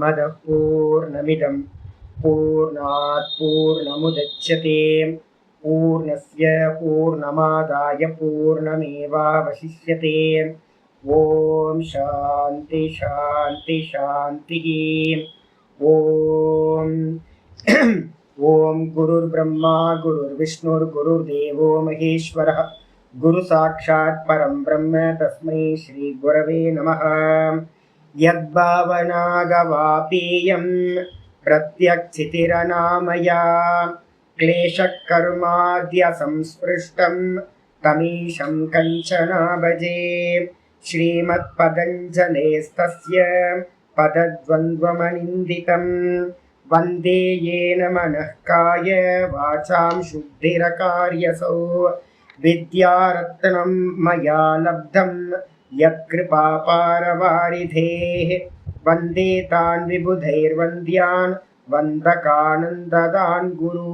पूर्णमदः पूर्णमिदं पूर्णात् पूर्णमुदच्यते पूर्णस्य पूर्णमादाय पूर्णमेवावशिष्यते। ओम शांति शांति शांति। ओम ओम गुरुर्ब्रह्मा गुरुर्विष्णुर्गुरुर्देवो महेश्वरः गुरु साक्षात् परं ब्रह्म तस्मै श्री गुरवे नमः। यद्भावनागवापेयं प्रत्यक्षितिरनामया क्लेशकर्माद्य संस्पृष्टं तमीशं कंचना भजे। श्रीमत्पतञ्जलेस्तस्य पदद्वन्द्वमनिन्दितं वन्दे येन मनः काय वाचां शुद्धिरकार्यसौ। विद्यारत्नं मया लब्धं यत्कृपापारवारिधेः वन्दे तान् विबुधैर्वन्द्यान् वन्दकानन्ददान् गुरु।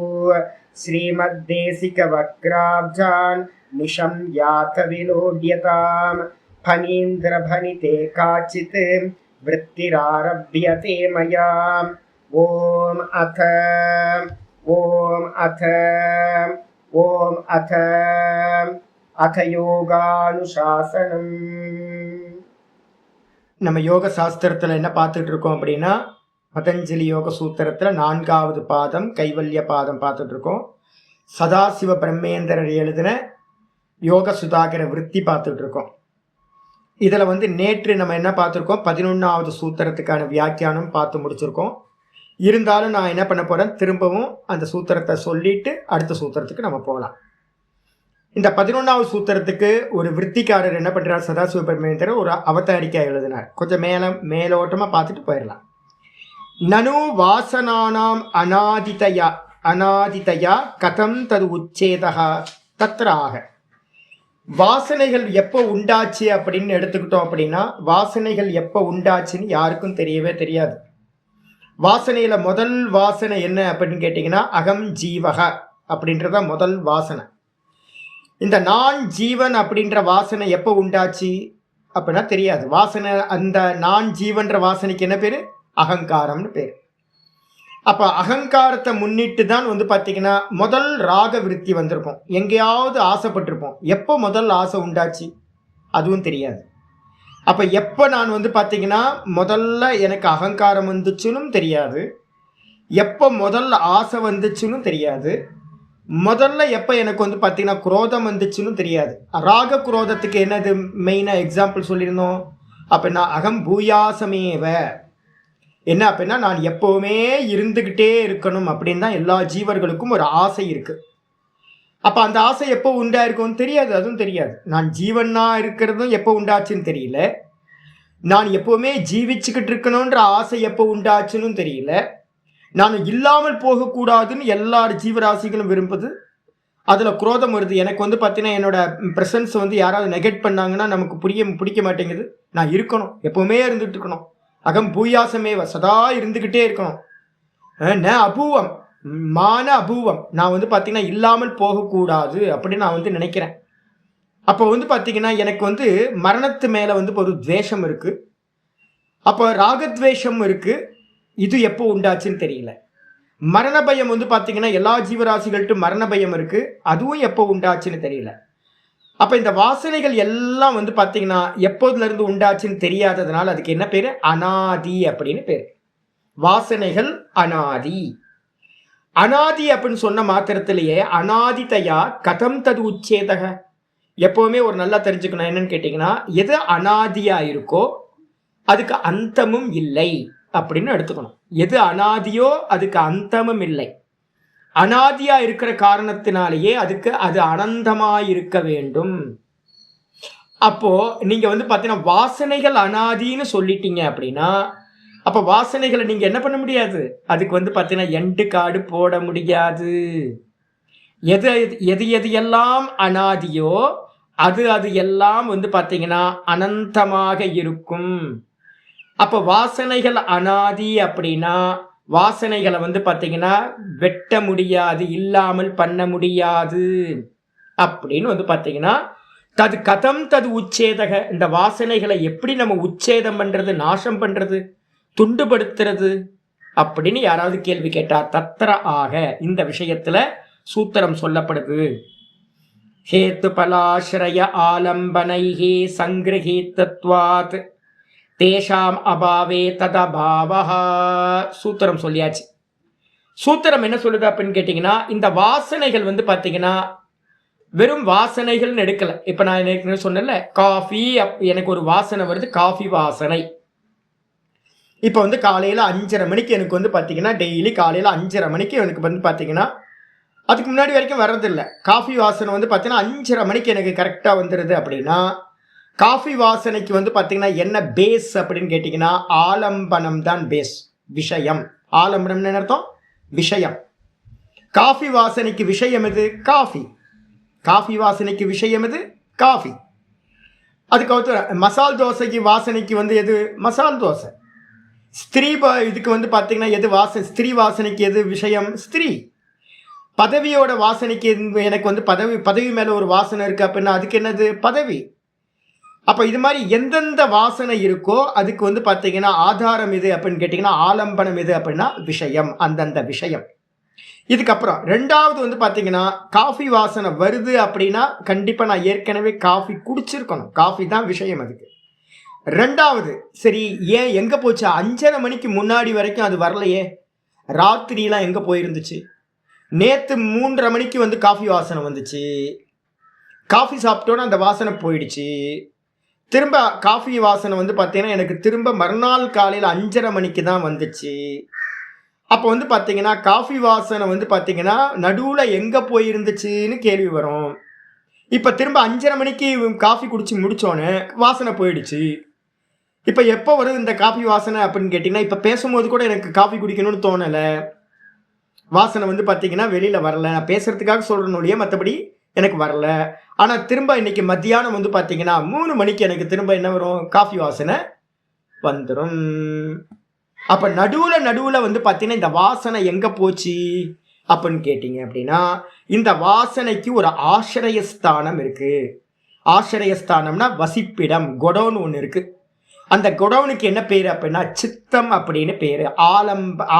श्रीमद्देशिकवक्राब्जान् निशं यात विलोड्यताम् फणीन्द्रभनिते काचित् वृत्तिरारभ्यते मया। ओम अथ யோகானுசாசனம். நம்ம யோக சாஸ்திரத்தில் என்ன பார்த்துட்டு இருக்கோம் அப்படின்னா, பதஞ்சலி யோக சூத்திரத்தில் 4வது பாதம் கைவல்ய பாதம் பார்த்துட்டு இருக்கோம். சதாசிவ பிரம்மேந்திரர் எழுதின யோக சுதாகர விருத்தி பார்த்துட்டு இருக்கோம். இதில் நேற்று நம்ம என்ன பார்த்துருக்கோம், 11வது சூத்திரத்துக்கான வியாக்கியானம் பார்த்து முடிச்சிருக்கோம். இருந்தாலும் நான் என்ன பண்ண போகிறேன், திரும்பவும் அந்த சூத்திரத்தை சொல்லிட்டு அடுத்த சூத்திரத்துக்கு நம்ம போகலாம். இந்த 11வது சூத்திரத்துக்கு ஒரு விற்த்திக்காரர் என்ன பண்ணுறார், சதாசிவ பிரம்மேந்திரர் ஒரு அவதாரிக்கா எழுதினார். கொஞ்சம் மேலோட்டமாக பார்த்துட்டு போயிடலாம். நனு வாசனானாம் அநாதிதயா கதம் தது உச்சேதா தத்ராக. வாசனைகள் எப்போ உண்டாச்சு அப்படின்னு எடுத்துக்கிட்டோம் அப்படின்னா, வாசனைகள் எப்போ உண்டாச்சுன்னு யாருக்கும் தெரியவே தெரியாது. வாசனையில் முதல் வாசனை என்ன அப்படின்னு கேட்டிங்கன்னா, அகம் ஜீவக அப்படின்றத முதல் வாசனை. இந்த நான் ஜீவன் அப்படின்ற வாசனை எப்போ உண்டாச்சு அப்படின்னா தெரியாது. வாசனை, அந்த நான் ஜீவன்ற வாசனைக்கு என்ன பேர், அகங்காரம்னு பேர். அப்போ அகங்காரத்தை முன்னிட்டு தான் பார்த்தீங்கன்னா முதல் ராக விருத்தி வந்திருக்கும். எங்கேயாவது ஆசைப்பட்டிருப்போம். எப்போ முதல் ஆசை உண்டாச்சு அதுவும் தெரியாது. அப்போ எப்போ நான் பார்த்தீங்கன்னா முதல்ல எனக்கு அகங்காரம் வந்துச்சுன்னு தெரியாது, எப்போ முதல்ல ஆசை வந்துச்சுன்னு தெரியாது, முதல்ல எப்போ எனக்கு பார்த்தீங்கன்னா குரோதம் வந்துச்சுன்னு தெரியாது. ராக குரோதத்துக்கு என்னது மெயினாக எக்ஸாம்பிள் சொல்லியிருந்தோம் அப்படின்னா, அகம் பூயாசமேவ. என்ன அப்படின்னா, நான் எப்போவுமே இருந்துக்கிட்டே இருக்கணும் அப்படின்னு தான் எல்லா ஜீவர்களுக்கும் ஒரு ஆசை இருக்குது. அப்போ அந்த ஆசை எப்போ உண்டாயிருக்கும்னு தெரியாது, அதுவும் தெரியாது. நான் ஜீவனாக இருக்கிறதும் எப்போ உண்டாச்சுன்னு தெரியல, நான் எப்போவுமே ஜீவிச்சுக்கிட்டு இருக்கணுன்ற ஆசை எப்போ உண்டாச்சுன்னு தெரியல, நான் இல்லாமல் போகக்கூடாதுன்னு எல்லா ஜீவராசிகளும் விரும்புது. அதில் குரோதம் வருது. எனக்கு பார்த்தீங்கன்னா என்னோட ப்ரெசன்ஸ் யாராவது நெகட் பண்ணாங்கன்னா நமக்கு பிடிக்க மாட்டேங்குது. நான் இருக்கணும், எப்போவுமே இருந்துகிட்டு இருக்கணும். அகம் பூயாசமேவ, சதா இருந்துக்கிட்டே இருக்கணும். அபூவம் மான அபூவம், நான் பார்த்தீங்கன்னா இல்லாமல் போகக்கூடாது அப்படின்னு நான் நினைக்கிறேன். அப்போ பார்த்தீங்கன்னா எனக்கு மரணத்து மேலே ஒரு துவேஷம் இருக்குது. அப்போ ராகத்வேஷம் இருக்குது. இது எப்போ உண்டாச்சுன்னு தெரியல. மரண பயம் பார்த்தீங்கன்னா எல்லா ஜீவராசிகள்ட்டும் மரண பயம் இருக்குது. அதுவும் எப்போ உண்டாச்சுன்னு தெரியல. அப்போ இந்த வாசனைகள் எல்லாம் பார்த்தீங்கன்னா எப்போதுலேருந்து உண்டாச்சுன்னு தெரியாததுனால அதுக்கு என்ன பேர், அனாதி அப்படின்னு பேர். வாசனைகள் அனாதி. அனாதி அப்படின்னு சொன்ன மாத்திரத்திலேயே அநாதிதயா கதம் தது உச்சேதக. எப்போவுமே ஒரு நல்லா தெரிஞ்சுக்கணும் என்னன்னு கேட்டிங்கன்னா, எது அனாதியாக இருக்கோ அதுக்கு அந்தமும் இல்லை அப்படின்னு எடுத்துக்கணும். எது அனாதியோ அதுக்கு அந்தமும் இல்லை. அனாதியா இருக்கிற காரணத்தினாலேயே அதுக்கு அது அனந்தமாக இருக்க வேண்டும். அப்போ நீங்க பார்த்தீங்கன்னா வாசனைகள் அனாதின்னு சொல்லிட்டீங்க அப்படின்னா, அப்போ வாசனைகளை நீங்க என்ன பண்ண முடியாது, அதுக்கு பார்த்தீங்கன்னா எண்டு காடு போட முடியாது. எது எது எது எல்லாம் அனாதியோ அது எல்லாம் பார்த்தீங்கன்னா அனந்தமாக இருக்கும். அப்போ வாசனைகள் அனாதி அப்படின்னா வாசனைகளை பார்த்தீங்கன்னா வெட்ட முடியாது, இல்லாமல் பண்ண முடியாது அப்படின்னு பார்த்தீங்கன்னா தது கதம் தது உச்சேதக. இந்த வாசனைகளை எப்படி நம்ம உச்சேதம் பண்றது, நாசம் பண்றது, துண்டுபடுத்துறது அப்படின்னு யாராவது கேள்வி கேட்டா தத்ர ஆக இந்த விஷயத்துல சூத்திரம் சொல்லப்படுது. ஹேத்து பலாஸ்ரய ஆலம்பனைஹி சங்கிரஹீதத்வாத் தேஷாம் அபாவே ததபாவஹா. சூத்திரம் சொல்லியாச்சு. சூத்திரம் என்ன சொல்லுது அப்படின்னு கேட்டீங்கன்னா, இந்த வாசனைகள் பாத்தீங்கன்னா வெறும் வாசனைகள்னு எடுக்கல. இப்ப நான் எனக்கு சொன்னேன்ல, காஃபி, எனக்கு ஒரு வாசனை வருது, காஃபி வாசனை. இப்ப காலையில 5:30 மணிக்கு எனக்கு பாத்தீங்கன்னா டெய்லி காலையில 5:30 மணிக்கு எனக்கு பாத்தீங்கன்னா அதுக்கு முன்னாடி வரைக்கும் வர்றதில்லை. காஃபி வாசனை பாத்தீங்கன்னா 5:30 மணிக்கு எனக்கு கரெக்டா வந்துடுது அப்படின்னா, காஃபி வாசனைக்கு பாத்தீங்கன்னா என்ன பேஸ் அப்படின்னு கேட்டீங்கன்னா ஆலம்பனம் தான் பேஸ், விஷயம். ஆலம்பனம் என்ன அர்த்தம்? விஷயம். காஃபி வாசனைக்கு விஷயம் எது? காஃபி. காஃபி வாசனைக்கு விஷயம் எது? காஃபி. அதுக்கு மசால் தோசைக்கு வாசனைக்கு எது? மசால் தோசை. ஸ்திரீ இதுக்கு பாத்தீங்கன்னா எது வாசனை? ஸ்திரீ வாசனைக்கு எது விஷயம்? ஸ்திரீ. பதவியோட வாசனைக்கு எனக்கு பதவி மேல ஒரு வாசனை இருக்கு அப்படின்னா அதுக்கு என்னது? பதவி. அப்ப இது மாதிரி எந்தெந்த வாசனை இருக்கோ அதுக்கு பாத்தீங்கன்னா ஆதாரம் எது அப்படின்னு கேட்டீங்கன்னா ஆலம்பனம் எது அப்படின்னா விஷயம், அந்தந்த விஷயம். இதுக்கப்புறம் ரெண்டாவது பாத்தீங்கன்னா காஃபி வாசனை வருது அப்படின்னா கண்டிப்பா நான் ஏற்கனவே காஃபி குடிச்சிருக்கணும். காஃபி தான் விஷயம் அதுக்கு. ரெண்டாவது, சரி ஏன் எங்க போச்சு? 5:30 மணிக்கு முன்னாடி வரைக்கும் அது வரலையே, ராத்திரியெல்லாம் எங்க போயிருந்துச்சு? நேத்து 3:30 மணிக்கு காஃபி வாசனை வந்துச்சு, காஃபி சாப்பிட்டோன்னு அந்த வாசனை போயிடுச்சு. திரும்ப காஃபி வாசனை பார்த்தீங்கன்னா எனக்கு திரும்ப மறுநாள் காலையில் 5:30 மணிக்கு தான் வந்துச்சு. அப்போ பார்த்தீங்கன்னா காஃபி வாசனை பார்த்தீங்கன்னா நடுவில் எங்கே போயிருந்துச்சுன்னு கேள்வி வரும். இப்போ திரும்ப 5:30 மணிக்கு காஃபி குடிச்சு முடித்தோன்னே வாசனை போயிடுச்சு. இப்போ எப்போ வரும் இந்த காஃபி வாசனை அப்படின்னு கேட்டிங்கன்னா, இப்போ பேசும்போது கூட எனக்கு காஃபி குடிக்கணும்னு தோணலை, வாசனை பார்த்தீங்கன்னா வெளியில் வரல. நான் பேசுகிறதுக்காக சொல்கிறனுடைய மற்றபடி எனக்கு வரல. ஆனால் திரும்ப இன்னைக்கு மத்தியானம் பார்த்தீங்கன்னா 3 மணிக்கு எனக்கு திரும்ப என்ன வரும்? காஃபி வாசனை வந்துடும். அப்போ நடுவில் பார்த்தீங்கன்னா இந்த வாசனை எங்கே போச்சு அப்படின்னு கேட்டிங்க அப்படின்னா, இந்த வாசனைக்கு ஒரு ஆசிரயஸ்தானம் இருக்கு. ஆசிரயஸ்தானம்னா வசிப்பிடம், கொடவுன் ஒன்று இருக்கு. அந்த கொடவுனுக்கு என்ன பேர் அப்படின்னா சித்தம் அப்படின்னு பேர்.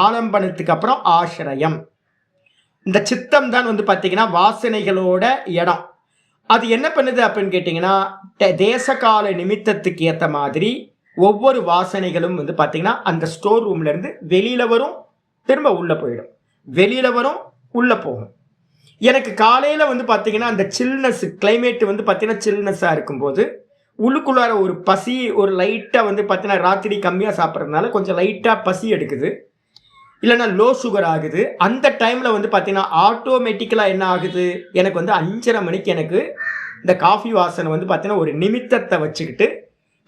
ஆலம்பனத்துக்கு அப்புறம் ஆசிரயம். இந்த சித்தம் தான் பார்த்தீங்கன்னா வாசனைகளோட இடம். அது என்ன பண்ணுது அப்படின்னு கேட்டிங்கன்னா தேசகால நிமித்தத்துக்கு ஏற்ற மாதிரி ஒவ்வொரு வாசனைகளும் பார்த்தீங்கன்னா அந்த ஸ்டோர் ரூம்ல இருந்து வெளியில வரும், திரும்ப உள்ள போயிடும், வெளியில வரும், உள்ள போகும். எனக்கு காலையில பார்த்தீங்கன்னா அந்த சில்னஸ் கிளைமேட் பார்த்தீங்கன்னா சில்னஸாக இருக்கும்போது உள்ளுக்குள்ளார ஒரு பசி, ஒரு லைட்டாக பார்த்தீங்கன்னா ராத்திரி கம்மியாக சாப்பிட்றதுனால கொஞ்சம் லைட்டாக பசி எடுக்குது, இல்லைன்னா லோ சுகர் ஆகுது. அந்த டைமில் பார்த்தீங்கன்னா ஆட்டோமேட்டிக்கலாக என்ன ஆகுது, எனக்கு 5:30 மணிக்கு எனக்கு இந்த காஃபி வாசனை பார்த்தீங்கன்னா ஒரு நிமித்தத்தை வச்சுக்கிட்டு,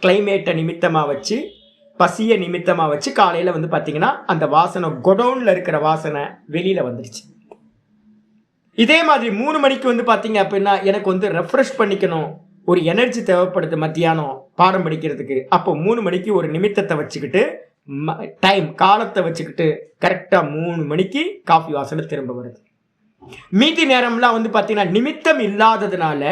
கிளைமேட்டை நிமித்தமாக வச்சு, பசியை நிமித்தமாக வச்சு காலையில் பார்த்தீங்கன்னா அந்த வாசனை கொடவுனில் இருக்கிற வாசனை வெளியில் வந்துடுச்சு. இதே மாதிரி 3 மணிக்கு பார்த்தீங்க அப்படின்னா எனக்கு ரெஃப்ரெஷ் பண்ணிக்கணும், ஒரு எனர்ஜி தேவைப்படுது மத்தியானம் பாடம் படிக்கிறதுக்கு. அப்போ 3 மணிக்கு ஒரு நிமித்தத்தை வச்சுக்கிட்டு, டைம் காலத்தை வச்சுக்கிட்டு கரெக்டாக 3 மணிக்கு காஃபி வாசனை திரும்ப வருது. மீதி நேரம்லாம் பார்த்தீங்கன்னா நிமித்தம் இல்லாததுனால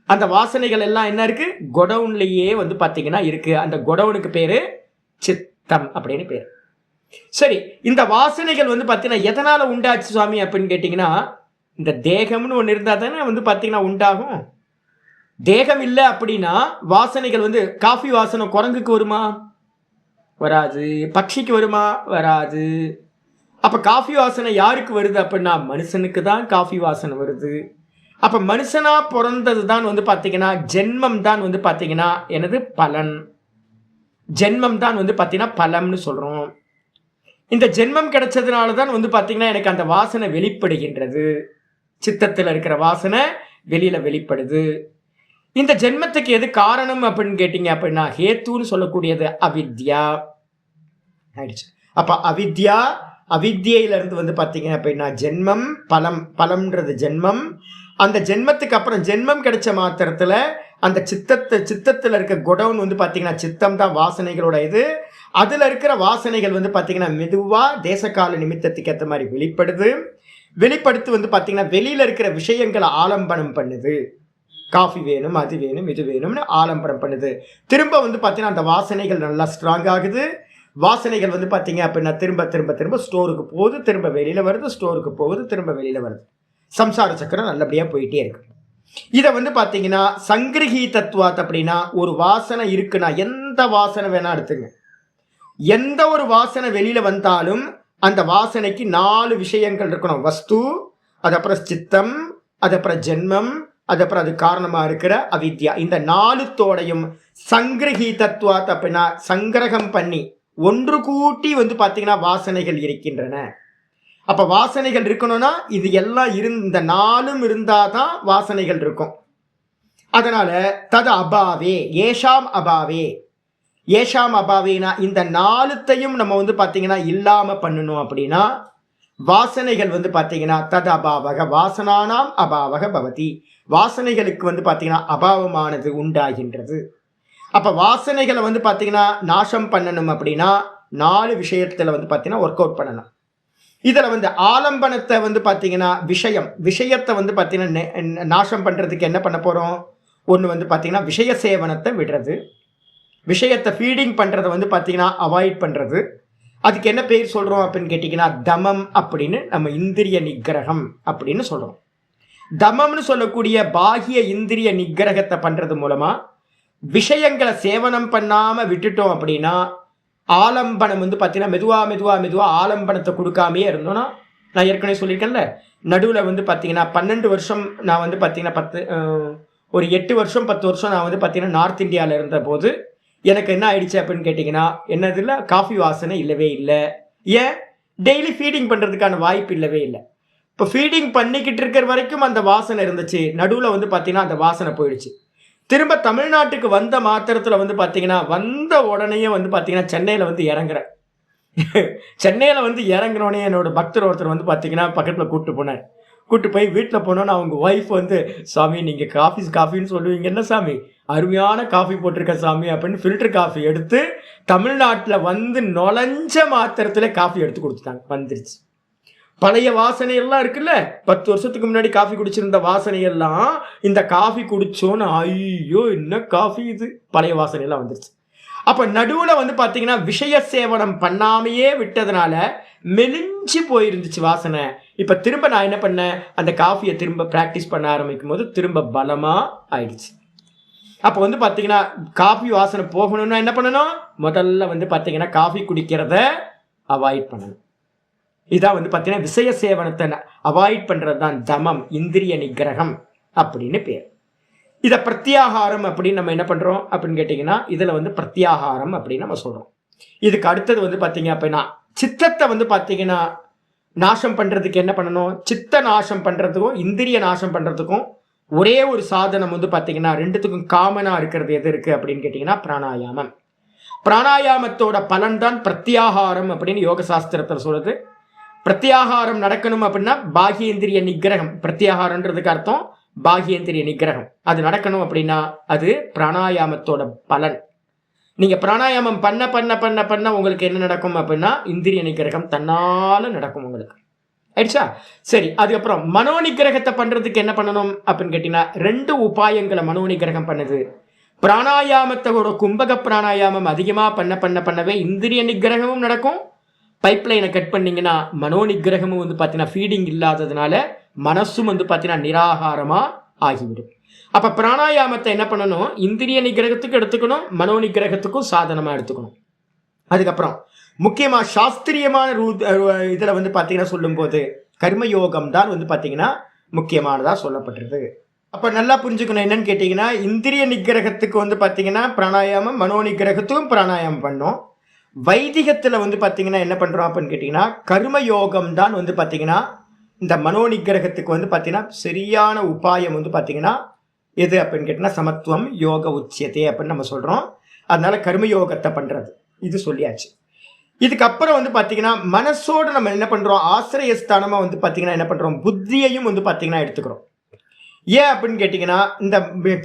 அந்த வாசனைகள் எல்லாம் என்ன இருக்கு? கொடவுன்லேயே பார்த்தீங்கன்னா இருக்கு. அந்த கொடவுனுக்கு பேரு சித்தம் அப்படின்னு பேர். சரி, இந்த வாசனைகள் பார்த்தீங்கன்னா எதனால உண்டாச்சு சுவாமி அப்படின்னு கேட்டிங்கன்னா, இந்த தேகம்னு ஒன்று இருந்தால் தானே பார்த்தீங்கன்னா உண்டாகும். தேகம் இல்லை அப்படின்னா வாசனைகள் காஃபி வாசனை குரங்குக்கு வருமா? வராது. பட்சிக்கு வருமா? வராது. அப்ப காஃபி வாசனை யாருக்கு வருது அப்படின்னா மனுஷனுக்கு தான் காஃபி வாசனை வருது. அப்ப மனுஷனா பிறந்தது தான் பார்த்தீங்கன்னா ஜென்மம் தான் பார்த்தீங்கன்னா எனது பலன். ஜென்மம் தான் பார்த்தீங்கன்னா பலம்னு சொல்றோம். இந்த ஜென்மம் கிடைச்சதுனால தான் பார்த்தீங்கன்னா எனக்கு அந்த வாசனை வெளிப்படுகின்றது. சித்தத்தில் இருக்கிற வாசனை வெளியில வெளிப்படுது. இந்த ஜென்மத்துக்கு எது காரணம் அப்படின்னு கேட்டீங்க அப்படின்னா ஹேத்துன்னு சொல்லக்கூடியது அவித்யா ஆயிடுச்சு. அப்ப அவித்யா, அவித்யிலிருந்து பார்த்தீங்க அப்படின்னா ஜென்மம், பலம். பலம்ன்றது ஜென்மம். அந்த ஜென்மத்துக்கு அப்புறம் ஜென்மம் கிடைச்ச மாத்திரத்துல அந்த சித்தத்தில் இருக்க கொடவுன் பார்த்தீங்கன்னா சித்தம் தான் வாசனைகளோட இது. அதுல இருக்கிற வாசனைகள் பார்த்தீங்கன்னா மெதுவா தேசகால நிமித்தத்துக்கு ஏற்ற மாதிரி வெளிப்படுத்து பார்த்தீங்கன்னா வெளியில இருக்கிற விஷயங்களை ஆலம்பனம் பண்ணுது. காஃபி வேணும், அது வேணும், இது வேணும்னு ஆலம்பரம் பண்ணுது. திரும்ப பார்த்தீங்கன்னா அந்த வாசனைகள் நல்லா ஸ்ட்ராங் ஆகுது. வாசனைகள் வந்து பார்த்தீங்க அப்படின்னா திரும்ப திரும்ப திரும்ப ஸ்டோருக்கு போகுது, திரும்ப வெளியில் வருது, ஸ்டோருக்கு போகுது, திரும்ப வெளியில் வருது. சம்சார சக்கரம் நல்லபடியாக போயிட்டே இருக்கு. இதை வந்து பார்த்தீங்கன்னா சங்கிரகி தத்துவாத் அப்படின்னா ஒரு வாசனை இருக்குன்னா எந்த வாசனை வேணா எடுத்துங்க, எந்த ஒரு வாசனை வெளியில் வந்தாலும் அந்த வாசனைக்கு 4 விஷயங்கள் இருக்கணும். வஸ்து, அதுக்கப்புறம் சித்தம், அதுக்கப்புறம் ஜென்மம், அதுக்கப்புறம் அது காரணமாக இருக்கிற அவித்யா. இந்த 4தோடையும் சங்கிரகி தத்துவாத் அப்படின்னா சங்கிரகம் பண்ணி ஒன்று கூட்டி வந்து பார்த்தீங்கன்னா வாசனைகள் இருக்கின்றன. அப்போ வாசனைகள் இருக்கணும்னா இது எல்லாம் இந்த 4ம் இருந்தால் தான் வாசனைகள் இருக்கும். அதனால தது அபாவே ஏஷாம் அபாவே, ஏஷாம் அபாவேனா இந்த 4த்தையும் நம்ம வந்து பார்த்தீங்கன்னா இல்லாமல் பண்ணணும் அப்படின்னா வாசனைகள் வந்து பார்த்தீங்கன்னா தது அபாவக வாசனானாம் அபாவக பவதி, வாசனைகளுக்கு வந்து பார்த்தீங்கன்னா அபாவமானது உண்டாகின்றது. அப்போ வாசனைகளை வந்து பார்த்தீங்கன்னா நாசம் பண்ணணும் அப்படின்னா 4 விஷயத்தில் வந்து பார்த்தீங்கன்னா ஒர்க் அவுட் பண்ணணும். இதில் வந்து ஆலம்பனத்தை வந்து பார்த்தீங்கன்னா விஷயத்தை வந்து பார்த்தீங்கன்னா நாசம் பண்ணுறதுக்கு என்ன பண்ண போகிறோம்? ஒன்று வந்து பார்த்தீங்கன்னா விஷய சேவனத்தை விடுறது, விஷயத்தை ஃபீடிங் பண்ணுறதை வந்து பார்த்தீங்கன்னா அவாய்ட் பண்ணுறது. அதுக்கு என்ன பேர் சொல்கிறோம் அப்படின்னு கேட்டிங்கன்னா தமம் அப்படின்னு நம்ம இந்திரிய நிகிரகம் அப்படின்னு சொல்கிறோம். தமம்னு சொல்லக்கூடிய பாகிய இந்திரிய நிகிரகத்தை பண்ணுறது மூலமாக விஷயங்களை சேவனம் பண்ணாமல் விட்டுட்டோம் அப்படின்னா ஆலம்பனம் வந்து பார்த்தீங்கன்னா மெதுவாக ஆலம்பனத்தை கொடுக்காமையே இருந்தோன்னா, நான் ஏற்கனவே சொல்லியிருக்கேன்ல, நடுவில் வந்து பார்த்தீங்கன்னா 12 வருஷம் நான் வந்து பார்த்தீங்கன்னா ஒரு 8 வருஷம் 10 வருஷம் நான் வந்து பார்த்தீங்கன்னா நார்த் இந்தியாவில் இருந்த போது எனக்கு என்ன ஆயிடுச்சு அப்படின்னு கேட்டிங்கன்னா, என்னது இல்லை, காஃபி வாசனை இல்லவே இல்லை. ஏன்? டெய்லி ஃபீடிங் பண்ணுறதுக்கான வாய்ப்பு இல்லவே இல்லை. இப்போ ஃபீடிங் பண்ணிக்கிட்டு இருக்கிற வரைக்கும் அந்த வாசனை இருந்துச்சு, நடுவில் வந்து பார்த்தீங்கன்னா அந்த வாசனை போயிடுச்சு. திரும்ப தமிழ்நாட்டுக்கு வந்த மாத்திரத்தில் வந்து பார்த்தீங்கன்னா வந்த உடனே வந்து பார்த்தீங்கன்னா சென்னையில் வந்து இறங்குறேன். சென்னையில் வந்து இறங்கினோடனே என்னோட பக்தர் ஒருத்தர் வந்து பார்த்தீங்கன்னா பக்கத்தில் கூப்பிட்டு போனார். கூப்பிட்டு போய் வீட்டில் போனோன்னு அவங்க ஒய்ஃப் வந்து, சாமி நீங்கள் காஃபின்னு சொல்லுவீங்க, என்ன சாமி அருமையான காஃபி போட்டிருக்க சாமி அப்படின்னு ஃபில்டர் காஃபி எடுத்து தமிழ்நாட்டில் வந்து நுழைஞ்ச மாத்திரத்தில் காஃபி எடுத்து கொடுத்துட்டாங்க. வந்துருச்சு. பழைய வாசனையெல்லாம் இருக்குல்ல, 10 வருஷத்துக்கு முன்னாடி காஃபி குடிச்சிருந்த வாசனையெல்லாம் இந்த காஃபி குடிச்சோன்னு ஐயோ என்ன காஃபி இது, பழைய வாசனையெல்லாம் வந்துருச்சு. அப்போ நடுவில் வந்து பார்த்தீங்கன்னா விஷய சேவனம் பண்ணாமையே விட்டதுனால மெலிஞ்சு போயிருந்துச்சு வாசனை. இப்போ திரும்ப நான் என்ன பண்ணேன், அந்த காஃபியை திரும்ப ப்ராக்டிஸ் பண்ண ஆரம்பிக்கும் போது திரும்ப பலமாக ஆயிடுச்சு. அப்போ வந்து பார்த்தீங்கன்னா காஃபி வாசனை போகணும்னா என்ன பண்ணணும், முதல்ல வந்து பார்த்தீங்கன்னா காஃபி குடிக்கிறத அவாய்ட் பண்ணணும். இதான் வந்து பார்த்தீங்கன்னா விஷய சேவனத்தை அவாய்ட் பண்ணுறது தான் தமம், இந்திரிய நிகிரகம் அப்படின்னு பேர். இதை பிரத்யாகாரம் அப்படின்னு நம்ம என்ன பண்ணுறோம் அப்படின்னு கேட்டிங்கன்னா, இதில் வந்து பிரத்யாகாரம் அப்படின்னு நம்ம சொல்கிறோம். இதுக்கு அடுத்தது வந்து பார்த்தீங்க அப்படின்னா சித்தத்தை வந்து பார்த்தீங்கன்னா நாசம் பண்ணுறதுக்கு என்ன பண்ணணும், சித்த நாசம் பண்ணுறதுக்கும் இந்திரிய நாசம் பண்ணுறதுக்கும் ஒரே ஒரு சாதனம் வந்து பார்த்தீங்கன்னா ரெண்டுத்துக்கும் காமனாக இருக்கிறது எது இருக்குது அப்படின்னு கேட்டிங்கன்னா பிராணாயாமம். பிராணாயாமத்தோட பலன்தான் பிரத்யாகாரம் அப்படின்னு யோக சாஸ்திரத்தில் சொல்லுது. பிரத்யாகாரம் நடக்கணும் அப்படின்னா பாகியேந்திரிய நிகிரகம், பிரத்யாகாரன்றதுக்கு அர்த்தம் பாகியேந்திரிய நிகிரகம், அது நடக்கணும் அப்படின்னா அது பிராணாயாமத்தோட பலன். நீங்க பிராணாயாமம் பண்ண பண்ண பண்ண பண்ண உங்களுக்கு என்ன நடக்கும் அப்படின்னா இந்திரிய நிகிரகம் தன்னால நடக்கும் உங்களுக்கு. ஆயிடுச்சா? சரி, அதுக்கப்புறம் மனோ நிகிரகத்தை பண்றதுக்கு என்ன பண்ணணும் அப்படின்னு கேட்டீங்கன்னா 2 உபாயங்களை மனோ நிகிரகம் பண்ணுது. பிராணாயாமத்தோட கும்பக பிராணாயாமம் அதிகமாக பண்ண பண்ண பண்ணவே இந்திரிய நிகிரகமும் நடக்கும். பைப்லைனை கட் பண்ணிங்கன்னா மனோ நிகிரகமும் வந்து பார்த்தீங்கன்னா ஃபீடிங் இல்லாததுனால மனசும் வந்து பார்த்தீங்கன்னா நிராகாரமாக ஆகிவிடும். அப்போ பிராணாயாமத்தை என்ன பண்ணணும், இந்திரிய நிகிரகத்துக்கு எடுத்துக்கணும், மனோ நிகிரகத்துக்கும் சாதனமாக எடுத்துக்கணும். அதுக்கப்புறம் முக்கியமாக சாஸ்திரியமான இதில் வந்து பார்த்தீங்கன்னா சொல்லும்போது கர்மயோகம் தான் வந்து பார்த்தீங்கன்னா முக்கியமானதாக சொல்லப்பட்டிருக்கு. அப்போ நல்லா புரிஞ்சுக்கணும் என்னன்னு கேட்டிங்கன்னா, இந்திரிய நிகிரகத்துக்கு வந்து பார்த்தீங்கன்னா பிராணாயாமம், மனோ நிகிரகத்துக்கும் பிராணாயாமம் பண்ணோம். வைதிகத்தில் வந்து பார்த்தீங்கன்னா என்ன பண்ணுறோம் அப்படின்னு கேட்டிங்கன்னா கர்மயோகம் தான் வந்து பார்த்தீங்கன்னா இந்த மனோ நிகிரகத்துக்கு வந்து பார்த்தீங்கன்னா சரியான உபாயம் வந்து பார்த்தீங்கன்னா எது அப்படின்னு கேட்டிங்கன்னா சமத்துவம் யோக உச்சியத்தை அப்படின்னு நம்ம சொல்கிறோம். அதனால கர்மயோகத்தை பண்ணுறது இது சொல்லியாச்சு. இதுக்கப்புறம் வந்து பார்த்தீங்கன்னா மனசோடு நம்ம என்ன பண்ணுறோம், ஆசிரியஸ்தானமாக வந்து பார்த்தீங்கன்னா என்ன பண்ணுறோம், புத்தியையும் வந்து பார்த்தீங்கன்னா எடுத்துக்கிறோம். ஏன் அப்படின்னு கேட்டிங்கன்னா இந்த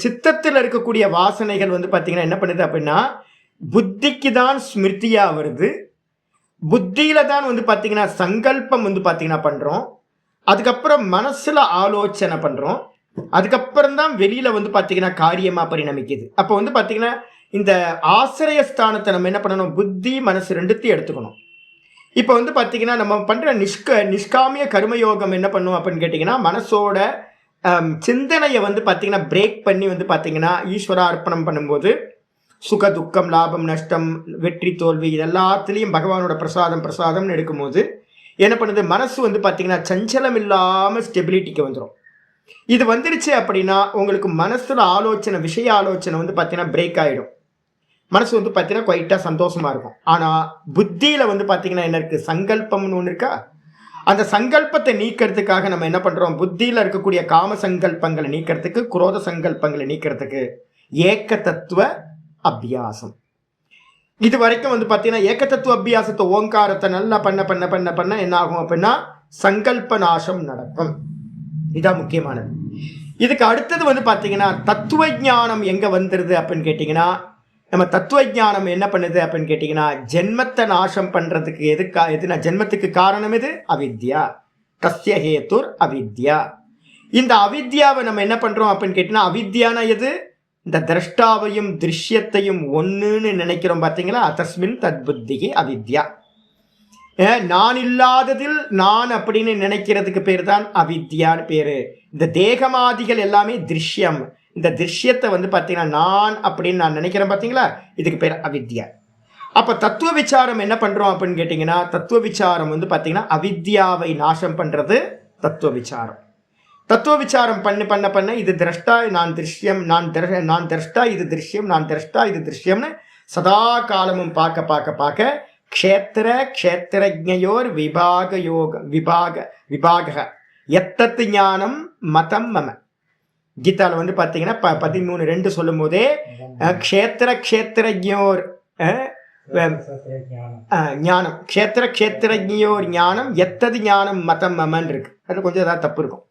சித்தத்தில் இருக்கக்கூடிய வாசனைகள் வந்து பார்த்தீங்கன்னா என்ன பண்ணுது அப்படின்னா புத்திக்கு தான் ஸ்மிருதியா வருது. புத்தியில தான் வந்து பார்த்தீங்கன்னா சங்கல்பம் வந்து பார்த்தீங்கன்னா பண்ணுறோம். அதுக்கப்புறம் மனசில் ஆலோசனை பண்ணுறோம். அதுக்கப்புறம் தான் வெளியில் வந்து பார்த்தீங்கன்னா காரியமாக பரிணமிக்குது. அப்போ வந்து பார்த்தீங்கன்னா இந்த ஆசிரியஸ்தானத்தை நம்ம என்ன பண்ணணும், புத்தி மனசு ரெண்டுத்தையும் எடுத்துக்கணும். இப்போ வந்து பார்த்தீங்கன்னா நம்ம பண்ணுற நிஷ்காமிய கர்மயோகம் என்ன பண்ணும் அப்படின்னு கேட்டிங்கன்னா, மனசோட சிந்தனையை வந்து பார்த்தீங்கன்னா பிரேக் பண்ணி வந்து பார்த்தீங்கன்னா ஈஸ்வர அர்ப்பணம் பண்ணும்போது சுக துக்கம் லாபம் நஷ்டம் வெற்றி தோல்வி இதெல்லாத்துலேயும் பகவானோட பிரசாதம்னு எடுக்கும்போது என்ன பண்ணுது, மனசு வந்து பார்த்தீங்கன்னா சஞ்சலம் இல்லாமல் ஸ்டெபிலிட்டிக்கு வந்துடும். இது வந்துருச்சு அப்படின்னா உங்களுக்கு மனசுல விஷய ஆலோசனை வந்து பார்த்தீங்கன்னா பிரேக் ஆகிடும். மனசு வந்து பார்த்தீங்கன்னா குவைட்டாக சந்தோஷமா இருக்கும். ஆனால் புத்தியில் வந்து பார்த்தீங்கன்னா என்ன இருக்குது, சங்கல்பம்னு ஒன்று இருக்கா. அந்த சங்கல்பத்தை நீக்கிறதுக்காக நம்ம என்ன பண்ணுறோம், புத்தியில் இருக்கக்கூடிய காம சங்கல்பங்களை நீக்கிறதுக்கு, குரோத சங்கல்பங்களை நீக்கிறதுக்கு ஏக்க தத்துவ அபியாசம். இது வரைக்கும் வந்து பார்த்தீங்கன்னா ஏக்க தத்துவ அபியாசத்தை ஓங்காரத்தை நல்லா பண்ண என்ன ஆகும் அப்படின்னா சங்கல்ப நாசம் நடக்கும். இதான் முக்கியமானது. இதுக்கு அடுத்தது வந்து பார்த்தீங்கன்னா தத்துவ ஞானம் எங்கே வந்துடுது அப்படின்னு கேட்டிங்கன்னா, நம்ம தத்துவ ஞானம் என்ன பண்ணுது அப்படின்னு கேட்டிங்கன்னா, ஜென்மத்தை நாசம் பண்ணுறதுக்கு எதுனா ஜென்மத்துக்கு காரணம் எது, அவித்யா. கஸ்ய ஹேத்துர் அவித்யா. இந்த அவித்யாவை நம்ம என்ன பண்ணுறோம் அப்படின்னு கேட்டிங்கன்னா, அவித்யானா எது, இந்த திரஷ்டாவையும் திருஷ்யத்தையும் ஒன்றுன்னு நினைக்கிறோம் பார்த்தீங்களா, தஸ்மின் தத் புத்திகி அவித்யா. நான் இல்லாததில் நான் அப்படின்னு நினைக்கிறதுக்கு பேர் தான் அவித்யான்னு பேரு. இந்த தேகமாதிகள் எல்லாமே திருஷ்யம். இந்த திருஷ்யத்தை வந்து பார்த்தீங்கன்னா நான் அப்படின்னு நான் நினைக்கிறேன் பார்த்தீங்களா, இதுக்கு பேர் அவித்யா. அப்போ தத்துவ விசாரம் என்ன பண்ணுறோம் அப்படின்னு கேட்டிங்கன்னா, தத்துவ விசாரம் வந்து பார்த்தீங்கன்னா அவித்யாவை நாசம் பண்ணுறது தத்துவ விசாரம். தத்துவ விசாரம் பண்ண இது திரஷ்டா நான் திருஷ்யம், நான் திரஷ்டா இது திருஷ்யம், நான் திரஷ்டா இது திருஷ்யம்னு சதா காலமும் பார்க்க க்ஷேத்திரஜ்ஞயோர் விபாக எத்தத்து ஞானம் மதம் மம. கீதாவில் வந்து பார்த்தீங்கன்னா 13:2 சொல்லும் போதே க்ஷேத்திரஜ்ஞோர் ஞானம், க்ஷேத்திரஜ்ஞயோர் ஞானம் எத்தது ஞானம் மதம் மமன் இருக்கு. அது கொஞ்சம் ஏதாவது தப்பு இருக்கும்.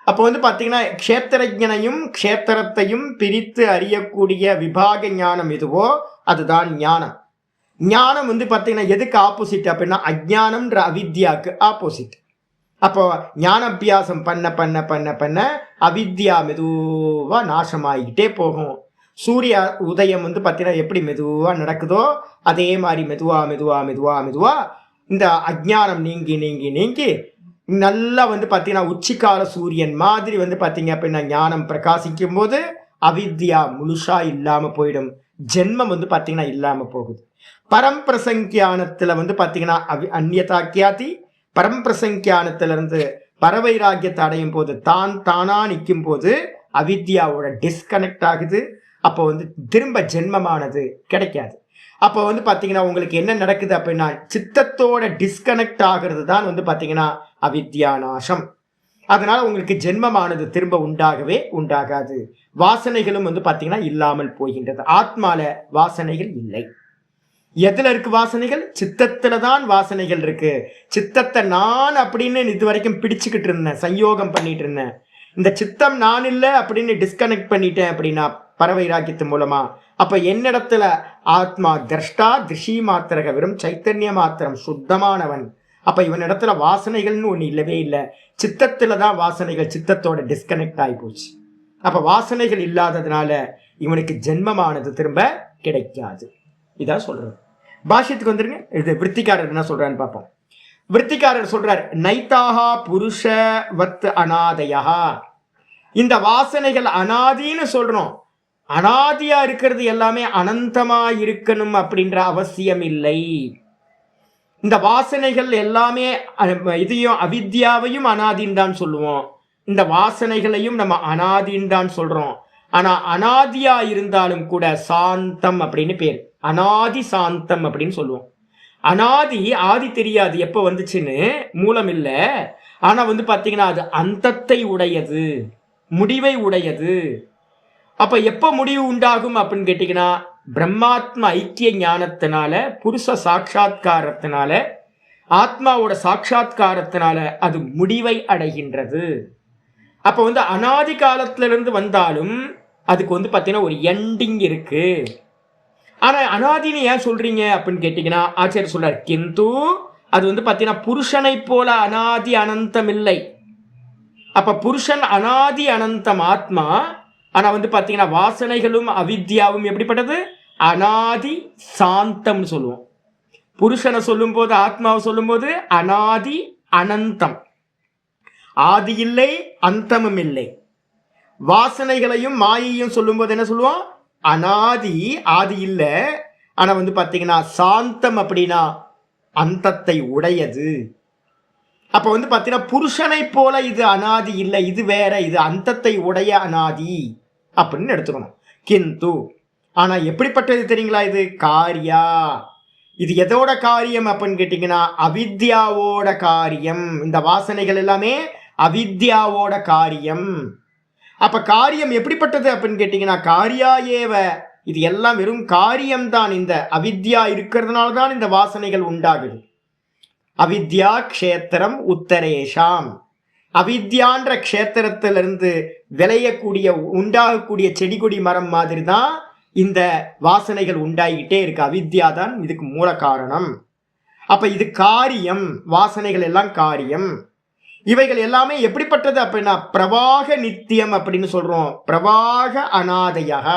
அப்போ வந்து பார்த்தீங்கன்னா க்ஷேத்திரஜனையும் க்ஷேத்திரத்தையும் பிரித்து அறியக்கூடிய விபாக ஞானம் எதுவோ அதுதான் ஞானம். ஞானம் வந்து பார்த்தீங்கன்னா எதுக்கு ஆப்போசிட் அப்படின்னா அஜ்ஞானம்ன்ற அவித்யாவுக்கு ஆப்போசிட். அப்போ ஞானாபியாசம் பண்ண அவித்யா மெதுவாக நாசமாகிக்கிட்டே போகும். சூரிய உதயம் வந்து பார்த்தீங்கன்னா எப்படி மெதுவாக நடக்குதோ அதே மாதிரி மெதுவா இந்த அஜ்ஞானம் நீங்கி நல்லா வந்து பார்த்தீங்கன்னா உச்சிக்கால சூரியன் மாதிரி வந்து பார்த்தீங்க அப்படின்னா ஞானம் பிரகாசிக்கும் போது அவித்யா முழுசா இல்லாமல் போயிடும். ஜென்மம் வந்து பார்த்தீங்கன்னா இல்லாமல் போகுது. பரம்பிரசங்கியானத்தில் வந்து பார்த்தீங்கன்னா அந்நியதாக்கியாதி பரம்பிரசங்கியானத்திலிருந்து பரவைராக்கியத்தை அடையும் போது தானா நிற்கும் போது அவித்யாவோட டிஸ்கனெக்ட் ஆகுது. அப்போ வந்து திரும்ப ஜென்மமானது கிடைக்காது. அப்போ வந்து பார்த்தீங்கன்னா உங்களுக்கு என்ன நடக்குது அப்படின்னா சித்தத்தோட டிஸ்கனெக்ட் ஆகிறது தான் வந்து பார்த்தீங்கன்னா அவித்யா நாசம். அதனால உங்களுக்கு ஜென்மமானது திரும்ப உண்டாகவே உண்டாகாது. வாசனைகளும் வந்து பார்த்தீங்கன்னா இல்லாமல் போகின்றது. ஆத்மால வாசனைகள் இல்லை. எதுல இருக்கு வாசனைகள், சித்தத்துல தான் வாசனைகள் இருக்கு. சித்தத்தை நான் அப்படின்னு இது வரைக்கும் பிடிச்சுக்கிட்டு இருந்தேன், சயோகம் பண்ணிட்டு இருந்தேன். இந்த சித்தம் நான் இல்லை அப்படின்னு டிஸ்கனெக்ட் பண்ணிட்டேன் அப்படின்னா பரவைராக்கியத்து மூலமா, அப்ப என்னிடத்துல ஆத்மா திரஷ்டா திருஷி மாத்திரக வெறும் சைத்தன்ய மாத்திரம் சுத்தமானவன். அப்ப இவனிடத்துல வாசனைகள்னு ஒண்ணு இல்லவே இல்லை. சித்தத்துல தான் வாசனைகள், சித்தத்தோட டிஸ்கனெக்ட் ஆகி போச்சு. அப்ப வாசனைகள் இல்லாததுனால இவனுக்கு ஜென்மமானது திரும்ப கிடைக்காது. இதான் சொல்றது. பாஷ்யத்துக்கு வந்துருங்க. இது விருத்திகாரர் என்ன சொல்றான்னு பார்ப்போம். விருத்திகாரர் சொல்றார், நைதாகா புருஷ வத் அநாதயா. இந்த வாசனைகள் அனாதின்னு சொல்றோம். அனாதியா இருக்கிறது எல்லாமே அனந்தமா இருக்கணும் அப்படின்ற அவசியம் இல்லை. இந்த வாசனைகள் எல்லாமே இதையும் அவித்யாவையும் அனாதின்னு தான் சொல்லுவோம். இந்த வாசனைகளையும் நம்ம அனாதின்னு தான் சொல்றோம். ஆனா அனாதியா இருந்தாலும் கூட சாந்தம் அப்படின்னு பேர். அனாதி சாந்தம் அப்படின்னு சொல்லுவோம். அனாதி ஆதி தெரியாது எப்போ வந்துச்சுன்னு, மூலம் இல்லை. ஆனா வந்து பார்த்தீங்கன்னா அது அந்தத்தை உடையது, முடிவை உடையது. அப்ப எப்போ முடிவு உண்டாகும் அப்படின்னு கேட்டீங்கன்னா பிரம்மாத்ம ஐக்கிய ஞானத்தினால, புருஷ சாட்சா்காரத்தினால, ஆத்மாவோட சாட்சா்காரத்தினால அது முடிவை அடைகின்றது. அப்ப வந்து அனாதி காலத்திலிருந்து வந்தாலும் அதுக்கு வந்து பார்த்தீங்கன்னா ஒரு எண்டிங் இருக்கு. ஆனா அனாதின்னு ஏன் சொல்றீங்க அப்படின்னு கேட்டீங்கன்னா ஆச்சாரியர் சொல்றார், கிந்து அது வந்து பார்த்தீங்கன்னா புருஷனை போல அனாதி அனந்தம் இல்லை. அப்ப புருஷன் அனாதி அனந்தம் ஆத்மா. ஆனா வந்து பார்த்தீங்கன்னா வாசனைகளும் அவித்யாவும் எப்படிப்பட்டது, அனாதி சாந்தம் சொல்லுவோம். புருஷனை சொல்லும்போது, ஆத்மாவை சொல்லும்போது அனாதி அனந்தம், ஆதி இல்லை அந்தமும் இல்லை. வாசனைகளையும் மாயையும் சொல்லும்போது என்ன சொல்லுவோம்? அனாதி, ஆதி இல்லை, ஆனா பாத்தீங்கன்னா சாந்தம் அப்படின்னா அந்தத்தை உடையது. அப்ப பாத்தீங்கன்னா புருஷனை போல இது அனாதி இல்லை, இது வேற, இது அந்தத்தை உடைய அனாதி அப்படின்னு எடுத்துக்கணும். கிந்து ஆனா எப்படிப்பட்டது தெரியுங்களா? இது காரியா. இது எதோட காரியம் அப்படின்னு கேட்டீங்கன்னா அவித்யாவோட காரியம். இந்த வாசனைகள் எல்லாமே அவித்யாவோட காரியம். அப்ப காரியம் எப்படிப்பட்டது அப்படின்னு கேட்டீங்கன்னா காரியா ஏவ, இது எல்லாம் வெறும் காரியம்தான். இந்த அவித்யா இருக்கிறதுனால தான் இந்த வாசனைகள் உண்டாகுது. அவித்யா க்ஷேத்திரம் உத்தரேஷாம். அவித்யான்ற க்ஷேத்திரத்திலிருந்து விளையக்கூடிய உண்டாகக்கூடிய செடி கொடி மரம் மாதிரி தான் இந்த வாசனைகள் உண்டாகிட்டே இருக்கு. அவித்யா தான் இதுக்கு மூல காரணம். அப்ப இது காரியம், வாசனைகள் எல்லாம் காரியம். இவைகள் எல்லாமே எப்படிப்பட்டது அப்படின்னா பிரவாக நித்தியம் அப்படின்னு சொல்றோம். பிரவாக அநாதையாக.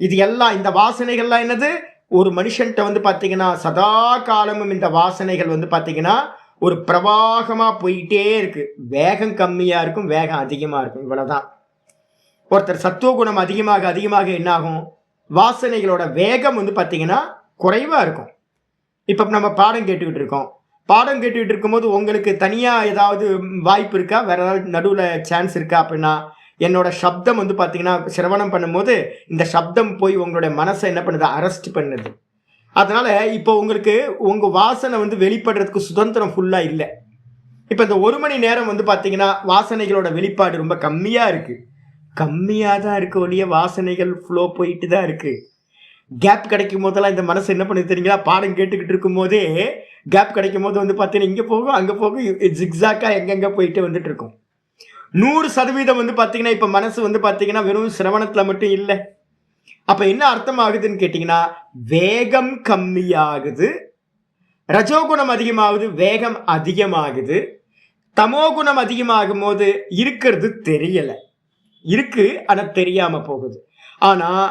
இது எல்லாம் இந்த வாசனைகள்லாம் என்னது? ஒரு மனுஷன்ட்ட பாத்தீங்கன்னா சதா காலமும் இந்த வாசனைகள் பாத்தீங்கன்னா ஒரு பிரவாகமா போயிட்டே இருக்கு. வேகம் கம்மியா இருக்கும், வேகம் அதிகமா இருக்கும், இவ்வளவுதான். ஒருத்தர் சத்துவ குணம் அதிகமாக அதிகமாக என்ன ஆகும்? வாசனைகளோட வேகம் பாத்தீங்கன்னா குறைவா இருக்கும். இப்ப நம்ம பாடம் கேட்டுக்கிட்டு இருக்கோம். பாடம் கேட்டுக்கிட்டு இருக்கும்போது உங்களுக்கு தனியா ஏதாவது வாய்ப்பு இருக்கா? வேற ஏதாவது நடுவில் சான்ஸ் இருக்கா அப்படின்னா என்னோட சப்தம் பாத்தீங்கன்னா சிரவணம் பண்ணும்போது இந்த சப்தம் போய் உங்களுடைய மனசை என்ன பண்ணுது? அரெஸ்ட் பண்ணுது. அதனால இப்போ உங்களுக்கு உங்க வாசனை வெளிப்படுறதுக்கு சுதந்திரம் ஃபுல்லா இல்லை. இப்போ இந்த 1 மணி நேரம் பாத்தீங்கன்னா வாசனைகளோட வெளிப்பாடு ரொம்ப கம்மியா இருக்கு. கம்மியாக தான் இருக்கு ஒழிய வாசனைகள் ஃப்ளோ போயிட்டு தான் இருக்கு. கேப் கிடைக்கும் போதெல்லாம் இந்த மனசு என்ன பண்ணுது தெரியுங்களா? பாடம் கேட்டுக்கிட்டு இருக்கும் போதே கேப் கிடைக்கும் போது பார்த்தீங்கன்னா இங்கே போகும் அங்கே போகும், ஜிக்ஸாக்காக எங்கெங்கே போயிட்டு வந்துட்டு இருக்கும். 100% பார்த்தீங்கன்னா இப்போ மனசு பார்த்தீங்கன்னா வெறும் சிரவணத்தில் மட்டும் இல்லை. அப்போ என்ன அர்த்தம் ஆகுதுன்னு கேட்டிங்கன்னா வேகம் கம்மியாகுது, ரஜோகுணம் அதிகமாகுது, வேகம் அதிகமாகுது. தமோகுணம் அதிகமாகும் போது இருக்கிறது தெரியலை, இருக்கு ஆனால் தெரியாமல் போகுது. ஆனால்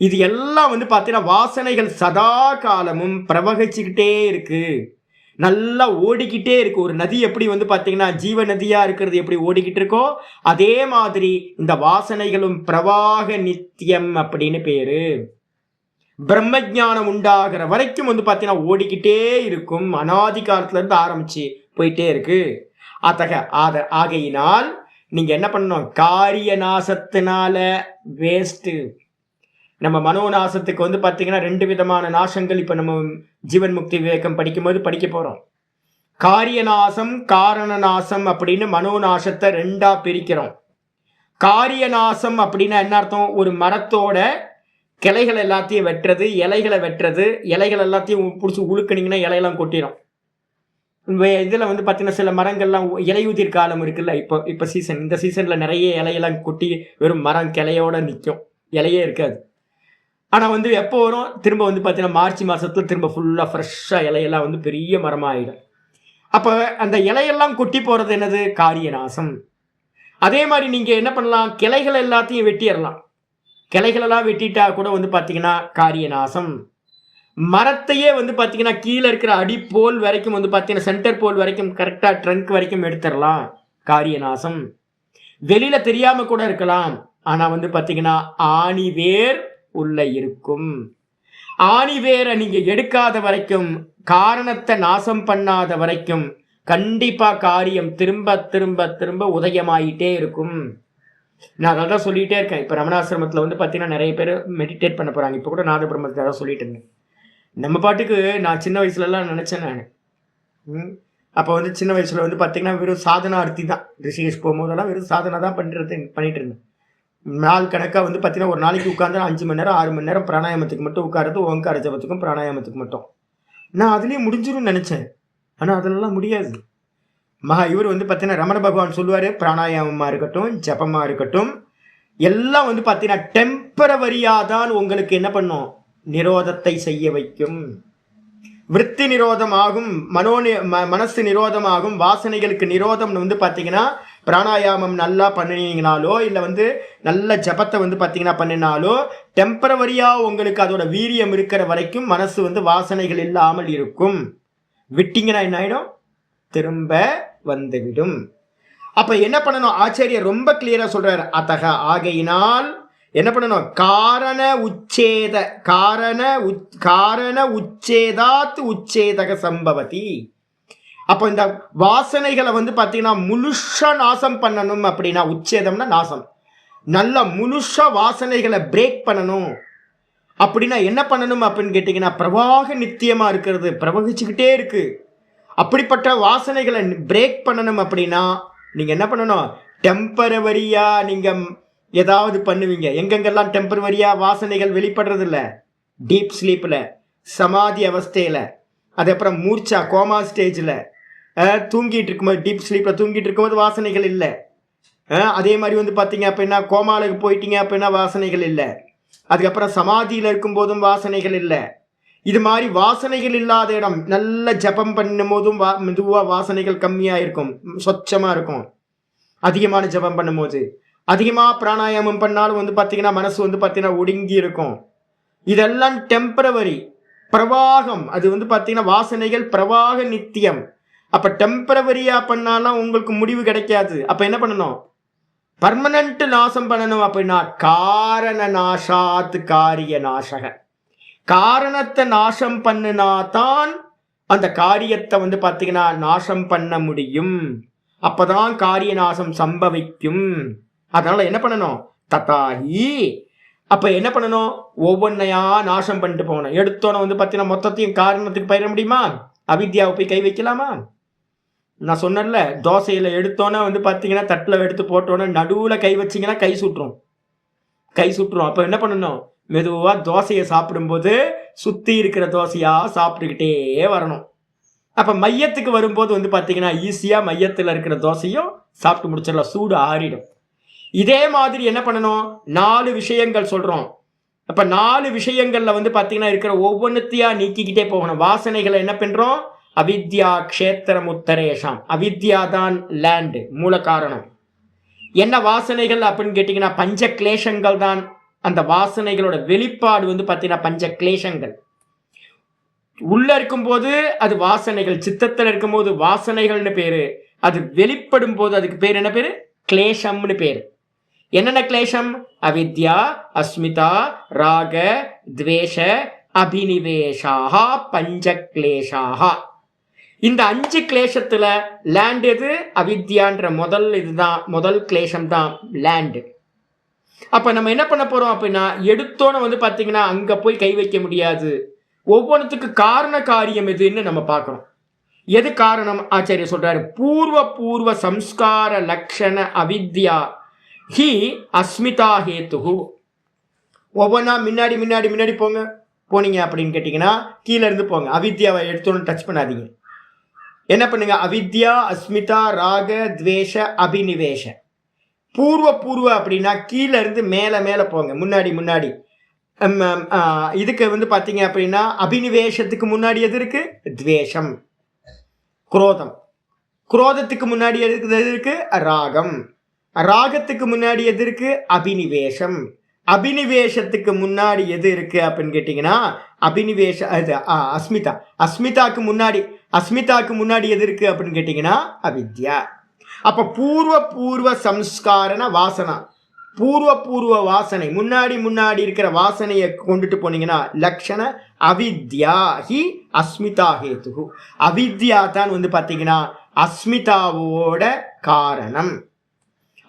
இது எல்லாம் பார்த்தீங்கன்னா வாசனைகள் சதா காலமும் பிரவகிச்சுக்கிட்டே இருக்கு, நல்லா ஓடிக்கிட்டே இருக்கு. ஒரு நதி எப்படி பார்த்தீங்கன்னா ஜீவ நதியா இருக்கிறது எப்படி ஓடிக்கிட்டு இருக்கோ அதே மாதிரி இந்த வாசனைகளும் பிரவாக நித்தியம் அப்படின்னு பேரு. பிரம்மஜானம் உண்டாகிற வரைக்கும் பார்த்தீங்கன்னா ஓடிக்கிட்டே இருக்கும். அனாதி காலத்துல இருந்து ஆரம்பிச்சு போயிட்டே இருக்கு. ஆகையினால் நீங்க என்ன பண்ணணும்? காரிய நாசத்தினால வேஸ்ட். நம்ம மனோநாசத்துக்கு பார்த்தீங்கன்னா 2 விதமான நாசங்கள் இப்போ நம்ம ஜீவன் முக்தி விவேகம் படிக்கும்போது படிக்க போறோம். காரிய நாசம், காரண நாசம் அப்படின்னு மனோநாசத்தை 2ஆ பிரிக்கிறோம். காரிய நாசம் அப்படின்னா என்ன அர்த்தம்? ஒரு மரத்தோட கிளைகள் எல்லாத்தையும் வெட்டுறது, இலைகளை வெட்டுறது. இலைகள் எல்லாத்தையும் பிடிச்சி உழுக்கினீங்கன்னா இலையெல்லாம் கொட்டிடும். இதில் பார்த்தீங்கன்னா சில மரங்கள்லாம் இலையுதிர் காலம் இருக்குல்ல, இப்போ சீசன், இந்த சீசனில் நிறைய இலையெல்லாம் கொட்டி வெறும் மரம் கிளையோட நிற்கும், இலையே இருக்காது. ஆனால் எப்போ வரும்? திரும்ப பார்த்தீங்கன்னா மார்ச் மாதத்துல திரும்ப ஃபுல்லாக ஃப்ரெஷ்ஷாக இலையெல்லாம் பெரிய மரமாக ஆகிடும். அப்போ அந்த இலையெல்லாம் கொட்டி போகிறது என்னது? காரிய நாசம். அதே மாதிரி நீங்கள் என்ன பண்ணலாம்? கிளைகள் எல்லாத்தையும் வெட்டிடலாம். கிளைகளெல்லாம் வெட்டிட்டா கூட பார்த்தீங்கன்னா காரிய நாசம். மரத்தையே பார்த்தீங்கன்னா கீழே இருக்கிற அடி போல் வரைக்கும் பார்த்தீங்கன்னா சென்டர் போல் வரைக்கும் கரெக்டாக ட்ரங்க் வரைக்கும் எடுத்துடலாம், காரிய நாசம். வெளியில தெரியாம கூட இருக்கலாம், ஆனால் பார்த்தீங்கன்னா ஆணி வேர் உள்ள இருக்கும். ஆணி வேரை நீங்க எடுக்காத வரைக்கும், காரணத்தை நாசம் பண்ணாத வரைக்கும் கண்டிப்பா காரியம் திரும்ப திரும்ப திரும்ப உதயமாயிட்டே இருக்கும். நான் அதான் சொல்லிட்டே இருக்கேன். இப்போ ரமணாசிரமத்தில் பார்த்தீங்கன்னா நிறைய பேர் மெடிடேட் பண்ண போறாங்க. இப்போ கூட நாத பிரம்மத்தை தான் சொல்லிட்டு இருந்தேன். நம்ம பாட்டுக்கு நான் சின்ன வயசுலலாம் நினச்சேன். நான் அப்போ சின்ன வயசில் பார்த்தீங்கன்னா வெறும் சாதனார்த்தி தான். ரிஷிகேஷ் போகும்போதெல்லாம் வெறும் சாதனை தான் பண்ணிட்டு இருந்தேன். நாள் கணக்காக பார்த்தீங்கன்னா ஒரு நாளைக்கு உட்காந்து 5 மணி நேரம் 6 மணி நேரம் பிராணாயாமத்துக்கு மட்டும் உட்காருது, ஓங்கார ஜபத்துக்கும் பிராணாயாமத்துக்கு மட்டும். நான் அதுலேயும் முடிஞ்சிடும் நினச்சேன். ஆனால் அதெல்லாம் முடியாது. இவர் பார்த்தீங்கன்னா ரமண பகவான் சொல்லுவார், பிராணாயாமமாக இருக்கட்டும், ஜபமாக இருக்கட்டும், எல்லாம் பார்த்தீங்கன்னா டெம்பரவரியாக தான் உங்களுக்கு என்ன பண்ணும்? நிரோதத்தை செய்ய வைக்கும். விருத்தி நிரோதமாகும், மனசு நிரோதமாகும், வாசனைகளுக்கு நிரோதம் பார்த்தீங்கன்னா பிராணாயாமம் நல்லா பண்ணினீங்கனாலோ இல்லை வந்து நல்ல ஜபத்தை வந்து பார்த்தீங்கன்னா பண்ணினாலோ டெம்பரவரியாக உங்களுக்கு அதோட வீரியம் இருக்கிற வரைக்கும் மனசு வந்து வாசனைகள் இல்லாமல் இருக்கும். விட்டீங்கன்னா என்ன ஆகிடும்? திரும்ப வந்துவிடும். அப்போ என்ன பண்ணணும்? ஆச்சாரியர் ரொம்ப கிளியராக சொல்கிறார். அத்தக ஆகையினால் என்ன பண்ணணும்? காரண உச்சேதாத் உச்சேதக சம்பவதி. அப்போ இந்த வாசனைகளை வந்து பார்த்தீங்கன்னா முழுஷா நாசம் பண்ணணும் அப்படின்னா, உச்சேதம்னா நாசம், நல்ல முழுஷா வாசனைகளை பிரேக் பண்ணணும் அப்படின்னா என்ன பண்ணணும் அப்படின்னு கேட்டிங்கன்னா, பிரவாக நித்தியமாக இருக்கிறது, பிரவகிச்சுக்கிட்டே இருக்கு, அப்படிப்பட்ட வாசனைகளை பிரேக் பண்ணணும் அப்படின்னா நீங்கள் என்ன பண்ணணும்? டெம்பரவரியாக நீங்கள் ஏதாவது பண்ணுவீங்க. எங்கெங்கெல்லாம் டெம்பரவரியாக வாசனைகள் வெளிப்படுறது இல்லை? டீப் ஸ்லீப்பில், சமாதி அவஸ்தையில், அதுக்கப்புறம் மூர்ச்சா கோமா ஸ்டேஜில் தூங்கிட்டு இருக்கும்போது, டீப் ஸ்லீப்பில் தூங்கிட்டு இருக்கும்போது வாசனைகள் இல்லை. அதே மாதிரி வந்து பார்த்தீங்க அப்படின்னா கோமாலுக்கு போயிட்டீங்க அப்படின்னா வாசனைகள் இல்லை. அதுக்கப்புறம் சமாதியில் இருக்கும்போதும் வாசனைகள் இல்லை. இது மாதிரி வாசனைகள் இல்லாத இடம், நல்ல ஜபம் பண்ணும் போதும் மெதுவாக வாசனைகள் கம்மியாக இருக்கும், சொச்சமாக இருக்கும். அதிகமான ஜபம் பண்ணும்போது, அதிகமாக பிராணாயாமம் பண்ணாலும் வந்து பார்த்தீங்கன்னா மனசு வந்து பார்த்தீங்கன்னா ஒடுங்கி இருக்கும். இதெல்லாம் டெம்பரவரி, பிரவாகம். அது வந்து பார்த்தீங்கன்னா வாசனைகள் பிரவாக நித்தியம். அப்போ டெம்பரவரியாக பண்ணாலும் உங்களுக்கு முடிவு கிடைக்காது. அப்போ என்ன பண்ணணும்? பர்மனண்ட் நாசம் பண்ணணும். அப்படின்னா காரண நாசாத் காரிய நாசக. காரணத்தை நாசம் பண்ணினா தான் அந்த காரியத்தை வந்து பார்த்தீங்கன்னா நாசம் பண்ண முடியும். அப்போதான் காரிய நாசம் சம்பவிக்கும். அதனால என்ன பண்ணணும்? ததாகி. அப்போ என்ன பண்ணணும்? ஒவ்வொன்றையா நாசம் பண்ணிட்டு போகணும். எடுத்தோன்னு வந்து பார்த்தீங்கன்னா மொத்தத்தையும் காரணத்துக்கு பயிர முடியுமா? அவித்யாவை போய் கை வைக்கலாமா? நான் சொன்னேன்ல, தோசையில் எடுத்தோன்னே வந்து பார்த்தீங்கன்னா தட்டில் எடுத்து போட்டோன்னே நடுவில் கை வச்சிங்கன்னா கை சுட்டுரும். அப்போ என்ன பண்ணணும்? மெதுவாக தோசையை சாப்பிடும்போது சுற்றி இருக்கிற தோசையாக சாப்பிட்டுக்கிட்டே வரணும். அப்போ மையத்துக்கு வரும்போது வந்து பார்த்தீங்கன்னா ஈஸியாக மையத்தில் இருக்கிற தோசையும் சாப்பிட்டு முடிச்சிடலாம், சூடு ஆறிடும். இதே மாதிரி என்ன பண்ணணும்? 4 விஷயங்கள் சொல்கிறோம். அப்போ 4 விஷயங்களில் வந்து பார்த்தீங்கன்னா இருக்கிற ஒவ்வொன்றுத்தையாக நீக்கிக்கிட்டே போகணும். வாசனைகளை என்ன பண்ணுறோம்? அவித்யா க்ஷேத்திரம் உத்தரேஷாம். அவித்யா தான் லேண்டு, மூல காரணம். என்ன வாசனைகள் அப்படின்னு கேட்டிங்கன்னா பஞ்ச கிளேஷங்கள் தான். அந்த வாசனைகளோட வெளிப்பாடு வந்து பார்த்தீங்கன்னா பஞ்ச கிளேஷங்கள். உள்ள இருக்கும்போது அது வாசனைகள், சித்தத்தில் இருக்கும்போது வாசனைகள்னு பேரு. அது வெளிப்படும் போது அதுக்கு பேர் என்ன பேரு? கிளேஷம்னு பேரு. என்னென்ன கிளேஷம்? அவித்யா, அஸ்மிதா, ராக, துவேஷ, அபினிவேஷாக, பஞ்ச கிளேஷாக. இந்த 5 கிளேஷத்துல லேண்ட் எது? அவித்யான்ற முதல் கிளேஷம் தான் லேண்டு. அப்ப நம்ம என்ன பண்ண போறோம் அப்படின்னா, எடுத்தோன்னு வந்து பாத்தீங்கன்னா அங்க போய் கை வைக்க முடியாது. ஒவ்வொன்றுத்துக்கு காரண காரியம் எதுன்னு நம்ம பார்க்கணும். எது காரணம்? ஆச்சாரியர் சொல்றாரு, பூர்வ சம்ஸ்கார லக்ஷண அவித்யா ஹி அஸ்மிதா ஹேத்துஹு. ஒவ்வொன்றா முன்னாடி போனீங்க அப்படின்னு கேட்டிங்கன்னா கீழே இருந்து போங்க. அவித்யாவை எடுத்தோன்னு டச் பண்ணாதீங்க. என்ன பண்ணுங்க? அவித்யா, அஸ்மிதா, ராக, துவேஷ, அபினிவேஷ. பூர்வ அப்படின்னா கீழே இருந்து மேலே போங்க. முன்னாடி இதுக்கு வந்து பார்த்தீங்க அப்படின்னா அபினிவேஷத்துக்கு முன்னாடி எது இருக்கு? துவேஷம், குரோதம். குரோதத்துக்கு முன்னாடி எது இருக்கு? ராகம். ராகத்துக்கு முன்னாடி எது இருக்கு? அபினிவேஷம். அபினிவேஷத்துக்கு முன்னாடி எது இருக்கு அப்படின்னு கேட்டீங்கன்னா அபினிவேஷ அஸ்மிதா. அஸ்மிதாக்கு முன்னாடி எது இருக்கு அப்படின்னு கேட்டீங்கன்னா அவித்யா. அப்ப பூர்வ சம்ஸ்காரண வாசனா, பூர்வ வாசனை, முன்னாடி இருக்கிற வாசனையை கொண்டுட்டு போனீங்கன்னா லக்ஷண அவித்யா ஹி அஸ்மிதா ஹேத்து. அவித்யா தான் வந்து பார்த்தீங்கன்னா அஸ்மிதாவோட காரணம்.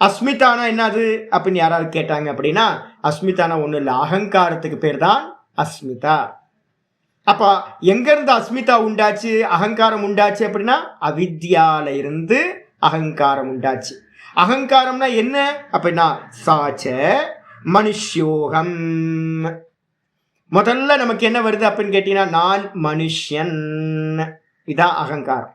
அஸ்மிதானா என்னது அப்படின்னு யாராவது கேட்டாங்க அப்படின்னா, அஸ்மிதானா ஒன்றும் இல்லை, அகங்காரத்துக்கு பேர் தான் அஸ்மிதா. அப்போ எங்கேருந்து அஸ்மிதா உண்டாச்சு, அகங்காரம் உண்டாச்சு அப்படின்னா அவித்யால இருந்து அகங்காரம் உண்டாச்சு. அகங்காரம்னா என்ன அப்படின்னா சாச்ச மனுஷ்யோகம். முதல்ல நமக்கு என்ன வருது அப்படின்னு கேட்டீங்கன்னா நான் மனுஷன். இதான் அகங்காரம்.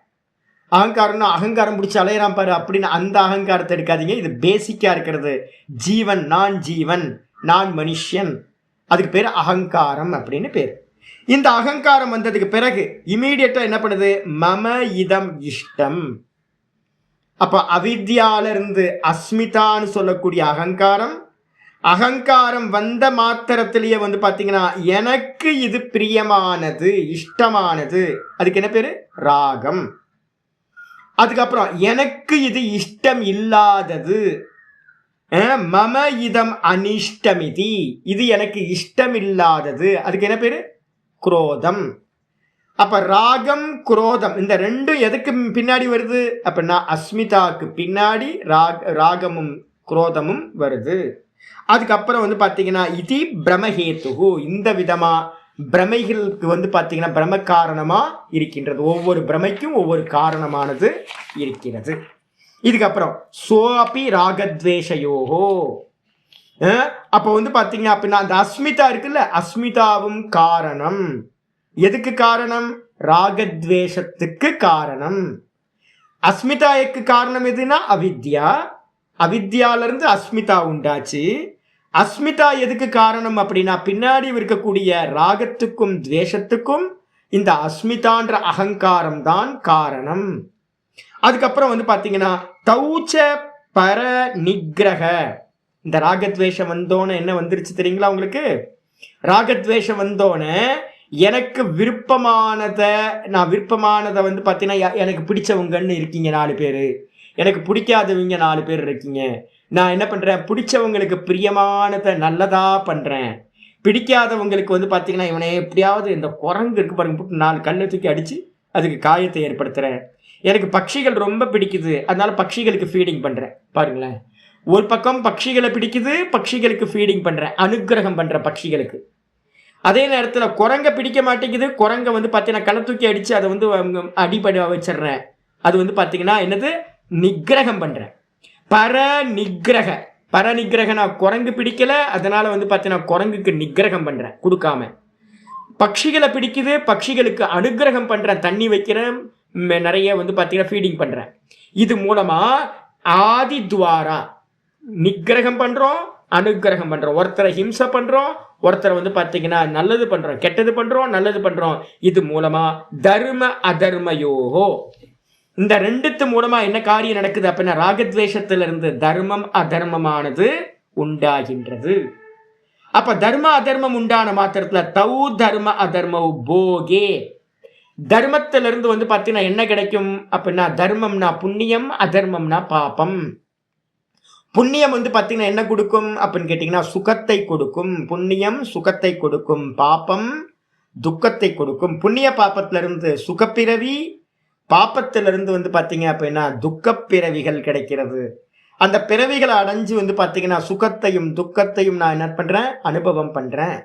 அகங்காரம்னா அகங்காரம் பிடிச்சி அலையிறான் பாரு அப்படின்னு அந்த அகங்காரத்தை எடுக்காதீங்க. இது பேசிக்காக இருக்கிறது. ஜீவன், நான் மனுஷன், அதுக்கு பேர் அகங்காரம் அப்படின்னு பேர். இந்த அகங்காரம் வந்ததுக்கு பிறகு இமீடியட்டா என்ன பண்ணுது? மம இதம் இஷ்டம். அப்ப அவித்யால இருந்து அஸ்மிதான்னு சொல்லக்கூடிய அகங்காரம், அகங்காரம் வந்த மாத்திரத்திலேயே வந்து பாத்தீங்கன்னா எனக்கு இது பிரியமானது, இஷ்டமானது, அதுக்கு என்ன பேரு? ராகம். அதுக்கப்புறம் எனக்கு இது இஷ்டம் இல்லாதது, மம இதம் அனிஷ்டமிதி, இது எனக்கு இஷ்டம் இல்லாதது, அதுக்கு என்ன பேரு? குரோதம். அப்ப ராகம் குரோதம் இந்த ரெண்டும் எதுக்கு பின்னாடி வருது அப்படின்னா அஸ்மிதாக்கு பின்னாடி ராகமும் குரோதமும் வருது. அதுக்கப்புறம் வந்து பாத்தீங்கன்னா இது பிரமஹேத்து, இந்த விதமா பிரமைகளுக்கு வந்து பாத்தீங்கன்னா பிரம காரணமா இருக்கின்றது. ஒவ்வொரு பிரமைக்கும் ஒவ்வொரு காரணமானது இருக்கிறது. இதுக்கப்புறம் சோபி ராகத்வேஷயோகோ, அப்ப வந்து பாத்தீங்கன்னா அப்படின்னா அந்த அஸ்மிதா இருக்குல்ல, அஸ்மிதாவும் காரணம். எதுக்கு காரணம்? ராகத்வேஷத்துக்கு காரணம். அஸ்மிதாவுக்கு காரணம் எதுனா அவித்யா, அவித்யால இருந்து அஸ்மிதா உண்டாச்சு. அஸ்மிதா எதுக்கு காரணம் அப்படின்னா பின்னாடி இருக்கக்கூடிய ராகத்துக்கும் துவேஷத்துக்கும் இந்த அஸ்மிதான்ற அகங்காரம் தான் காரணம். அதுக்கப்புறம் வந்து பாத்தீங்கன்னா தௌச்ச பர நிகிரக, இந்த ராகத்வேஷம் வந்தோன்னு என்ன வந்துருச்சு தெரியுங்களா உங்களுக்கு? ராகத்வேஷம் வந்தோன்னு எனக்கு விருப்பமானதை வந்து பார்த்தீங்கன்னா எனக்கு பிடிச்சவங்கன்னு இருக்கீங்க 4 பேர், எனக்கு பிடிக்காதவங்க 4 பேர் இருக்கீங்க. நான் என்ன பண்ணுறேன்? பிடிச்சவங்களுக்கு பிரியமானதை நல்லதாக பண்ணுறேன், பிடிக்காதவங்களுக்கு வந்து பார்த்தீங்கன்னா இவனை எப்படியாவது இந்த குரங்கு இருக்கு பாருங்க போட்டு 4 கல்லை தூக்கி அடித்து அதுக்கு காயத்தை ஏற்படுத்துகிறேன். எனக்கு பட்சிகள் ரொம்ப பிடிக்குது, அதனால பட்சிகளுக்கு ஃபீடிங் பண்ணுறேன். பாருங்களேன், ஒரு பக்கம் பட்சிகளை பிடிக்குது, பட்சிகளுக்கு ஃபீடிங் பண்ணுறேன், அனுக்கிரகம் பண்ணுற பட்சிகளுக்கு. அதே நேரத்தில் குரங்க பிடிக்க மாட்டேங்குது, குரங்க வந்து பார்த்தீங்கன்னா களை தூக்கி அடித்து அதை வந்து அடிப்படை வச்சிடுறேன். அது வந்து பார்த்தீங்கன்னா என்னது? நிகிரகம் பண்ணுறேன். பர நிகிரக நான் குரங்கு பிடிக்கல, அதனால வந்து பார்த்தீங்கன்னா குரங்குக்கு நிகிரகம் பண்ணுறேன் கொடுக்காம. பட்சிகளை பிடிக்குது, பட்சிகளுக்கு அனுகிரகம் பண்ணுறேன், தண்ணி வைக்கிறேன், நிறைய வந்து பார்த்தீங்கன்னா ஃபீடிங் பண்ணுறேன். இது மூலமாக ஆதி துவாரா நிகிரகம் பண்ணுறோம், அனுகிரகம் பண்ணுறோம். ஒருத்தரை ஹிம்சை பண்ணுறோம், ஒருத்தரை வந்து பார்த்தீங்கன்னா நல்லது பண்ணுறோம், கெட்டது பண்ணுறோம், நல்லது பண்ணுறோம். இது மூலமாக தர்ம அதர்மயோகோ, இந்த ரெண்டுத்து மூலமாக என்ன காரியம் நடக்குது அப்படின்னா ராகத்வேஷத்திலிருந்து தர்மம் அதர்மமானது உண்டாகின்றது. அப்போ தர்ம அதர்மம் உண்டான மாத்திரத்தில் தௌ தர்ம அதர்மவு போகே, தர்மத்திலிருந்து வந்து பார்த்தீங்கன்னா என்ன கிடைக்கும் அப்படின்னா தர்மம்னா புண்ணியம், அதர்மம்னா பாபம். புண்ணியம் வந்து பார்த்தீங்கன்னா என்ன கொடுக்கும் அப்படின்னு கேட்டிங்கன்னா சுகத்தை கொடுக்கும். புண்ணியம் சுகத்தை கொடுக்கும், பாப்பம் துக்கத்தை கொடுக்கும். புண்ணிய பாப்பத்திலிருந்து சுகப்பிறவி, பாப்பத்திலிருந்து வந்து பார்த்தீங்க அப்படின்னா துக்கப்பிறவிகள் கிடைக்கிறது. அந்த பிறவிகளை அடைஞ்சு வந்து பார்த்தீங்கன்னா சுகத்தையும் துக்கத்தையும் நான் என்ன பண்ணுறேன்? அனுபவம் பண்ணுறேன்.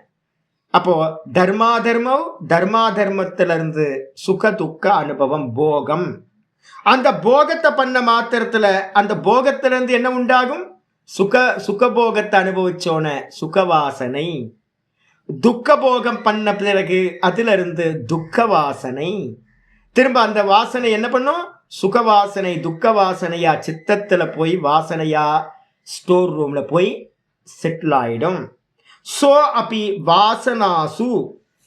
அப்போ தர்மாதர்மத்திலிருந்து சுக துக்க அனுபவம், போகம். அந்த போகத்தை பண்ண மாத்திரத்துல அந்த போகத்திலிருந்து என்ன உண்டாகும்? சுகபோகத்தை அனுபவிச்சோன சுகவாசனை. துக்க போகம் பண்ண பிறகு அதுல இருந்து துக்க வாசனை. திரும்ப அந்த வாசனை என்ன பண்ணும்? சுகவாசனை துக்க வாசனையா சித்தத்துல போய் வாசனையா ஸ்டோர் ரூம்ல போய் செட்டில் ஆயிடும். சோ அப்படி வாசனாசு,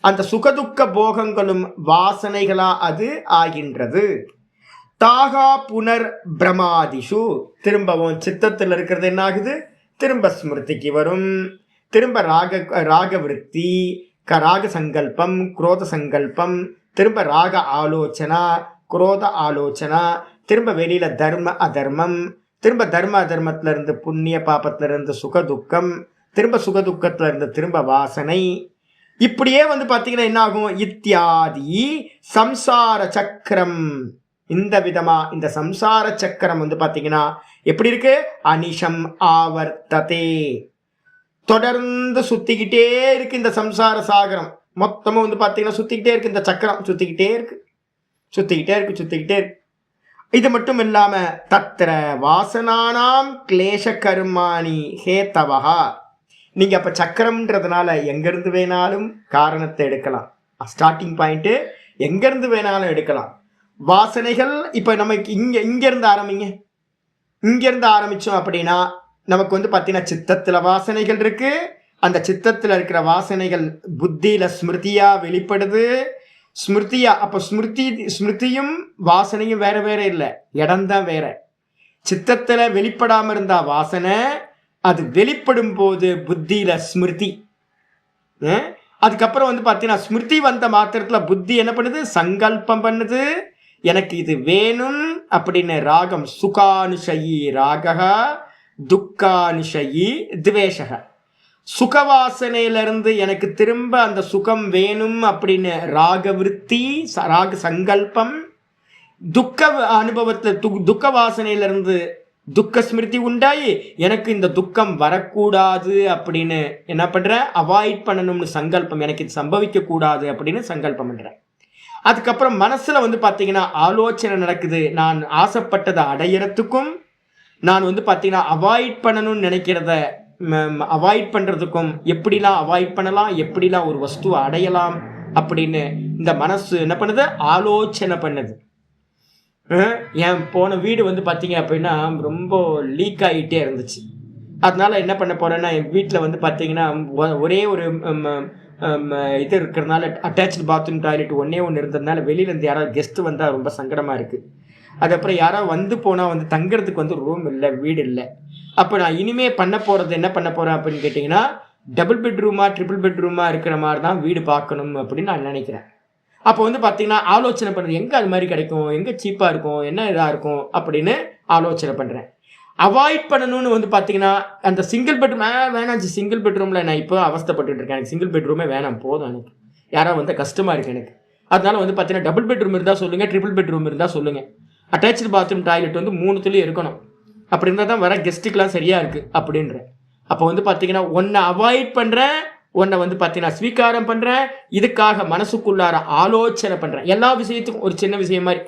அந்த சுகதுக்க போகங்களும் வாசனைகளா அது ஆகின்றது. தாகா புனர் பிரமாதிஷு, திரும்பவும் சித்தத்தில் இருக்கிறது என்ன ஆகுது? திரும்ப ஸ்மிருதிக்கு வரும். திரும்ப ராகவிருத்தி, ராக சங்கல்பம், குரோத சங்கல்பம், திரும்ப ராக ஆலோசனா, குரோத ஆலோசனா, திரும்ப வெளியில தர்ம அதர்மம், திரும்ப தர்ம அதர்மத்திலிருந்து புண்ணிய பாபத்திலிருந்து சுகதுக்கம், திரும்ப சுகதுக்கத்திலிருந்து திரும்ப வாசனை. இப்படியே வந்து பார்த்தீங்கன்னா என்ன ஆகும்? இத்தியாதி சம்சார சக்கரம். இந்த விதமா இந்த சம்சார சக்கரம் வந்து பார்த்தீங்கன்னா எப்படி இருக்கு? அனிஷம் ஆவர்த்ததே, தொடர்ந்து சுத்திக்கிட்டே இருக்கு. இந்த சம்சார சாகரம் மொத்தமும் வந்து பார்த்தீங்கன்னா சுத்திக்கிட்டே இருக்கு. இந்த சக்கரம் சுத்திக்கிட்டே இருக்கு. இது மட்டும் இல்லாம தத்திர வாசனானாம் கிளேஷ கர்மாணி ஹேதவஹா, நீங்க அப்ப சக்கரம்ன்றதுனால எங்கிருந்து வேணாலும் காரணத்தை எடுக்கலாம். ஸ்டார்டிங் பாயிண்ட் எங்கிருந்து வேணாலும் எடுக்கலாம். வாசனைகள் இப்ப நமக்கு இங்கிருந்து ஆரம்பிச்சோம் அப்படின்னா நமக்கு வந்து பார்த்தீங்கன்னா சித்தத்துல வாசனைகள் இருக்கு. அந்த சித்தத்துல இருக்கிற வாசனைகள் புத்தியில ஸ்மிருதியா வெளிப்படுது. ஸ்மிருதியா அப்ப ஸ்மிருதியும் வாசனையும் வேற வேற இல்லை, இடம்தான் வேற. சித்தத்துல வெளிப்படாம இருந்தா வாசனை, அது வெளிப்படும் போது புத்தியில ஸ்மிருதி. அதுக்கப்புறம் வந்து பார்த்தீங்கன்னா ஸ்மிருதி வந்த மாத்திரத்துல புத்தி என்ன பண்ணுது, சங்கல்பம் பண்ணுது, எனக்கு இது வேணும் அப்படின்னு. ராகம் சுகானுஷயி ராகா, துக்கானுஷயி துவேஷக. சுகவாசனையிலிருந்து எனக்கு திரும்ப அந்த சுகம் வேணும் அப்படின்னு ராக விருத்தி, ராக சங்கல்பம். துக்க அனுபவத்தில் துக்க வாசனையிலிருந்து துக்க ஸ்மிருதி உண்டாயி எனக்கு இந்த துக்கம் வரக்கூடாது அப்படின்னு என்ன பண்றேன், அவாய்ட் பண்ணணும்னு சங்கல்பம், எனக்கு இது சம்பவிக்க கூடாது அப்படின்னு சங்கல்பம் பண்றேன். அதுக்கப்புறம் மனசுல வந்து பாத்தீங்கன்னா ஆலோசனை நடக்குது, நான் ஆசைப்பட்டதை அடையறதுக்கும் நான் வந்து பாத்தீங்கன்னா அவாய்ட் பண்ணணும்னு நினைக்கிறத அவாய்ட் பண்றதுக்கும், எப்படிலாம் அவாய்ட் பண்ணலாம், எப்படிலாம் ஒரு வஸ்துவை அடையலாம் அப்படின்னு இந்த மனசு என்ன பண்ணுது, ஆலோசனை பண்ணுது. என் போன வீடு வந்து பார்த்தீங்க அப்படின்னா ரொம்ப லீக் ஆகிட்டே இருந்துச்சு. அதனால என்ன பண்ண போறேன்னா, என் வீட்டில் வந்து பார்த்தீங்கன்னா ஒரே ஒரு இது இருக்கிறதுனால அட்டாச்சு பாத்ரூம் டாய்லெட் ஒன்றே இருந்ததுனால வெளியிலேருந்து யாராவது கெஸ்ட்டு வந்தால் ரொம்ப சங்கடமாக இருக்குது. அதுக்கப்புறம் யாராவது வந்து போனால் வந்து தங்குறதுக்கு வந்து ரூம் இல்லை, வீடு இல்லை. அப்போ நான் இனிமே பண்ண போகிறது என்ன பண்ண போகிறேன் அப்படின்னு கேட்டிங்கன்னா, டபுள் பெட்ரூமா ட்ரிபிள் பெட்ரூமா இருக்கிற மாதிரி தான் வீடு பார்க்கணும் அப்படின்னு நான் நினைக்கிறேன். அப்போ வந்து பார்த்தீங்கன்னா ஆலோசனை பண்ணுறது, எங்கே அது மாதிரி கிடைக்கும், எங்கே சீப்பாக இருக்கும், என்ன இதாக இருக்கும் அப்படின்னு ஆலோசனை பண்ணுறேன். அவாய்ட் பண்ணணும்னு வந்து பார்த்தீங்கன்னா அந்த சிங்கிள் பெட்ரூம் வேணாம், சிங்கிள் பெட்ரூமில் நான் இப்போ அவஸ்தப்பட்டு இருக்கேன், எனக்கு சிங்கிள் பெட்ரூமே வேணாம், போதும், எனக்கு யாராவது வந்து கஷ்டமாக இருக்குது எனக்கு. அதனால வந்து பார்த்தீங்கன்னா டபுள் பெட்ரூம் இருந்தால் சொல்லுங்கள், ட்ரிபிள் பெட்ரூம் இருந்தால் சொல்லுங்கள், அட்டாச்சு பாத்ரூம் டாய்லெட் வந்து 3 இருக்கணும், அப்படி இருந்தால் தான் வர கெஸ்ட்டுக்கெலாம் சரியாக இருக்குது அப்படின்றேன். அப்போ வந்து பார்த்தீங்கன்னா ஒன்றை அவாய்ட் பண்ணுறேன், ஒன்றை வந்து பார்த்தீங்கன்னா ஸ்வீகாரம் பண்ணுறேன், இதுக்காக மனசுக்குள்ளார ஆலோசனை பண்ணுறேன். எல்லா விஷயத்துக்கும் ஒரு சின்ன விஷயம் மாதிரி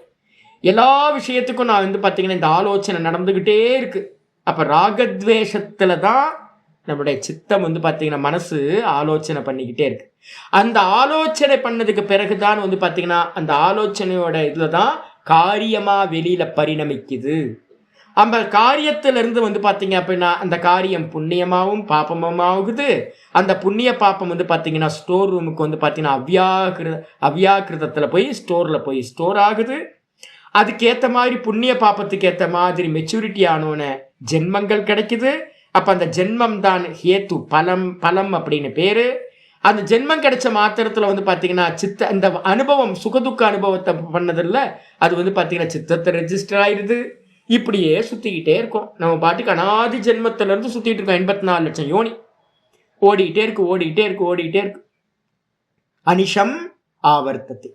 எல்லா விஷயத்துக்கும் நான் வந்து பார்த்தீங்கன்னா இந்த ஆலோசனை நடந்துக்கிட்டே இருக்கு. அப்போ ராகத்வேஷத்தில் தான் நம்மளுடைய சித்தம் வந்து பார்த்தீங்கன்னா மனசு ஆலோசனை பண்ணிக்கிட்டே இருக்கு. அந்த ஆலோசனை பண்ணதுக்கு பிறகுதான் வந்து பார்த்தீங்கன்னா அந்த ஆலோசனையோட இதில் தான் காரியமாக வெளியில் பரிணமிக்குது. அந்த காரியத்திலிருந்து வந்து பார்த்தீங்க அப்படின்னா அந்த காரியம் புண்ணியமாகவும் பாப்பமாகுது. அந்த புண்ணிய பாப்பம் வந்து பார்த்தீங்கன்னா ஸ்டோர் ரூமுக்கு வந்து பார்த்தீங்கன்னா அவ்யாக்கிருதத்தில் போய் ஸ்டோரில் போய் ஸ்டோர் ஆகுது. அதுக்கேற்ற மாதிரி புண்ணிய பாப்பத்துக்கு ஏற்ற மாதிரி மெச்சூரிட்டி ஆனோன்னு ஜென்மங்கள் கிடைக்குது. அப்போ அந்த ஜென்மம் தான் ஹேத்து, பலம் அப்படின்னு பேரு. அந்த ஜென்மம் கிடைச்ச மாத்திரத்தில் வந்து பார்த்தீங்கன்னா இந்த அனுபவம் சுகதுக்க அனுபவத்தை பண்ணதில்ல, அது வந்து பார்த்தீங்கன்னா சித்தத்தை ரெஜிஸ்டர் ஆயிடுது. இப்படியே சுற்றிக்கிட்டே இருக்கும். நம்ம பாட்டுக்கு அனாதி ஜென்மத்திலேருந்து சுற்றிட்டு இருக்கோம். 84 லட்சம் யோனி ஓடிக்கிட்டே இருக்கு. அனிஷம் ஆவர்த்தத்தை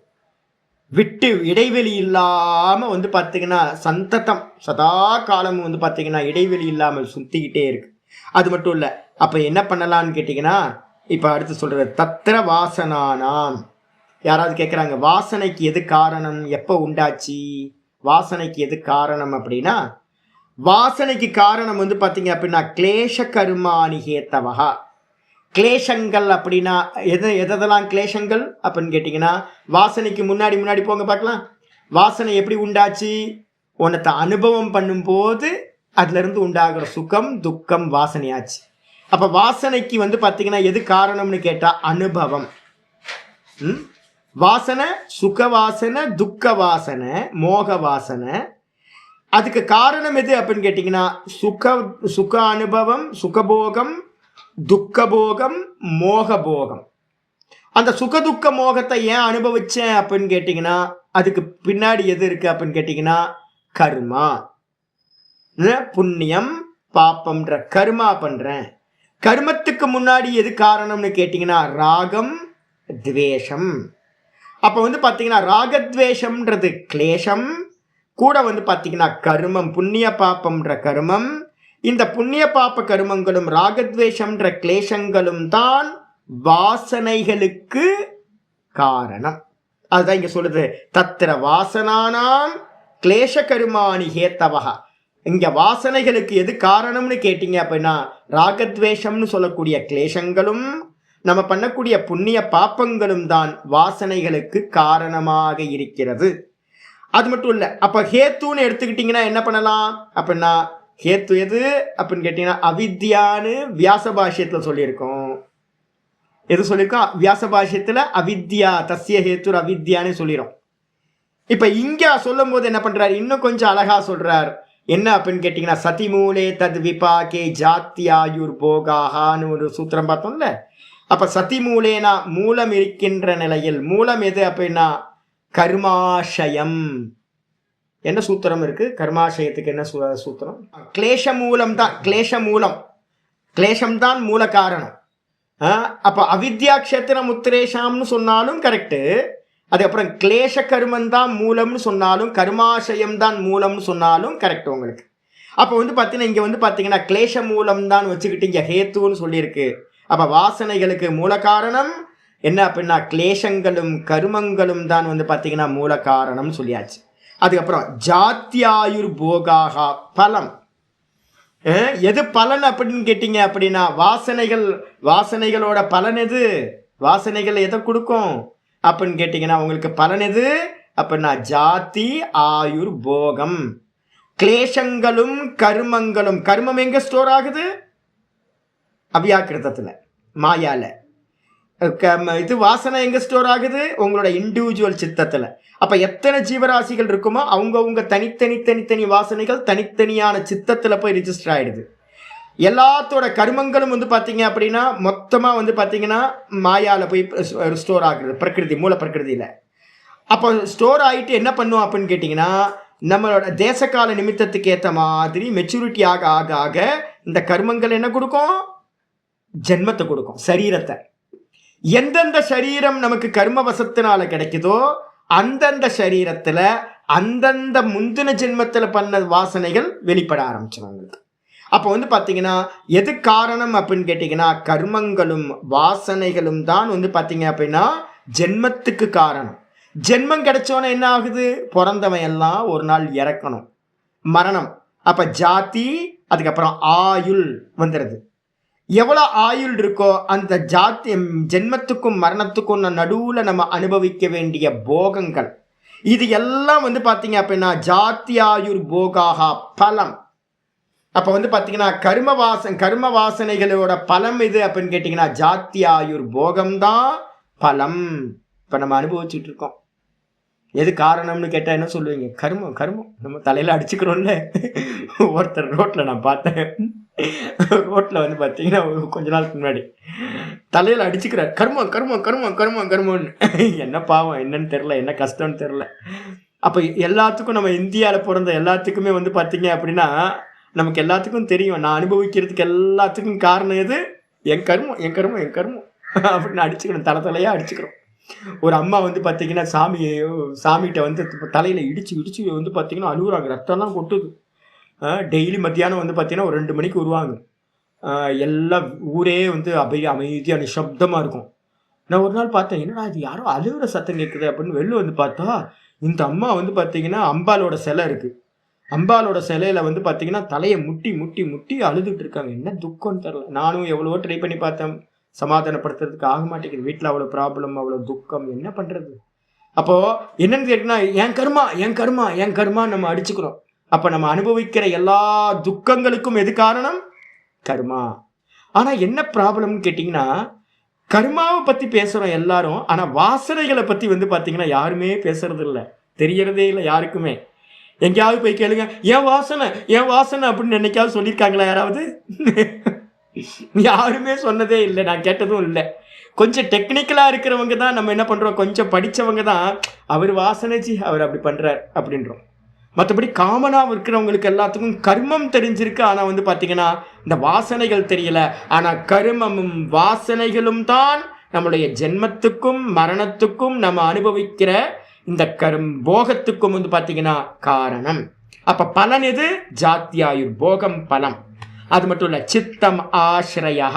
விட்டு இடைவெளி இல்லாமல் வந்து பார்த்தீங்கன்னா சந்ததம் சதா காலமும் வந்து பார்த்தீங்கன்னா இடைவெளி இல்லாமல் சுற்றிக்கிட்டே இருக்கு. அது மட்டும் இல்லை, அப்போ என்ன பண்ணலான்னு கேட்டிங்கன்னா, இப்போ அடுத்து சொல்கிறது தத்திர வாசனானாம். யாராவது கேட்குறாங்க, வாசனைக்கு எது காரணம், எப்போ உண்டாச்சு, வாசனைக்கு எது காரணம் அப்படின்னா, வாசனைக்கு காரணம் வந்து பார்த்தீங்க அப்படின்னா கிளேஷ கர்மாணி ஹேத்தவஹா. கிளேஷங்கள் அப்படின்னா எதெல்லாம் கிளேஷங்கள் அப்படின்னு கேட்டிங்கன்னா, வாசனைக்கு முன்னாடி போங்க பார்க்கலாம். வாசனை எப்படி உண்டாச்சு, உன்னத்தை அனுபவம் பண்ணும்போது அதுலேருந்து உண்டாகிற சுகம் துக்கம் வாசனையாச்சு. அப்போ வாசனைக்கு வந்து பார்த்தீங்கன்னா எது காரணம்னு கேட்டால் அனுபவம். வாசனை சுக வாசனை, துக்க வாசனை, மோக வாசனை. அதுக்கு காரணம் எது அப்படின்னு கேட்டிங்கன்னா சுக அனுபவம், சுகபோகம், துக்கபோகம், மோகபோகம். அந்த சுகதுக்க மோகத்தை ஏன் அனுபவிச்சேன் அப்படின்னு கேட்டிங்கன்னா அதுக்கு பின்னாடி எது இருக்குது அப்படின்னு கேட்டிங்கன்னா கர்மா. புண்ணியம் பாப்பம்ன்ற கர்மா பண்ணுறேன். கர்மத்துக்கு முன்னாடி எது காரணம்னு கேட்டிங்கன்னா ராகம் துவேஷம். அப்போ வந்து பார்த்தீங்கன்னா ராகத்வேஷம்ன்றது கிளேஷம், கூட வந்து பார்த்தீங்கன்னா கர்மம், புண்ணிய பாப்பம்ன்ற கர்மம். இந்த புண்ணிய பாப்ப கர்மங்களும் ராகத்வேஷம்ன்ற கிளேஷங்களும் தான் வாசனைகளுக்கு காரணம். அதுதான் இங்கே சொல்லுது, தத்திர வாசனானாம் கிளேஷ கருமாணி ஹேத்தவஹா. இங்கே வாசனைகளுக்கு எது காரணம்னு கேட்டிங்க அப்படின்னா ராகத்வேஷம்னு சொல்லக்கூடிய கிளேஷங்களும் நம்ம பண்ணக்கூடிய புண்ணிய பாப்பங்களும் தான் வாசனைகளுக்கு காரணமாக இருக்கிறது. அது மட்டும் இல்லை, அப்போ ஹேத்துன்னு எடுத்துக்கிட்டிங்கன்னா என்ன பண்ணலாம் அப்படின்னா, ஹேத்து எது அப்படின்னு கேட்டிங்கன்னா அவித்யான்னு வியாச பாஷ்யத்தில் சொல்லியிருக்கோம். எது சொல்லியிருக்கோம், வியாச பாஷ்யத்தில் அவித்யா தஸ்ய ஹேத்துர் அவித்யான்னு சொல்லிடும். இப்போ இங்கே சொல்லும் போது என்ன பண்ணுறாரு, இன்னும் கொஞ்சம் அழகாக சொல்கிறார். என்ன அப்படின்னு கேட்டிங்கன்னா சதிமூலே தத் விபாகே ஜாத்தியாயுர் போகாகான்னு ஒரு சூத்திரம் பார்த்தோம்ல. அப்போ சதிமூலேனா மூலம் இருக்கின்ற நிலையில், மூலம் எது அப்படின்னா கர்மாஷயம். என்ன சூத்திரம் இருக்கு கர்மாஷயத்துக்கு? என்ன சூத்திரம்? கிளேஷ மூலம் தான். கிளேஷம்தான் மூல காரணம். அப்போ அவித்யா க்ஷேத்திரம் உத்திரேஷாம்னு சொன்னாலும் கரெக்டு. அதுக்கப்புறம் கிளேஷ கர்மம் தான் மூலம்னு சொன்னாலும், கர்மாசயம் தான் மூலம்னு சொன்னாலும் கரெக்ட் உங்களுக்கு. அப்போ வந்து பார்த்தீங்கன்னா இங்கே வந்து பார்த்தீங்கன்னா கிளேஷ மூலம் தான் வச்சுக்கிட்டு இங்கே ஹேத்துன்னு சொல்லியிருக்கு. அப்போ வாசனைகளுக்கு மூல காரணம் என்ன அப்படின்னா கிளேஷங்களும் கருமங்களும் தான் வந்து பார்த்தீங்கன்னா மூல காரணம்னு சொல்லியாச்சு. அதுக்கப்புறம் ஜாத்தியாயுர் போகாகா பலம். எது பலன் அப்படின்னு கேட்டீங்க அப்படின்னா வாசனைகளோட பலன் எது? வாசனைகள் எதை கொடுக்கும் அப்படின்னு கேட்டீங்கன்னா உங்களுக்கு பலன் எது அப்படின்னா ஜாதி ஆயுர் போகம். கிளேஷங்களும் கர்மங்களும். கர்மம் எங்க ஸ்டோர் ஆகுது? அவ்யாக்கிருதத்துல, மாயால. இது வாசனை எங்க ஸ்டோர் ஆகுது? உங்களோட இண்டிவிஜுவல் சித்தத்துல. அப்ப எத்தனை ஜீவராசிகள் இருக்குமோ அவங்கவுங்க தனித்தனி வாசனைகள் தனித்தனியான சித்தத்துல போய் ரிஜிஸ்டர் ஆயிடுது. எல்லாத்தோட கர்மங்களும் வந்து பார்த்தீங்க அப்படின்னா மொத்தமாக வந்து பார்த்தீங்கன்னா மாயாவில் போய் ஸ்டோர் ஆகுறது, பிரகிருதி, மூல பிரகிருதியில். அப்போ ஸ்டோர் ஆகிட்டு என்ன பண்ணுவோம் அப்படின்னு கேட்டிங்கன்னா நம்மளோட தேசக்கால நிமித்தத்துக்கு ஏற்ற மாதிரி மெச்சூரிட்டி ஆக ஆக ஆக இந்த கர்மங்கள் என்ன கொடுக்கும்? ஜென்மத்தை கொடுக்கும், சரீரத்தை. எந்தெந்த சரீரம் நமக்கு கர்மவசத்தினால கிடைக்குதோ அந்தந்த சரீரத்தில் அந்தந்த முந்தின ஜென்மத்தில் பண்ண வாசனைகள் வெளிப்பட ஆரம்பிச்சிடும். அப்போ வந்து பார்த்தீங்கன்னா எது காரணம் அப்படின்னு கேட்டிங்கன்னா கர்மங்களும் வாசனைகளும் தான் வந்து பார்த்தீங்க அப்படின்னா ஜென்மத்துக்கு காரணம். ஜென்மம் கிடைச்சோன்னே என்ன ஆகுது? பிறந்தவன் எல்லாம் ஒரு நாள் இறக்கணும், மரணம். அப்போ ஜாதி, அதுக்கப்புறம் ஆயுள் வந்துடுது. எவ்வளோ ஆயுள் இருக்கோ அந்த ஜாதி ஜென்மத்துக்கும் மரணத்துக்கும் நடுவில் நம்ம அனுபவிக்க வேண்டிய போகங்கள், இது எல்லாம் வந்து பார்த்தீங்க அப்படின்னா ஜாத்தி ஆயுர் போகாகா பலம். அப்போ வந்து பார்த்தீங்கன்னா கர்ம வாசனைகளோட பலம் எது அப்படின்னு கேட்டிங்கன்னா ஜாத்தி ஆயுர் போகம்தான் பலம். இப்போ நம்ம அனுபவிச்சுட்டு இருக்கோம். எது காரணம்னு கேட்டால் என்ன சொல்லுவீங்க? கர்மம். நம்ம தலையில் அடிச்சுக்கிறோம்ல. ஒருத்தர் ரோட்டில் நான் பார்த்தேன். ரோட்டில் வந்து பார்த்தீங்கன்னா கொஞ்ச நாளுக்கு முன்னாடி தலையில் அடிச்சுக்கிறார். கர்மம்னு. என்ன பாவம், என்னன்னு தெரில, என்ன கஷ்டம்னு தெரில. அப்போ எல்லாத்துக்கும் நம்ம இந்தியாவில் பிறந்த எல்லாத்துக்குமே வந்து பார்த்தீங்க அப்படின்னா நமக்கு எல்லாத்துக்கும் தெரியும், நான் அனுபவிக்கிறதுக்கு எல்லாத்துக்கும் காரணம் எது? என் கர்மம் அப்படின்னு அடிச்சுக்கணும், தலையாக அடிச்சுக்கிறோம். ஒரு அம்மா வந்து பார்த்தீங்கன்னா சாமிகிட்ட வந்து தலையில் இடிச்சு வந்து பார்த்தீங்கன்னா அழுகுறாங்க, ரத்தம்லாம் கொட்டுது. டெய்லி மத்தியானம் வந்து பார்த்தீங்கன்னா ஒரு 2 மணிக்கு வருவாங்க. எல்லா ஊரே வந்து அமைதியாக நிசப்தமாக இருக்கும். நான் ஒரு நாள் பார்த்தேன், என்னடா இது யாரோ அழுகுற சத்தம் கேட்குது அப்படின்னு வெளில வந்து பார்த்தா இந்த அம்மா வந்து பார்த்தீங்கன்னா அம்பாலோட சிலை இருக்குது. அம்பாலோட சிலையில் வந்து பார்த்தீங்கன்னா தலையை முட்டி அழுதுட்டு இருக்காங்க. என்ன துக்கம்னு தெரில. நானும் எவ்வளவோ ட்ரை பண்ணி பார்த்தேன், சமாதானப்படுத்துறதுக்கு ஆக மாட்டேங்குது. வீட்டில் அவ்வளோ ப்ராப்ளம், அவ்வளோ துக்கம், என்ன பண்ணுறது? அப்போது என்னென்னு கேட்டிங்கன்னா என் கர்மா நம்ம அடிச்சுக்கிறோம். அப்போ நம்ம அனுபவிக்கிற எல்லா துக்கங்களுக்கும் எது காரணம்? கர்மா. ஆனால் என்ன ப்ராப்ளம்னு கேட்டிங்கன்னா கர்மாவை பற்றி பேசுகிறோம் எல்லாரும், ஆனால் வாசனைகளை பற்றி வந்து பார்த்தீங்கன்னா யாருமே பேசுறது இல்லை, தெரியறதே இல்லை யாருக்குமே. எங்கேயாவது போய் கேளுங்க, ஏன் வாசனை அப்படின்னு என்னைக்காவது சொல்லியிருக்காங்களா யாராவது? யாருமே சொன்னதே இல்லை, நான் கேட்டதும் இல்லை. கொஞ்சம் டெக்னிக்கலாக இருக்கிறவங்க தான் நம்ம என்ன பண்ணுறோம், கொஞ்சம் படித்தவங்க தான் அவர் வாசனைச்சி அவர் அப்படி பண்ணுறார் அப்படின்றோம். மற்றபடி காமனாக இருக்கிறவங்களுக்கு எல்லாத்துக்கும் கர்மம் தெரிஞ்சிருக்கு, ஆனால் வந்து பார்த்தீங்கன்னா இந்த வாசனைகள் தெரியல. ஆனால் கர்மமும் வாசனைகளும் தான் நம்மளுடைய ஜென்மத்துக்கும் மரணத்துக்கும் நம்ம அனுபவிக்கிற இந்த போகத்துக்கும் வந்து பார்த்தீங்கன்னா காரணம். அப்போ பலன் எது? ஜாத்தியாயுர் போகம் பலம். அது மட்டும் இல்லை, சித்தம் ஆශ්‍රயா.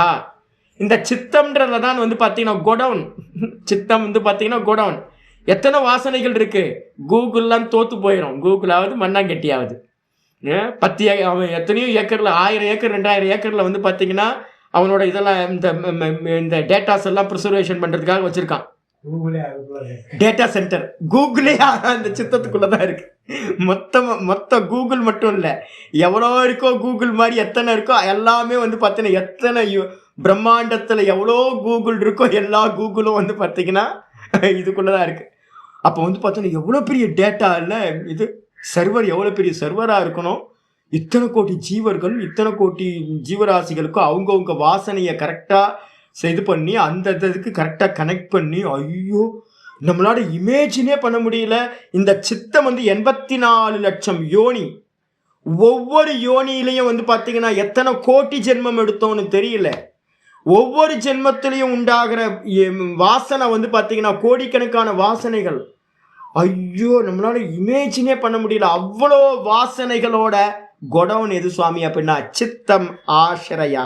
இந்த சித்தம்ன்றதுல தான் வந்து பார்த்தீங்கன்னா கோடவுன். சித்தம் வந்து பார்த்தீங்கன்னா கோடவுன். எத்தனை வாசனைகள் இருக்கு? கூகுள்லாம் தோத்து போயிடும். கூகுளாவது மண்ணாங்கட்டியாவது 10 அவன் எத்தனையோ ஏக்கரில் 1000 ஏக்கர் 2000 ஏக்கரில் வந்து பார்த்தீங்கன்னா அவனோட இதெல்லாம் இந்த டேட்டாஸ் எல்லாம் ப்ரிசர்வேஷன் பண்ணுறதுக்காக வச்சுருக்கான். டேட்டா சென்டர் கூகுளே அந்த சித்தத்துக்குள்ளே தான் இருக்கு. மொத்த கூகுள் மட்டும் இல்லை, எவ்வளோ இருக்கோ கூகுள் மாதிரி எத்தனை இருக்கோ எல்லாமே வந்து பார்த்தீங்கன்னா எத்தனை பிரம்மாண்டத்தில் எவ்வளோ கூகுள் இருக்கோ எல்லா கூகுளும் வந்து பார்த்தீங்கன்னா இதுக்குள்ளே தான் இருக்குது. அப்போ வந்து பார்த்தோன்னா எவ்வளோ பெரிய டேட்டா இல்லை இது, சர்வர் எவ்வளோ பெரிய சர்வராக இருக்கணும், இத்தனை கோடி ஜீவர்கள், இத்தனை கோடி ஜீவராசிகளுக்கும் அவங்கவுங்க வாசனையை கரெக்டாக இது பண்ணி அந்த இதுக்கு கரெக்டாக கனெக்ட் பண்ணி, ஐயோ நம்மளால இமேஜினே பண்ண முடியல. இந்த சித்தம் 84 லட்சம் யோனி, ஒவ்வொரு யோனியிலையும் பார்த்தீங்கன்னா எத்தனை கோடி ஜென்மம் எடுத்தோன்னு தெரியல. ஒவ்வொரு ஜென்மத்திலையும் உண்டாகிற வாசனை பார்த்தீங்கன்னா கோடிக்கணக்கான வாசனைகள். ஐயோ நம்மளால இமேஜினே பண்ண முடியல. அவ்வளோ வாசனைகளோட கொடவுன் எது சுவாமி அப்படின்னா சித்தம் ஆசிரயா.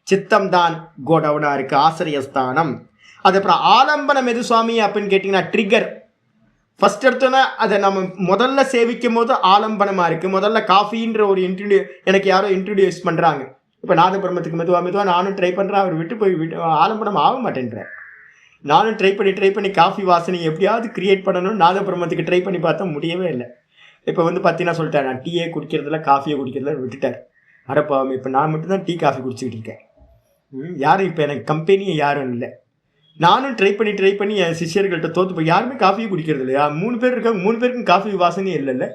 சித்தம் தான் கொடவுனா இருக்கு, ஆசிரியஸ்தானம். அதுக்கப்புறம் ஆலம்பனம் எது சுவாமி அப்படின்னு கேட்டிங்கன்னா ட்ரிகர். ஃபர்ஸ்ட் எடுத்தோன்னா அதை நம்ம முதல்ல சேவிக்கும் போது ஆலம்பனமாக இருக்குது. முதல்ல காஃபின்ற ஒரு எனக்கு யாரோ இன்ட்ரடியூஸ் பண்ணுறாங்க. இப்போ நாதபிரம்மத்துக்கு மெதுவாக நானும் ட்ரை பண்ணுறேன். அவர் விட்டு ஆலம்பனம் ஆக மாட்டேன்றேன். நானும் ட்ரை பண்ணி காஃபி வாசனை எப்படியாவது கிரியேட் பண்ணணும்னு நாதபிரம்மத்துக்கு ட்ரை பண்ணி பார்த்தா முடியவே இல்லை. இப்போ பார்த்தீங்கன்னா சொல்லிட்டார், நான் டீயே குடிக்கிறதில்ல காஃபியை குடிக்கிறதில்ல விட்டுட்டார். அடப்பாவும் இப்போ நான் மட்டும்தான் டீ காஃபி குடிச்சிக்கிட்டு இருக்கேன். யாரும் இப்போ எனக்கு கம்பெனியே யாரும் இல்லை. நானும் ட்ரை பண்ணி என் சிஷியர்கள்ட்ட தோற்று போய் யாருமே காஃபியை குடிக்கிறது இல்லையா? 3 பேர் இருக்காங்க, 3 பேருக்கும் காஃபி வாசனையே இல்லைல்ல.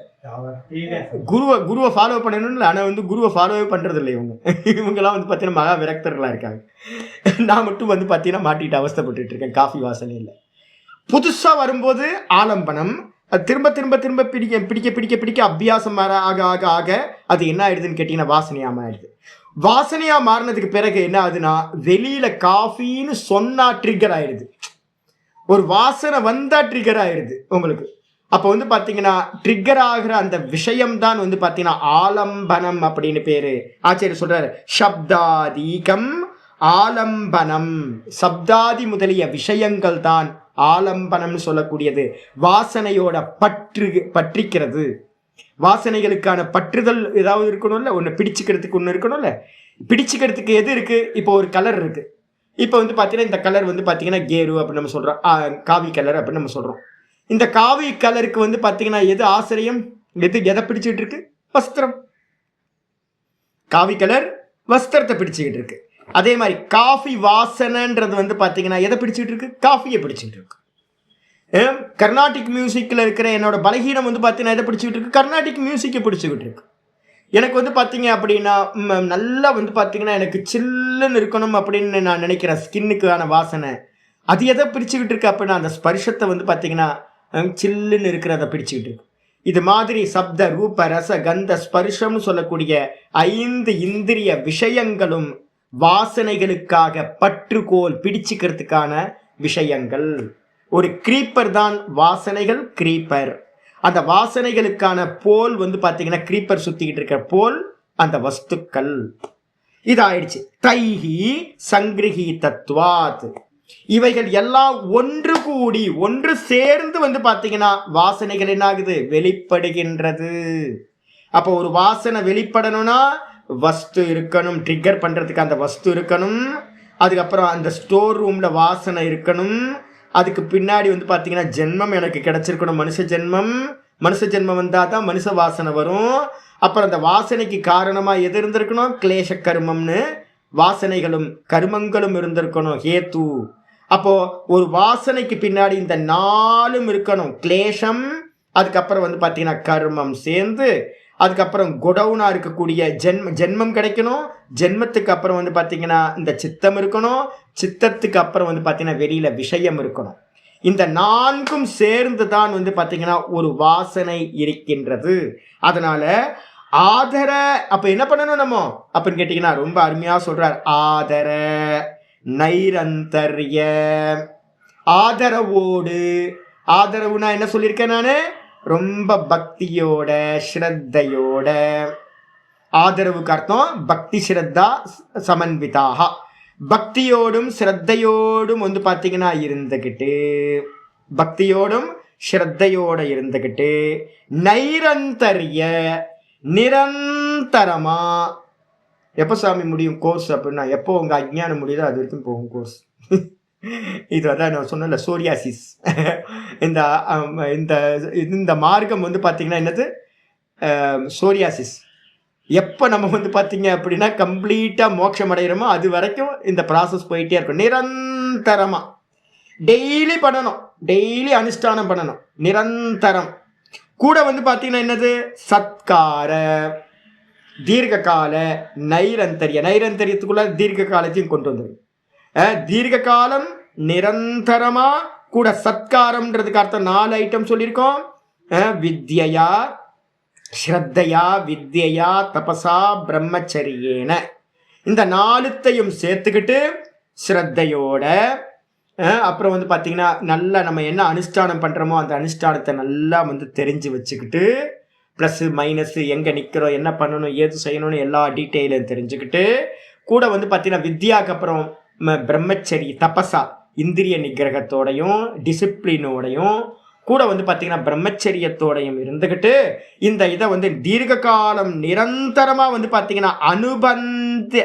குருவை ஃபாலோ பண்ணணும்னு, ஆனால் குருவை ஃபாலோவே பண்ணுறது இல்லை இவங்க. இவங்கெல்லாம் பார்த்தீங்கன்னா மகா விரக்தர்களாக இருக்காங்க. நான் மட்டும் பார்த்தீங்கன்னா மாட்டிட்டு அவஸ்தைப்பட்டு இருக்கேன், காஃபி வாசனை இல்லை. புதுசாக வரும்போது ஆலம்பனம், அது திரும்ப பிடிக்க அபியாசம் ஆக அது என்ன ஆயிடுதுன்னு கேட்டிங்கன்னா வாசனையாக ஆயிடுது. வாசனையா மாறினதுக்கு பிறகு என்ன ஆகுதுன்னா வெளியில காஃபின்னு சொன்னா ட்ரிகர் ஆயிடுது. ஒரு வாசனை வந்தா ட்ரிகர் ஆயிடுது உங்களுக்கு. அப்போ பாத்தீங்கன்னா ட்ரிகர் ஆகிற அந்த விஷயம் தான் பாத்தீங்கன்னா ஆலம்பனம் அப்படின்னு பேரு. ஆச்சாரியர் சொல்றாரு, சப்தாதீகம் ஆலம்பனம். சப்தாதி முதலிய விஷயங்கள் தான் ஆலம்பனம்னு சொல்லக்கூடியது. வாசனையோட பற்றிக்கிறது. வாசனைகளுக்கான பற்றுதல் ஏதாவது இருக்கணும்ல, ஒன்று பிடிச்சிக்கிறதுக்கு ஒன்று இருக்கணும்ல. பிடிச்சிக்கிறதுக்கு எது இருக்கு? இப்போ ஒரு கலர் இருக்கு. இப்போ பார்த்தீங்கன்னா இந்த கலர் பார்த்தீங்கன்னா கேரு அப்படின்னு நம்ம சொல்றோம், காவி கலர் அப்படின்னு நம்ம சொல்றோம். இந்த காவி கலருக்கு பார்த்தீங்கன்னா எது ஆசிரியம், எதை பிடிச்சிட்டு இருக்கு? வஸ்திரம். காவி கலர் வஸ்திரத்தை பிடிச்சிக்கிட்டு இருக்கு. அதே மாதிரி காஃபி வாசனைன்றது பார்த்தீங்கன்னா எதை பிடிச்சிட்டு இருக்கு? காஃபியை பிடிச்சிட்டு இருக்கு. கர்நாடிக் மியூசிக்கில் இருக்கிற என்னோட பலகீனம் பார்த்தீங்கன்னா எதை பிடிச்சிக்கிட்டு இருக்கு? கர்நாடிக் மியூசிக்கை பிடிச்சிக்கிட்டு இருக்கு. எனக்கு பார்த்தீங்க அப்படின்னா நல்லா பார்த்தீங்கன்னா எனக்கு சில்லுன்னு இருக்கணும் அப்படின்னு நான் நினைக்கிறேன். ஸ்கின்னுக்கான வாசனை அது எதை பிடிச்சிக்கிட்டு இருக்கு அப்படின்னா அந்த ஸ்பர்ஷத்தை பார்த்தீங்கன்னா சில்லுன்னு இருக்கிறத பிடிச்சிக்கிட்டு இருக்கு. இது மாதிரி சப்த ரூப ரச கந்த ஸ்பர்ஷம்னு சொல்லக்கூடிய 5 இந்திரிய விஷயங்களும் வாசனைகளுக்காக பற்றுக்கோல் பிடிச்சிக்கிறதுக்கான விஷயங்கள். ஒரு கிரீப்பர் தான் வாசனைகள். கிரீப்பர் அந்த வாசனைகளுக்கான போல் பார்த்தீங்கன்னா கிரீப்பர் சுத்திக்கிட்டு இருக்கிற போல் அந்த வஸ்துக்கள். இதாயிடுச்சு. தைஹி சங்கிரகி தத்துவாத். இவைகள் எல்லாம் ஒன்று கூடி ஒன்று சேர்ந்து பார்த்தீங்கன்னா வாசனைகள் என்ன ஆகுது? வெளிப்படுகின்றது. அப்போ ஒரு வாசனை வெளிப்படணும்னா வஸ்து இருக்கணும், ட்ரிகர் பண்றதுக்கு அந்த வஸ்து இருக்கணும். அதுக்கப்புறம் அந்த ஸ்டோர் ரூம்ல வாசனை இருக்கணும். அதுக்கு பின்னாடி பார்த்தீங்கன்னா ஜென்மம் எனக்கு கிடைச்சிருக்கணும், மனுஷ ஜென்மம் வந்தால் தான் மனுஷ வாசனை வரும். அப்புறம் அந்த வாசனைக்கு காரணமாக எது இருந்திருக்கணும்? கிளேஷ கர்மம்னு வாசனைகளும் கர்மங்களும் இருந்திருக்கணும், ஹேத்து. அப்போ ஒரு வாசனைக்கு பின்னாடி இந்த 4ம் இருக்கணும். கிளேஷம், அதுக்கப்புறம் பார்த்தீங்கன்னா கர்மம் சேர்ந்து, அதுக்கப்புறம் கொடவுனா இருக்கக்கூடிய ஜென்மம் கிடைக்கணும். ஜென்மத்துக்கு அப்புறம் பார்த்தீங்கன்னா இந்த சித்தம் இருக்கணும். சித்தத்துக்கு அப்புறம் பார்த்தீங்கன்னா வெளியில விஷயம் இருக்கணும். இந்த 4ம் சேர்ந்து தான் பார்த்தீங்கன்னா ஒரு வாசனை இருக்கின்றது. அதனால ஆதர அப்ப என்ன பண்ணணும் நம்ம அப்படின்னு கேட்டீங்கன்னா ரொம்ப அருமையா சொல்றார். ஆதர நைரந்தர்ய. ஆதரவோடு. ஆதரவுனா என்ன சொல்லியிருக்கேன் நானு? ரொம்ப பக்தியோட ஸ்ரத்தையோட. ஆதரவுக்கு அர்த்தம் பக்தி ஸ்ரத்தா சமன்விதாக. பக்தியோடும் ஸ்ரத்தையோடும் பார்த்தீங்கன்னா இருந்துகிட்டு, பக்தியோடும் ஸ்ரத்தையோட இருந்துகிட்டு நைரந்தர்ய நிரந்தரமா. எப்போ சாமி முடியும் கோர்ஸ் அப்படின்னா எப்போ உங்க அஜ்ஞானம் முடியுதோ அது வரைக்கும் போகும் கோர்ஸ். இது நான் சொன்ன சோரியாசிஸ். இந்த இந்த மார்க்கம் பார்த்தீங்கன்னா என்னது? சோரியாசிஸ். எப்போ நம்ம பார்த்தீங்க அப்படின்னா கம்ப்ளீட்டாக மோட்சம் அடைகிறோமோ அது வரைக்கும் இந்த ப்ராசஸ் போயிட்டே இருக்கும். நிரந்தரமாக டெய்லி பண்ணணும், டெய்லி அனுஷ்டானம் பண்ணணும் நிரந்தரம். கூட பார்த்தீங்கன்னா என்னது? சத்கார. தீர்க்க கால நைரந்தரிய, நைரந்தரியத்துக்குள்ள தீர்க்க காலத்தையும் கொண்டு வந்துடும். தீர்க்க காலம் நிரந்தரமா கூட சத்காரம்ன்றதுக்கு அர்த்தம் 4 ஐட்டம் சொல்லியிருக்கோம். வித்யா, ஸ்ரத்தையா, வித்யா, தபசா, பிரம்மச்சரியேன. இந்த 4த்தையும் சேர்த்துக்கிட்டு ஸ்ரத்தையோட, அப்புறம் வந்து பார்த்தீங்கன்னா நல்லா நம்ம என்ன அனுஷ்டானம் பண்ணுறோமோ அந்த அனுஷ்டானத்தை நல்லா வந்து தெரிஞ்சு வச்சுக்கிட்டு, ப்ளஸ்ஸு மைனஸு எங்கே நிற்கிறோம், என்ன பண்ணணும், ஏது செய்யணும்னு எல்லா டீட்டெயிலும் தெரிஞ்சுக்கிட்டு, கூட வந்து பார்த்தீங்கன்னா வித்யாவுக்கு அப்புறம் பிரம்மச்சரி தபசா இந்திரிய நிகிரகத்தோடையும் டிசிப்ளினோடையும் கூட வந்து பார்த்தீங்கன்னா பிரம்மச்சரியத்தோடையும் இருந்துக்கிட்டு இந்த இதை வந்து தீர்க்க காலம் நிரந்தரமாக வந்து பார்த்தீங்கன்னா அனுபந்தி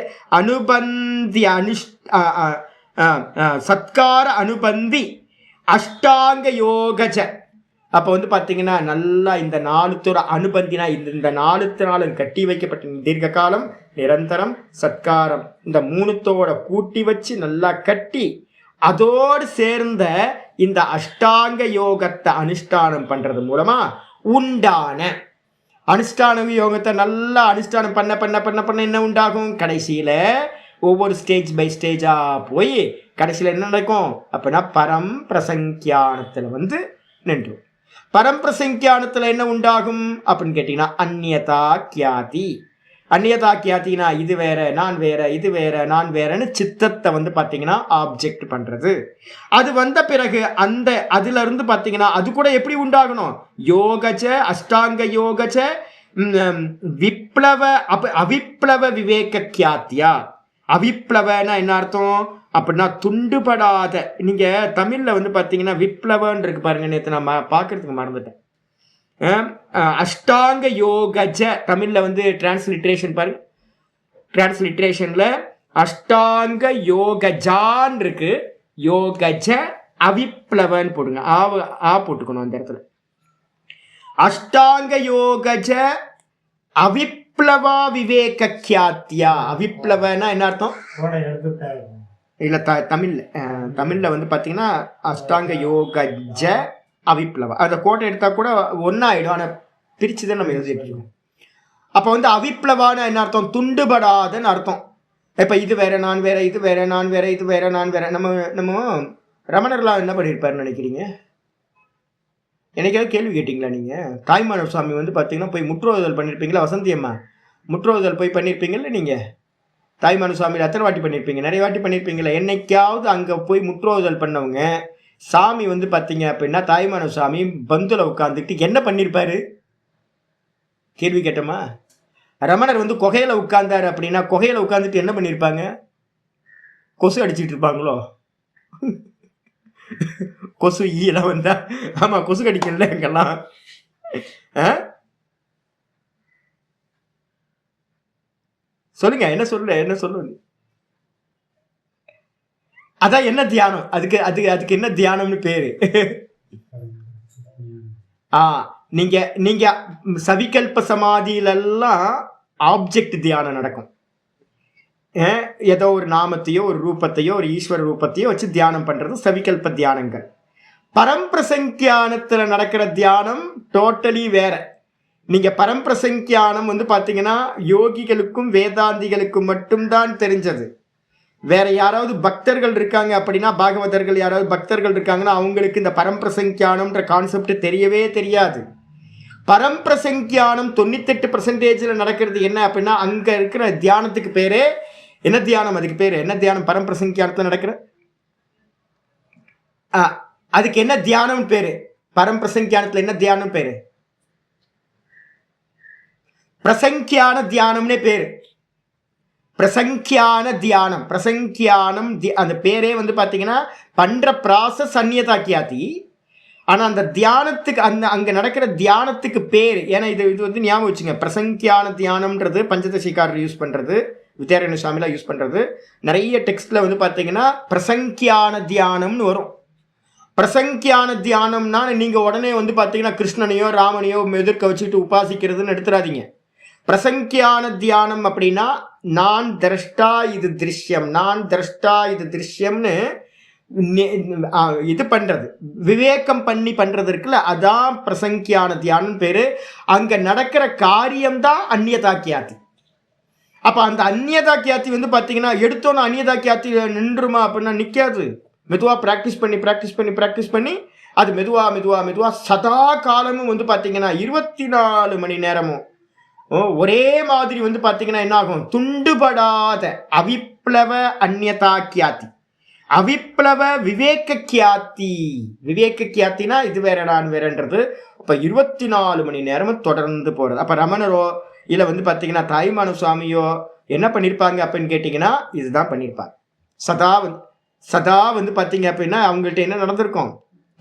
சத்கார அனுபந்தி அஷ்டாங்க யோகஜ. அப்போ வந்து பார்த்தீங்கன்னா நல்லா இந்த 4 அனுபந்தினா இந்த 4 கட்டி வைக்கப்பட்ட தீர்க்க காலம் நிரந்தரம் சத்காரம் இந்த 3 கூட்டி வச்சு நல்லா கட்டி அதோடு சேர்ந்த இந்த அஷ்டாங்க யோகத்தை அனுஷ்டானம் பண்றது மூலமா உண்டான அனுஷ்டான யோகத்தை நல்லா அனுஷ்டானம் பண்ண பண்ண பண்ண பண்ண என்ன உண்டாகும், கடைசியில ஒவ்வொரு ஸ்டேஜ் பை ஸ்டேஜா போய் கடைசியில் என்ன நடக்கும் அப்படின்னா பரம் பிரசங்கியானத்துல வந்து நின்றும். பரம்பிரசங்கியானத்தில் என்ன உண்டாகும் அப்படின்னு கேட்டீங்கன்னா அந்நியதா கியாதி. அந்நியதா கியாத்தினா இது வேற நான் வேற, இது வேற நான் வேறன்னு சித்தத்தை வந்து பார்த்தீங்கன்னா ஆப்ஜெக்ட் பண்றது. அது வந்த பிறகு அந்த அதுல இருந்து பார்த்தீங்கன்னா அது கூட எப்படி உண்டாகணும், யோகச்ச அஷ்டாங்க யோகச்ச விப்ளவ அவிப்ளவ விவேக கியாத்தியா. அவிப்ளவனா என்ன அர்த்தம் அப்படின்னா துண்டுபடாத. நீங்க தமிழ்ல வந்து பாத்தீங்கன்னா விப்ளவன் இருக்கு பாருங்க, நேற்று நான் பாக்குறதுக்கு மறந்துட்டேன். அஷ்டாங்க யோகஜ தமிழ்ல வந்து டிரான்ஸ்லிட்ரேஷன் பாருங்க, டிரான்ஸ்லிட்ரேஷன்ல அஷ்டாங்க யோகஜான் இருக்கு, யோகஜ அவிப்ளவன் போடுங்க, ஆ போட்டுக்கணும் அந்த இடத்துல. அஷ்டாங்க யோகஜ அவிப்ளவா விவேக கியாத்தியா. அவிப்ளவனா என்ன அர்த்தம் இல்ல தமிழ்ல வந்து பாத்தீங்கன்னா அஷ்டாங்க யோகஜ அவிப்ளவ. அந்த கோட்டை எடுத்தா கூட ஒன்னாயிடும், ஆனா பிரிச்சுதான் நம்ம எழுதிட்டு இருக்கோம். அப்ப வந்து அவிப்ளவான என்ன அர்த்தம், துண்டுபடாதன்னு அர்த்தம். இப்ப இது வேற நான் வேற, இது வேற நான் வேற, இது வேற நான் வேற. நம்ம ரமணர்லாம் என்ன பண்ணிருப்பாருன்னு நினைக்கிறீங்க? எனக்காவது கேள்வி கேட்டீங்களா நீங்க? தாய்மான சுவாமி வந்து பாத்தீங்கன்னா போய் முற்றோதல் பண்ணிருப்பீங்களா? வசந்தி அம்மா முற்றோதல் போய் பண்ணிருப்பீங்கல்ல நீங்க? தாய்மான சுவாமியில் எத்தனை வாட்டி பண்ணியிருப்பீங்க? நிறைய வாட்டி பண்ணியிருப்பீங்களா? என்னைக்காவது அங்கே போய் முற்றோதல் பண்ணவங்க சாமி வந்து பார்த்தீங்க அப்படின்னா தாய்மான சுவாமி பந்துல உட்காந்துக்கிட்டு என்ன பண்ணியிருப்பாரு? கேள்வி கேட்டோமா? ரமணர் வந்து குகையில உட்கார்ந்தாரு அப்படின்னா குகையில உட்காந்துட்டு என்ன பண்ணியிருப்பாங்க? கொசு அடிச்சுட்டு இருப்பாங்களோ? கொசு ஈலாம் வந்தா ஆமா கொசு கடிக்கல எங்கெல்லாம். சொல்லுங்க, என்ன சொல்லுங்க. அதான் என்ன தியானம், அதுக்கு என்ன தியானம்னு பேரு? நீங்க சவிகல்ப சமாதியிலெல்லாம் ஆப்ஜெக்ட் தியானம் நடக்கும். ஏதோ ஒரு நாமத்தையோ ஒரு ரூபத்தையோ ஒரு ஈஸ்வர ரூபத்தையோ வச்சு தியானம் பண்றது சவிகல்ப தியானங்கள். பரம்பிரசங்கியானத்துல நடக்கிற தியானம் டோட்டலி வேற. நீங்க பரம்பிரசங்கியானம் வந்து பாத்தீங்கன்னா யோகிகளுக்கும் வேதாந்திகளுக்கும் மட்டும்தான் தெரிஞ்சது. வேற யாராவது பக்தர்கள் இருக்காங்க அப்படின்னா, பாகவதர்கள் யாராவது பக்தர்கள் இருக்காங்கன்னா அவங்களுக்கு இந்த பரம்பிரசங்கியானம்ன்ற கான்செப்ட் தெரியவே தெரியாது. பரம்பிரசங்கியானம் 98% நடக்கிறது என்ன அப்படின்னா அங்க இருக்கிற தியானத்துக்கு பேரே என்ன தியானம்? அதுக்கு பேரு என்ன தியானம்? பரம்பிரசங்கியானத்துல நடக்கிற அதுக்கு என்ன தியானம் பேரு? பரம்பிரசங்கியானத்துல என்ன தியானம் பேரு? பிரசங்கியான தியானம்னே பேரு. பிரசங்கியான தியானம், பிரசங்கியானம் அந்த பேரே வந்து பாத்தீங்கன்னா பண்ற ப்ராசஸ் அந்நியதா கியாதி. ஆனா அந்த தியானத்துக்கு அங்க நடக்கிற தியானத்துக்கு பேரு, ஏன்னா இது வந்து ஞாபகம் வச்சுங்க. பிரசங்கியான தியானம்ன்றது பஞ்சதசிகாரர் யூஸ் பண்றது, வித்யாரண்ய சுவாமிலாம் யூஸ் பண்றது. நிறைய டெக்ஸ்ட்ல வந்து பாத்தீங்கன்னா பிரசங்கியான தியானம்னு வரும். பிரசங்கியான தியானம்னா நீங்க உடனே வந்து பாத்தீங்கன்னா கிருஷ்ணனையோ ராமனையோ எதிர்க்க வச்சுட்டு உபாசிக்கிறதுன்னு எடுத்துடாதீங்க. பிரசங்கியான தியானம் அப்படின்னா நான் திரஷ்டா இது திருஷ்யம், நான் திரஷ்டா இது திருஷ்யம்னு இது பண்றது, விவேகம் பண்ணி பண்றது இருக்குல்ல, அதான் பிரசங்கியான தியானம் பேரு. அங்க நடக்கிற காரியம்தான் அந்நியதா கியாதி. அப்போ அந்த அந்நியதா கியாத்தி வந்து பார்த்தீங்கன்னா எடுத்தோன்னு அந்நியதா கியாத்தி நின்றுமா அப்படின்னா நிற்காது. மெதுவாக ப்ராக்டிஸ் பண்ணி அது மெதுவாக சதா காலமும் வந்து பார்த்தீங்கன்னா 24 மணி நேரமும் ஒரே மாதிரி வந்து பார்த்தீங்கன்னா என்ன ஆகும், துண்டுபடாத அவிப்ளவ அந்நியதா கியாத்தி, அவிப்ளவ விவேக கியாத்தினா இது வேற நான் வேறன்றது. இப்போ 24 மணி நேரமும் தொடர்ந்து போகிறது. அப்போ ரமணரோ இல்லை வந்து பார்த்தீங்கன்னா தாய்மான சுவாமியோ என்ன பண்ணியிருப்பாங்க அப்படின்னு கேட்டிங்கன்னா இதுதான் பண்ணியிருப்பாங்க. சதா வந்து பார்த்தீங்க அப்படின்னா அவங்கள்ட்ட என்ன நடந்திருக்கும்,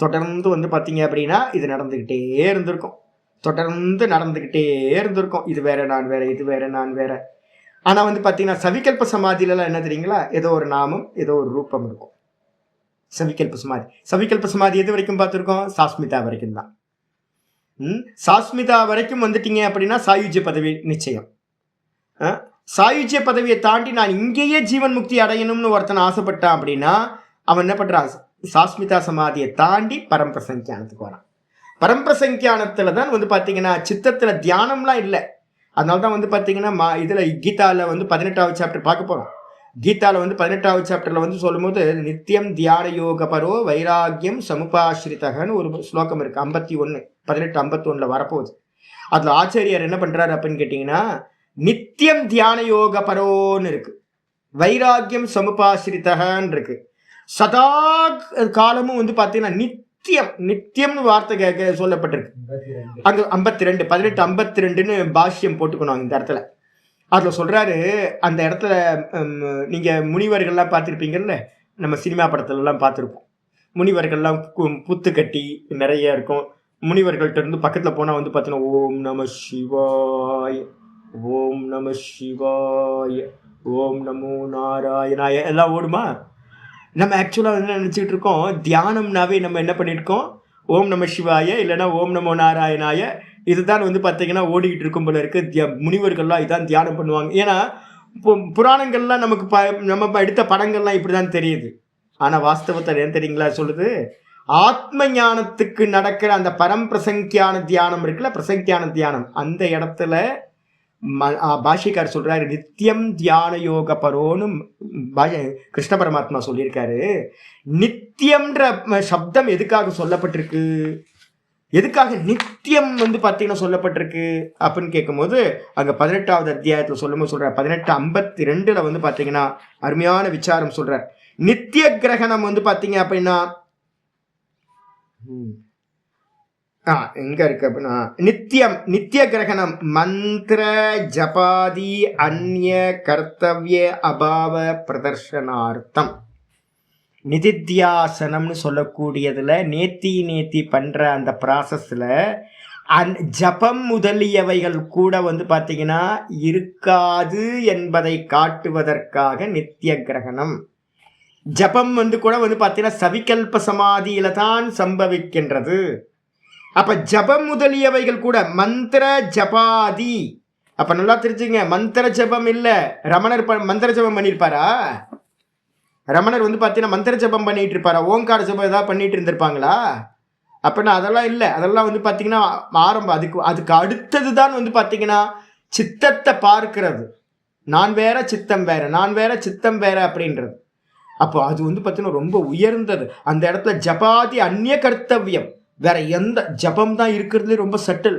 தொடர்ந்து வந்து பார்த்தீங்க அப்படின்னா இது நடந்துக்கிட்டே இருந்திருக்கும், இது வேற நான் வேற, இது வேற நான் வேற. ஆனால் வந்து பார்த்தீங்கன்னா சவிகல்ப சமாதியிலலாம் என்ன தெரியுங்களா, ஏதோ ஒரு நாமம் ஏதோ ஒரு ரூபம் இருக்கும். சவிகல்ப சமாதி எது வரைக்கும் பார்த்துருக்கோம், சாஸ்மிதா வரைக்கும் தான். சாஸ்மிதா வரைக்கும் வந்துட்டீங்க அப்படின்னா சாயுஜ்ய பதவி நிச்சயம். சாயுஜ்ய பதவியை தாண்டி நான் இங்கேயே ஜீவன் முக்தி அடையணும்னு ஒருத்தன் ஆசைப்பட்டான் அப்படின்னா அவன் என்ன பண்றான், சாஸ்மிதா சமாதியை தாண்டி பரம்பிரசங்கியானத்துக்கு வரான். பரம்பிரசங்கியானத்துல தான் வந்து பார்த்தீங்கன்னா சித்தத்துல தியானம்லாம் இல்லை. அதனால தான் வந்து பார்த்தீங்கன்னா இதுல கீதால வந்து 18வது சாப்டர் பார்க்க போறோம். கீதால வந்து 18வது சாப்டர்ல வந்து சொல்லும்போது நித்தியம் தியான யோக பரோ வைராகியம் சமுபாஸ்ரிதகன்னு ஒரு ஸ்லோகம் இருக்கு. 18:51 வரப்போகுது. அதுல ஆச்சாரியார் என்ன பண்றாரு அப்படின்னு கேட்டீங்கன்னா நித்தியம் தியான யோக பரோன்னு இருக்கு, வைராகியம் சமுபாஸ்ரிதகன்னு இருக்கு. சதா காலமும் வந்து பார்த்தீங்கன்னா நித்தியம்னு வார்த்தை சொல்லப்பட்டிருக்கு. அங்க 52 18:52ன்னு பாஷ்யம் போட்டுக்கணும் இந்த இடத்துல. அதில் சொல்கிறாரு, அந்த இடத்துல நீங்கள் முனிவர்கள்லாம் பார்த்துருப்பீங்கல்ல, நம்ம சினிமா படத்துலலாம் பார்த்துருப்போம். முனிவர்கள்லாம் புத்து கட்டி நிறைய இருக்கும். முனிவர்கள்ட்ட இருந்து பக்கத்தில் போனால் வந்து பார்த்தீங்கன்னா ஓம் நம சிவாய, ஓம் நம சிவாய, ஓம் நமோ நாராயணாய எல்லாம் ஓடுமா. நம்ம ஆக்சுவலாக என்ன நினச்சிக்கிட்டு இருக்கோம், தியானம்னாவே நம்ம என்ன பண்ணியிருக்கோம், ஓம் நம சிவாய இல்லைன்னா ஓம் நமோ நாராயணாய இதுதான் வந்து பார்த்தீங்கன்னா ஓடிக்கிட்டு இருக்கும் போல இருக்கு. முனிவர்கள்லாம் இதான் தியானம் பண்ணுவாங்க. ஏன்னா புராணங்கள்லாம் நமக்கு நம்ம எடுத்த படங்கள்லாம் இப்படி தான் தெரியுது. ஆனால் வாஸ்தவத்தில் என்ன தெரியுங்களா சொல்லுது, ஆத்ம ஞானத்துக்கு நடக்கிற அந்த பரம்பிரசங்கியான தியானம் இருக்குல்ல, பிரசங்கியான தியானம், அந்த இடத்துல பாஷிக்கார் சொல்றாரு நித்தியம் தியான யோக பரோன்னு கிருஷ்ண பரமாத்மா சொல்லியிருக்காரு. நித்தியம்ன்ற சப்தம் எதுக்காக சொல்லப்பட்டிருக்கு, எதுக்காக நித்தியம் வந்து பார்த்தீங்கன்னா சொல்லப்பட்டிருக்கு அப்படின்னு கேட்கும்போது அங்கே 18வது அத்தியாயத்தில் சொல்லும்போது சொல்கிறார், 18:52 வந்து பார்த்தீங்கன்னா அருமையான விசாரம் சொல்கிறார். நித்திய கிரகணம் வந்து பார்த்தீங்க அப்படின்னா எங்க இருக்கு அப்படின்னா நித்திய கிரகணம் மந்திர ஜபாதி அந்நிய கர்த்தவிய அபாவ பிரதர்ஷனார்த்தம். நிதித்தியாசனம்னு சொல்லக்கூடியதுல நேத்தி பண்ற அந்த ப்ராசஸ்ல ஜபம் முதலியவைகள் கூட வந்து பார்த்தீங்கன்னா இருக்காது என்பதை காட்டுவதற்காக நித்திய கிரகணம். ஜபம் வந்து கூட வந்து பார்த்தீங்கன்னா சவிகல்ப சமாதியில தான் சம்பவிக்கின்றது. அப்ப ஜபம் முதலியவைகள் கூட மந்திர ஜபாதி. அப்ப நல்லா தெரிஞ்சுங்க, மந்திர ஜபம் இல்ல. ரமணர் மந்திர ஜபம் பண்ணியிருப்பாரா? ரமணர் வந்து பார்த்தீங்கன்னா மந்திர ஜபம் பண்ணிட்டு இருப்பாரா? ஓங்கார ஜபம் ஏதாவது பண்ணிட்டு இருந்திருப்பாங்களா? அப்படின்னா அதெல்லாம் இல்லை. அதெல்லாம் வந்து பார்த்தீங்கன்னா ஆரம்பம். அதுக்கு அடுத்தது தான் வந்து பார்த்தீங்கன்னா சித்தத்தை பார்க்கிறது. நான் வேற சித்தம் வேற, நான் வேற சித்தம் வேற அப்படின்றது. அப்போ அது வந்து பார்த்தீங்கன்னா ரொம்ப உயர்ந்தது. அந்த இடத்துல ஜபாதி அந்நிய கர்த்தவியம், வேற எந்த ஜபம் தான் இருக்கிறதுலே ரொம்ப சட்டில்.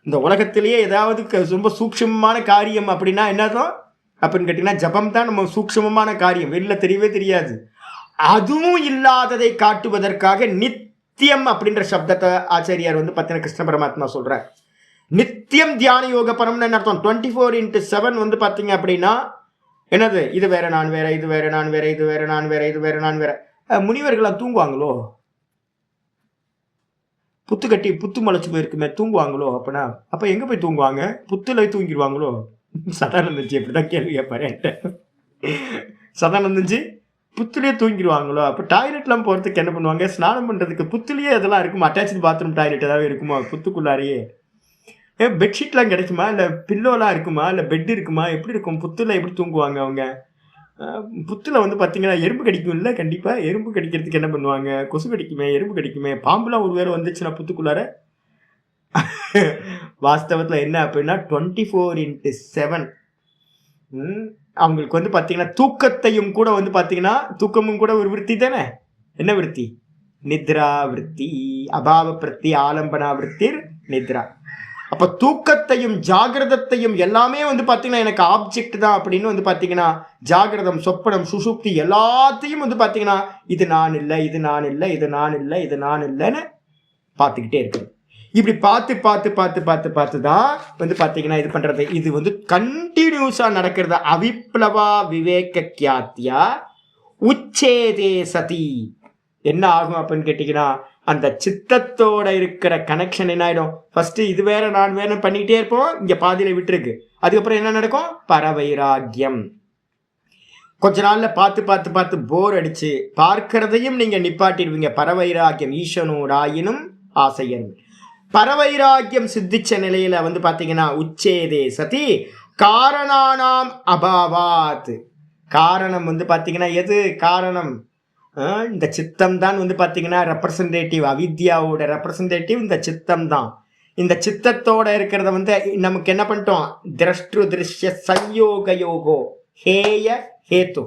இந்த உலகத்திலேயே ஏதாவது ரொம்ப சூக்ஷமமான காரியம் அப்படின்னா என்னதான் அப்படின்னு கேட்டீங்கன்னா ஜபம் தான் நம்ம சூக்ஷமமான காரியம், வெளில தெரியவே தெரியாது. அதுவும் இல்லாததை காட்டுவதற்காக நித்தியம் அப்படின்ற சப்தத்தை ஆச்சாரியார் வந்து பார்த்தீங்கன்னா கிருஷ்ண பரமாத்மா சொல்றார். நித்தியம் தியான யோக பரம்னு என்ன அர்த்தம்? 24/7 வந்து பார்த்தீங்க அப்படின்னா என்னது, இது வேற நான் வேற, இது வேற நான் வேற, இது வேற நான் வேற, இது வேற நான் வேற. முனிவர்களாம் தூங்குவாங்களோ? புத்து கட்டி புத்து முளைச்சு போயிருக்குமே, தூங்குவாங்களோ? அப்படின்னா அப்போ எங்கே போய் தூங்குவாங்க? புத்துல தூங்கிடுவாங்களோ? சதானந்தஞ்சி அப்படிதான் கேள்வி கேட்பாரு என்கிட்ட. சதானந்தஞ்சி புத்துலேயே தூங்கிடுவாங்களோ? அப்போ டாய்லெட்லாம் போகிறதுக்கு என்ன பண்ணுவாங்க? ஸ்நானம் பண்ணுறதுக்கு புத்துலேயே அதெல்லாம் இருக்குமா? அட்டாச்சு பாத்ரூம் டாய்லெட் ஏதாவது இருக்குமா புத்துக்குள்ளாரையே? பெட்ஷீட்லாம் கிடைக்குமா? இல்லை பில்லோலாம் இருக்குமா? இல்லை பெட் இருக்குமா? எப்படி இருக்கும்? புத்துல எப்படி தூங்குவாங்க அவங்க? புத்துல வந்து பார்த்தீங்கன்னா எறும்பு கடிக்கும் இல்லை? கண்டிப்பாக எறும்பு கடிக்கிறதுக்கு என்ன பண்ணுவாங்க? கொசு கடிக்குமே, எறும்பு கடிக்குமே, பாம்புலாம் ஒரு வேளை வந்துச்சுன்னா புத்துக்குள்ளார. வாஸ்தவத்தில் என்ன அப்படின்னா 24/7 அவங்களுக்கு வந்து பார்த்தீங்கன்னா தூக்கத்தையும் கூட வந்து பார்த்தீங்கன்னா தூக்கமும் கூட ஒரு விருத்தி தானே. என்ன விருத்தி? நித்ரா விருத்தி. அபாவ பிரத்தி ஆலம்பனா விருத்தி நித்ரா. அப்போ தூக்கத்தையும் ஜாகிரதத்தையும் எல்லாமே வந்து பார்த்தீங்கன்னா எனக்கு ஆப்ஜெக்ட் தான் அப்படின்னு வந்து பார்த்தீங்கன்னா ஜாகிரதம் சொப்பனம் சுசுப்தி எல்லாத்தையும் வந்து பார்த்தீங்கன்னா இது நான் இல்லை, இது நான் இல்லை, இது நான் இல்லை, இது நான் இல்லைன்னு பார்த்துக்கிட்டே இருக்குது. இப்படி பார்த்து பார்த்து பார்த்து பார்த்து பார்த்து தான் வந்து பார்த்தீங்கன்னா இது பண்ணுறது. இது வந்து கண்டினியூஸாக நடக்கிறது. அவிப்ளவா விவேக கியாத்தியா உச்சேதே சதி. என்ன ஆகும் அப்படின்னு கேட்டிங்கன்னா அந்த சித்தத்தோட இருக்கிற கனெக்ஷன் என்ன ஆகிடும்? ஃபஸ்ட்டு இது வேற நான் வேற பண்ணிக்கிட்டே இருப்போம், இங்கே பாதியில் விட்டுருக்கு. அதுக்கப்புறம் என்ன நடக்கும்? பரவைராக்கியம். கொஞ்ச நாளில் பார்த்து பார்த்து பார்த்து போர் அடிச்சு பார்க்கறதையும் நீங்கள் நிப்பாட்டிடுவீங்க. பரவைராக்கியம் ஈசனூராயினும் ஆசையன். பரவைராக்கியம் சித்திச்ச நிலையில வந்து பார்த்தீங்கன்னா உச்சேதே சதி காரணானாம் அபாவாத். காரணம் வந்து பார்த்தீங்கன்னா எது காரணம்? இந்த சித்தம் தான் வந்து பார்த்தீங்கன்னா ரெப்ரசன்டேட்டிவ். அவித்யாவோட ரெப்ரசன்டேட்டிவ் இந்த சித்தம் தான். இந்த சித்தத்தோட இருக்கிறத வந்து நமக்கு என்ன பண்ணிட்டோம்? திரஷ்டு திருஷ்ய சம்யோக யோகோ ஹேய ஹேத்து.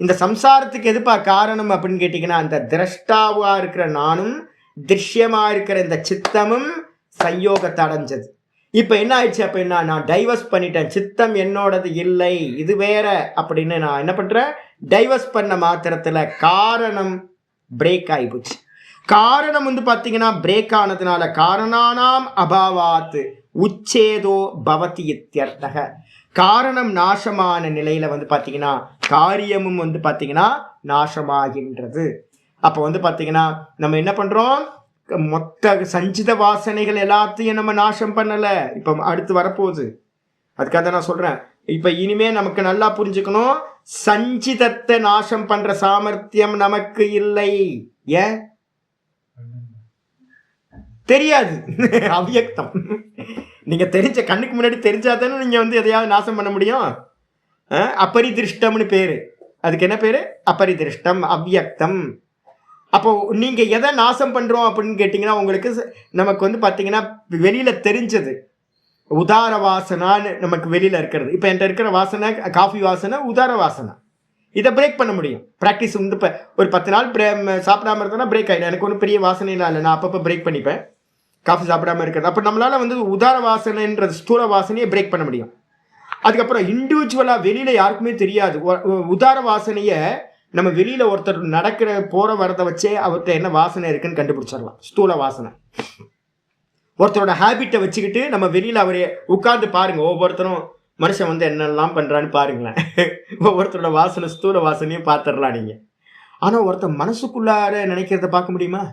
இந்த சம்சாரத்துக்கு எதுப்பா காரணம் அப்படின்னு கேட்டிங்கன்னா அந்த திரஷ்டாவா இருக்கிற நானும் திருஷ்யமா இருக்கிற இந்த சித்தமும் சம்யோகத்தை அடைஞ்சது. இப்போ என்ன ஆயிடுச்சு? அப்போ என்ன, நான் டைவர்ஸ் பண்ணிட்டேன், சித்தம் என்னோடது இல்லை, இது வேற அப்படின்னு நான் என்ன பண்ணுறேன்? டைவர்ஸ் பண்ண மாத்திரத்தில் காரணம் பிரேக் ஆகிப்போச்சு. காரணம் வந்து பார்த்தீங்கன்னா பிரேக் ஆனதுனால காரணானாம் அபாவாத் உச்சேதோ பவதி இத்தியர்த்தக. காரணம் நாசமான நிலையில் வந்து பார்த்தீங்கன்னா காரியமும் வந்து பார்த்தீங்கன்னா நாசமாகின்றது. அப்போ வந்து பார்த்தீங்கன்னா நம்ம என்ன பண்ணுறோம்? மொத்த சஞ்சித வாசனைகள் எல்லாத்தையும் நம்ம நாசம் பண்ணலை. இப்போ அடுத்து வரப்போகுது, அதுக்காக நான் சொல்கிறேன். இப்போ இனிமே நமக்கு நல்லா புரிஞ்சுக்கணும், சஞ்சிதத்தை நாசம் பண்ணுற சாமர்த்தியம் நமக்கு இல்லை. ஏன் தெரியாது? அவ்யக்தம். நீங்கள் தெரிஞ்ச கண்ணுக்கு முன்னாடி தெரிஞ்சாதானே நீங்கள் வந்து எதையாவது நாசம் பண்ண முடியும். அபரிதிருஷ்டம்னு பேர். அதுக்கு என்ன பேர்? அபரிதிருஷ்டம், அவ்யக்தம். அப்போ நீங்கள் எதை நாசம் பண்ணுறோம் அப்படின்னு கேட்டிங்கன்னா உங்களுக்கு நமக்கு வந்து பார்த்தீங்கன்னா வெளியில் தெரிஞ்சது உதார வாசனான்னு நமக்கு வெளியில் இருக்கிறது. இப்போ என்கிட்ட இருக்கிற வாசனை காஃபி வாசனை உதார வாசனை. இதை பிரேக் பண்ண முடியும். ப்ராக்டிஸ் வந்து இப்போ ஒரு 10 நாள் சாப்பிடாம இருந்தோன்னா பிரேக் ஆகிடும். எனக்கு ஒன்றும் பெரிய வாசனைலாம் இல்லை, நான் அப்பப்போ பிரேக் பண்ணிப்பேன் காஃபி சாப்பிடாம இருக்கிறது. அப்போ நம்மளால் வந்து உதார வாசனைன்றது ஸ்தூல வாசனையை பிரேக் பண்ண முடியும். அதுக்கப்புறம் இண்டிவிஜுவலாக வெளியில் யாருக்குமே தெரியாது. உதார வாசனையை நம்ம வெளியில் ஒருத்தர் நடக்கிற போகிற வரதை வச்சே அவர்கிட்ட என்ன வாசனை இருக்குன்னு கண்டுபிடிச்சிடலாம். ஸ்தூல வாசனை. ஒருத்தரோட ஹேபிட்டை வச்சுக்கிட்டு நம்ம வெளியில் அவரே உட்கார்ந்து பாருங்கள், ஒவ்வொருத்தரும் மனுஷன் வந்து என்னெல்லாம் பண்ணுறான்னு பாருங்களேன். ஒவ்வொருத்தரோட வாசனை ஸ்தூல வாசனையும் பார்த்துடலாம் நீங்கள். ஆனால் ஒருத்தர் மனசுக்குள்ளார நினைக்கிறத பார்க்க முடியுமா?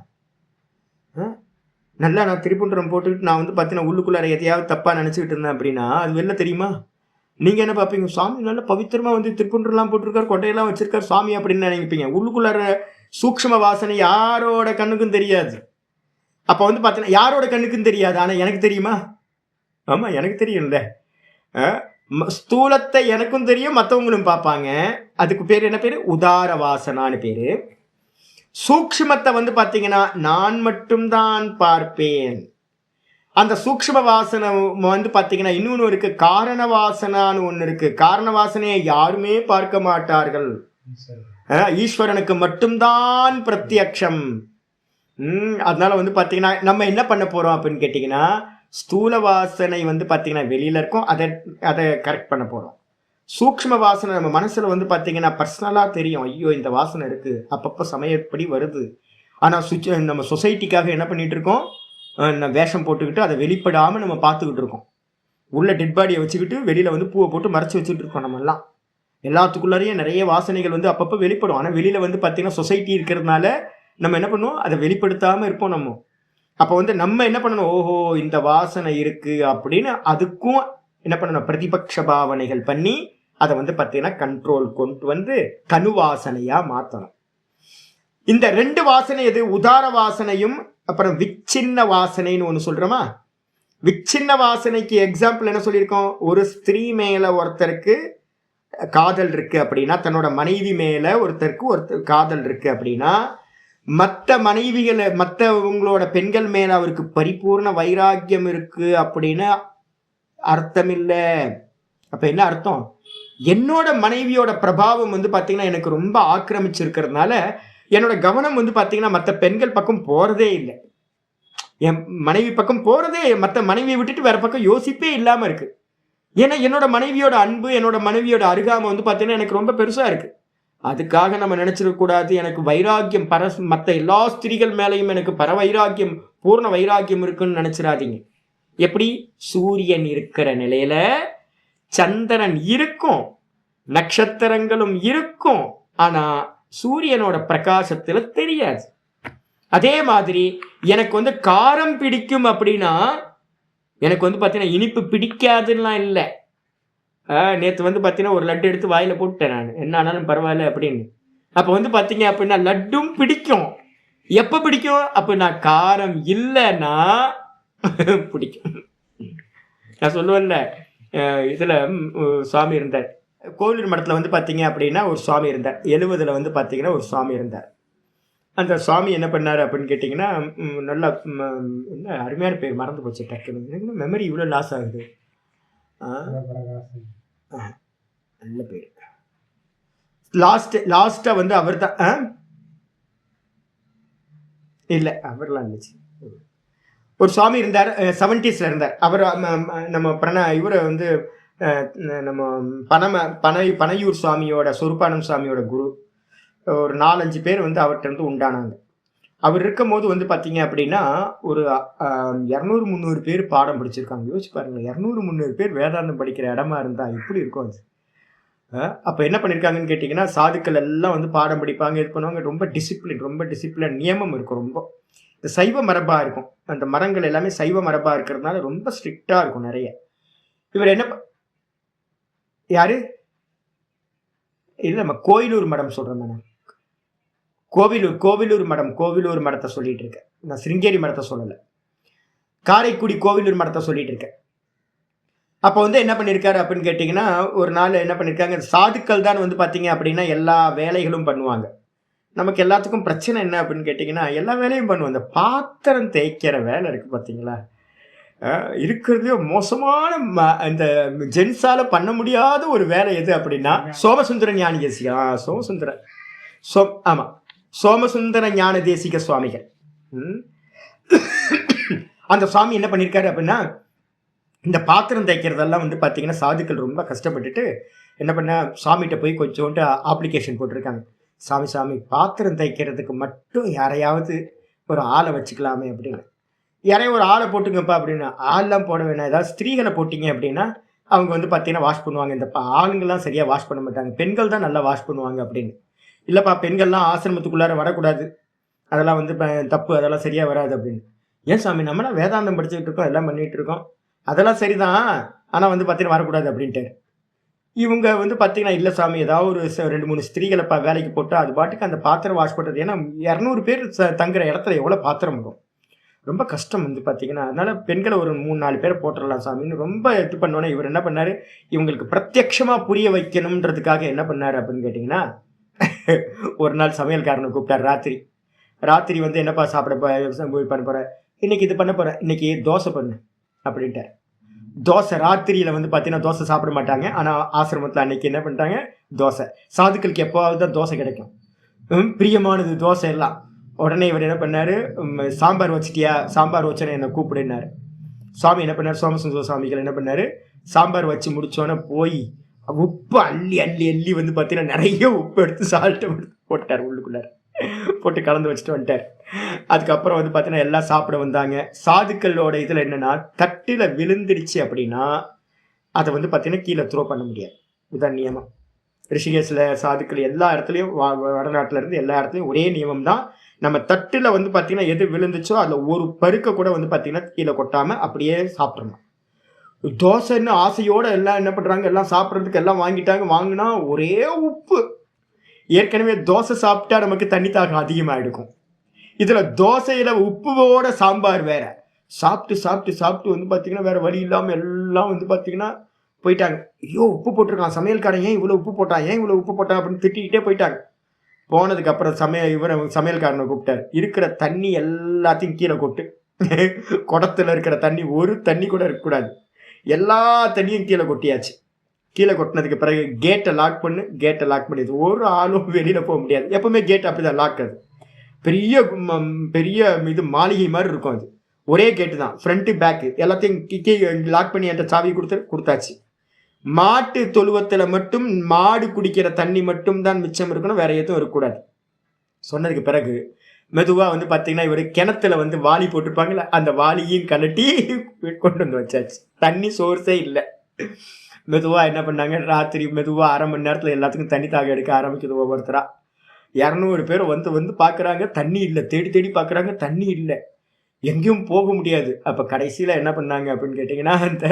நல்லா நான் திருப்புன்றம் போட்டுக்கிட்டு நான் வந்து பார்த்தீங்கன்னா உள்ளுக்குள்ளார எதையாவது தப்பாக நினச்சிக்கிட்டு இருந்தேன் அப்படின்னா அது வெளில தெரியுமா? நீங்கள் என்ன பார்ப்பீங்க? சுவாமி நல்லா பவித்திரமாக வந்து திருப்புன்றெல்லாம் போட்டிருக்காரு, கொட்டையெல்லாம் வச்சிருக்காரு சுவாமி அப்படின்னு நினைப்பீங்க. உள்ளுக்குள்ளார சூக்ஷ்ம வாசனை யாரோட கண்ணுக்கும் தெரியாது. அப்போ வந்து பார்த்தீங்கன்னா யாரோட கண்ணுக்கும் தெரியாது, ஆனால் எனக்கு தெரியுமா? ஆமாம், எனக்கு தெரியும்ல. ஸ்தூலத்தை எனக்கும் தெரியும், மற்றவங்களும் பார்ப்பாங்க. அதுக்கு பேர் என்ன பேர்? உதார வாசனான்னு பேர். சூக்ஷ்மத்தை வந்து பார்த்தீங்கன்னா நான் மட்டும்தான் பார்ப்பேன். அந்த சூக்ஷ்ம வாசனை வந்து பார்த்தீங்கன்னா இன்னொன்று இருக்குது, காரண வாசனான்னு ஒன்று இருக்குது. காரண வாசனையை யாருமே பார்க்க மாட்டார்கள். ஈஸ்வரனுக்கு மட்டும்தான் பிரத்யக்ஷம். அதனால வந்து பார்த்தீங்கன்னா நம்ம என்ன பண்ண போகிறோம் அப்படின்னு கேட்டிங்கன்னா ஸ்தூல வாசனை வந்து பார்த்தீங்கன்னா வெளியில் இருக்கும், அதை கரெக்ட் பண்ண போகிறோம். சூக்ஷ்ம வாசனை நம்ம மனசில் வந்து பார்த்தீங்கன்னா பர்சனலாக தெரியும், ஐயோ இந்த வாசனை இருக்குது, அப்பப்போ சமயப்படி வருது. ஆனால் நம்ம சொசைட்டிக்காக என்ன பண்ணிகிட்டு இருக்கோம்? வேஷம் போட்டுக்கிட்டு அதை வெளிப்படாமல் நம்ம பார்த்துக்கிட்டு இருக்கோம். உள்ள டெட் பாடியை வச்சுக்கிட்டு வெளியில் வந்து பூவை போட்டு மறைச்சி வச்சுட்டு இருக்கோம். நம்மெல்லாம் எல்லாத்துக்குள்ளாரையும் நிறைய வாசனைகள் வந்து அப்பப்போ வெளிப்படும். ஆனால் வெளியில் வந்து பார்த்திங்கன்னா சொசைட்டி இருக்கிறதுனால நம்ம என்ன பண்ணுவோம்? அதை வெளிப்படுத்தாமல் இருப்போம் நம்ம. அப்போ வந்து நம்ம என்ன பண்ணணும்? ஓஹோ இந்த வாசனை இருக்குது அப்படின்னு அதுக்கும் என்ன பண்ணணும்? பிரதிபக்ஷ பாவனைகள் பண்ணி அதை வந்து பார்த்திங்கன்னா கண்ட்ரோல் கொண்டு வந்து கணுவாசனையாக மாற்றணும். இந்த 2 வாசனை எது? உதார வாசனையும் அப்புறம் விச்சின்ன வாசனைன்னு ஒன்று சொல்கிறோமா? விச்சின்ன வாசனைக்கு எக்ஸாம்பிள் என்ன சொல்லியிருக்கோம்? ஒரு ஸ்திரீ மேலே ஒருத்தருக்கு காதல் இருக்குது அப்படின்னா, தன்னோட மனைவி மேலே ஒருத்தருக்கு காதல் இருக்குது அப்படின்னா, மற்ற மனைவிகளை மற்றவங்களோட பெண்கள் மேலே அவருக்கு பரிபூர்ண வைராக்கியம் இருக்குது அப்படின்னு அர்த்தம் இல்லை. அப்போ என்ன அர்த்தம்? என்னோட மனைவியோட பிரபாவம் வந்து பார்த்தீங்கன்னா எனக்கு ரொம்ப ஆக்கிரமிச்சிருக்கிறதுனால என்னோட கவனம் வந்து பார்த்தீங்கன்னா மற்ற பெண்கள் பக்கம் போறதே இல்லை. என் மனைவி பக்கம் போறதே, மற்ற மனைவியை விட்டுட்டு வேற பக்கம் யோசிப்பே இல்லாம இருக்கு. ஏன்னா என்னோட மனைவியோட அன்பு, என்னோட மனைவியோட அருகாமை வந்து பார்த்தீங்கன்னா எனக்கு ரொம்ப பெருசா இருக்கு. அதுக்காக நம்ம நினைச்சிடக் கூடாது எனக்கு வைராக்கியம் மற்ற எல்லா ஸ்திரீகள் மேலையும் எனக்கு வைராக்கியம், பூர்ண வைராக்கியம் இருக்குன்னு நினைச்சிடாதீங்க. எப்படி சூரியன் இருக்கிற நிலையில சந்திரன் இருக்கும், நட்சத்திரங்களும் இருக்கும், ஆனா சூரியனோட பிரகாசத்துல தெரியாது. அதே மாதிரி எனக்கு வந்து காரம் பிடிக்கும் அப்படின்னா எனக்கு வந்து பார்த்தீங்கன்னா இனிப்பு பிடிக்காதுன்னா இல்லை. நேற்று வந்து பார்த்தீங்கன்னா ஒரு லட்டு எடுத்து வாயில போட்டுட்டேன் நான், என்ன ஆனாலும் பரவாயில்ல அப்படின்னு. அப்போ வந்து பார்த்தீங்க அப்படின்னா லட்டும் பிடிக்கும். எப்போ பிடிக்கும்? அப்போ நான் காரம் இல்லைன்னா பிடிக்கும். நான் சொல்லுவேன்ல, இதில் சுவாமி இருந்தார், கோவிலூர் மடத்தில் வந்து பார்த்தீங்க அப்படின்னா ஒரு சுவாமி இருந்தார். 70 வந்து பார்த்தீங்கன்னா ஒரு சுவாமி இருந்தார். அந்த சுவாமி என்ன பண்ணார் அப்படின்னு கேட்டிங்கன்னா, நல்லா என்ன அருமையான பேர் மறந்து போச்சு டக்குன்னு, மெமரி இவ்வளோ லாஸ் ஆகுது. நல்ல பேர். லாஸ்ட்டாக வந்து அவர் தான், இல்லை அவர்லாம் இருந்துச்சு, ஒரு சுவாமி இருந்தார், 70s இருந்தார். அவர் நம்ம இவரை வந்து நம்ம பனையூர் சுவாமியோட, சொருப்பானம் சுவாமியோட குரு. ஒரு 4-5 பேர் வந்து அவர்கிட்ட இருந்து உண்டானாங்க. அவர் இருக்கும் போது வந்து பார்த்தீங்க அப்படின்னா ஒரு 200-300 பேர் பாடம் படிச்சிருக்காங்க. யோசிச்சு பாருங்க, 200-300 பேர் வேதாந்தம் படிக்கிற இடமா இருந்தா எப்படி இருக்கும் அது? அப்போ என்ன பண்ணியிருக்காங்கன்னு கேட்டிங்கன்னா, சாதுக்கள் எல்லாம் வந்து பாடம் படிப்பாங்க, இது பண்ணுவாங்க. ரொம்ப டிசிப்ளின் நியமம் இருக்கும். ரொம்ப இந்த சைவ மரபாக இருக்கும். அந்த மரங்கள் எல்லாமே சைவ மரபாக இருக்கிறதுனால ரொம்ப ஸ்ட்ரிக்டாக இருக்கும் நிறைய. இவர் என்ன யாரு இல்லை, நம்ம கோயிலூர் மடம் சொல்கிறோம் மேடம், கோவிலூர் மடத்தை சொல்லிட்டு இருக்கேன் நான், சிருங்கேரி மடத்தை சொல்லலை, காரைக்குடி கோவிலூர் மடத்தை சொல்லிட்டு இருக்கேன். அப்போ வந்து என்ன பண்ணியிருக்காரு அப்படின்னு கேட்டிங்கன்னா, ஒரு நாள் என்ன பண்ணியிருக்காங்க, சாதுக்கள் தான் வந்து பார்த்தீங்க அப்படின்னா எல்லா வேலைகளும் பண்ணுவாங்க. நமக்கு எல்லாத்துக்கும் பிரச்சனை என்ன அப்படின்னு கேட்டிங்கன்னா, எல்லா வேலையும் பண்ணுவோம். இந்த பாத்திரம் தேய்க்கிற வேலை இருக்குது பார்த்தீங்களா, இருக்கிறதுலே மோசமான இந்த ஜென்ஸால பண்ண முடியாத ஒரு வேலை எது அப்படின்னா சோமசுந்தர ஞான தேசிகா, சோமசுந்தர ஞான தேசிக சுவாமிகள். அந்த சுவாமி என்ன பண்ணியிருக்காரு அப்படின்னா, இந்த பாத்திரம் தைக்கிறதெல்லாம் வந்து பார்த்தீங்கன்னா சாதுக்கள் ரொம்ப கஷ்டப்பட்டுட்டு என்ன பண்ண, சாமிகிட்ட போய் கொஞ்சோண்டு அப்ளிகேஷன் போட்டிருக்காங்க. சாமி பாத்திரம் தைக்கிறதுக்கு மட்டும் யாரையாவது ஒரு ஆளை வச்சுக்கலாமே அப்படின்னு. யாரையும் ஒரு ஆளை போட்டுங்கப்பா அப்படின்னா, ஆள்லாம் போட வேணாம், ஏதாவது ஸ்திரீகளை போட்டிங்க அப்படின்னா அவங்க வந்து பார்த்தீங்கன்னா வாஷ் பண்ணுவாங்க. இந்த ஆளுங்கள்லாம் சரியாக வாஷ் பண்ண மாட்டாங்க, பெண்கள் தான் நல்லா வாஷ் பண்ணுவாங்க அப்படின்னு. இல்லைப்பா, பெண்கள்லாம் ஆசிரமத்துக்குள்ளார வரக்கூடாது, அதெல்லாம் வந்து தப்பு, அதெல்லாம் சரியாக வராது அப்படின்னு. ஏன் சாமி, நம்மளாம் வேதாந்தம் படிச்சுக்கிட்டு இருக்கோம், எல்லாம் பண்ணிகிட்டு இருக்கோம், அதெல்லாம் சரிதான், ஆனால் வந்து பார்த்தீங்கன்னா வரக்கூடாது அப்படின்ட்டு. இவங்க வந்து பார்த்தீங்கன்னா இல்லை சாமி, ஏதாவது ஒரு 2-3 ஸ்திரீகளை வேலைக்கு போட்டு அது பாட்டுக்கு அந்த பாத்திரம் வாஷ் பண்ணுறது. ஏன்னா 200 பேர் தங்குற இடத்துல எவ்வளோ பாத்திரம் வரும், ரொம்ப கஷ்டம் வந்து பார்த்தீங்கன்னா. அதனால பெண்களை ஒரு 3-4 பேரை போட்டுடலாம் சாமின்னு ரொம்ப இது பண்ணோன்னே இவர் என்ன பண்ணார், இவங்களுக்கு பிரத்யட்சமாக புரிய வைக்கணுன்றதுக்காக என்ன பண்ணார் அப்படின்னு கேட்டிங்கன்னா, ஒரு நாள் சமையல்காரனை கூப்பிட்டார். ராத்திரி வந்து என்னப்பா சாப்பிட பண்ண போகிற, இன்னைக்கு இது பண்ண போகிறேன், இன்னைக்கு தோசை பண்ணு அப்படின்ட்டார். தோசை ராத்திரியில் வந்து பார்த்தீங்கன்னா தோசை சாப்பிட மாட்டாங்க, ஆனால் ஆசிரமத்தில் அன்னைக்கு என்ன பண்ணிட்டாங்க, தோசை. சாதுக்களுக்கு எப்போவாவது தான் தோசை கிடைக்கும், பிரியமானது தோசை எல்லாம். உடனே இவர் என்ன பண்ணார், சாம்பார் வச்சிட்டியா, சாம்பார் வச்சோன்னே என்னை கூப்பிடுனார். சுவாமி என்ன பண்ணார், சோமசுந்தர சுவாமிகள் என்ன பண்ணார், சாம்பார் வச்சு முடிச்சோன்னே போய் உப்பு அள்ளி வந்து பார்த்தீங்கன்னா நிறைய உப்பு எடுத்து சால்ட்டை போட்டார், உள்ளுக்குள்ளார் போட்டு கலந்து வச்சுட்டு வந்துட்டார். அதுக்கப்புறம் வந்து பார்த்தீங்கன்னா எல்லாம் சாப்பிட வந்தாங்க. சாதுக்களோட இதில் என்னன்னா, தட்டில் விழுந்துடுச்சு அப்படின்னா அதை வந்து பார்த்தீங்கன்னா கீழே த்ரோ பண்ண முடியாது, இதுதான் நியமம். ரிஷிகேஷில் சாதுக்கள் எல்லா இடத்துலையும், வடநாட்டில் இருந்து எல்லா இடத்துலையும் ஒரே நியமம் தான். நம்ம தட்டில் வந்து பார்த்தீங்கன்னா எது விழுந்துச்சோ அதில் ஒரு பருக்க கூட வந்து பார்த்தீங்கன்னா கீழே கொட்டாமல் அப்படியே சாப்பிட்றணும். தோசைன்னு ஆசையோடு எல்லாம் என்ன பண்ணுறாங்க, எல்லாம் சாப்பிட்றதுக்கு எல்லாம் வாங்கிட்டாங்க. வாங்கினா ஒரே உப்பு. ஏற்கனவே தோசை சாப்பிட்டா நமக்கு தண்ணி தாகம் அதிகமாக இருக்கும், இதில் தோசையில் உப்புவோட சாம்பார் வேற. சாப்பிட்டு வந்து பார்த்தீங்கன்னா வேற வழி இல்லாமல் எல்லாம் வந்து பார்த்தீங்கன்னா போயிட்டாங்க. ஐயோ உப்பு போட்டிருக்கான் சமையல்காரன், ஏன் இவ்வளோ உப்பு போட்டான் அப்படின்னு திட்டிக்கிட்டே போயிட்டாங்க. போனதுக்கப்புறம் சமையல்காரனை கூப்பிட்டார். இருக்கிற தண்ணி எல்லாத்தையும் கீழே கொட்டு, குடத்தில் இருக்கிற தண்ணி ஒரு தண்ணி கூட இருக்கக்கூடாது, எல்லா தண்ணியும் கீழே கொட்டியாச்சு. கீழே கொட்டினதுக்கு பிறகு கேட்டை லாக் பண்ணிடுது. ஒரு ஆளும் வெளியில் போக முடியாது. எப்பவுமே கேட் அப்படிதான் லாக். அது பெரிய பெரிய இது மாளிகை மாதிரி இருக்கும். அது ஒரே கேட்டு தான், ஃப்ரண்ட்டு பேக்கு எல்லாத்தையும் லாக் பண்ணி என்கிட்ட சாவி கொடுத்தாச்சு. மாட்டு தொழுவத்தில் மட்டும் மாடு குடிக்கிற தண்ணி மட்டும் தான் மிச்சம் இருக்கணும், வேற எதுவும் இருக்கக்கூடாது சொன்னதுக்கு பிறகு மெதுவாக வந்து பார்த்தீங்கன்னா இவர் கிணத்துல வந்து வாளி போட்டிருப்பாங்களே, அந்த வாளியும் கலட்டி கொண்டு வந்து வச்சாச்சு. தண்ணி சோர்ஸே இல்லை. மெதுவாக என்ன பண்ணாங்க, ராத்திரி மெதுவாக 1/2 மணி நேரத்தில் எல்லாத்துக்கும் தண்ணி தாக எடுக்க ஆரம்பிக்குது. ஒவ்வொருத்தரா 200 பேர் வந்து பார்க்குறாங்க, தண்ணி இல்லை. தேடி பார்க்குறாங்க, தண்ணி இல்லை, எங்கேயும் போக முடியாது. அப்போ கடைசியில் என்ன பண்ணாங்க அப்படின்னு கேட்டிங்கன்னா, அந்த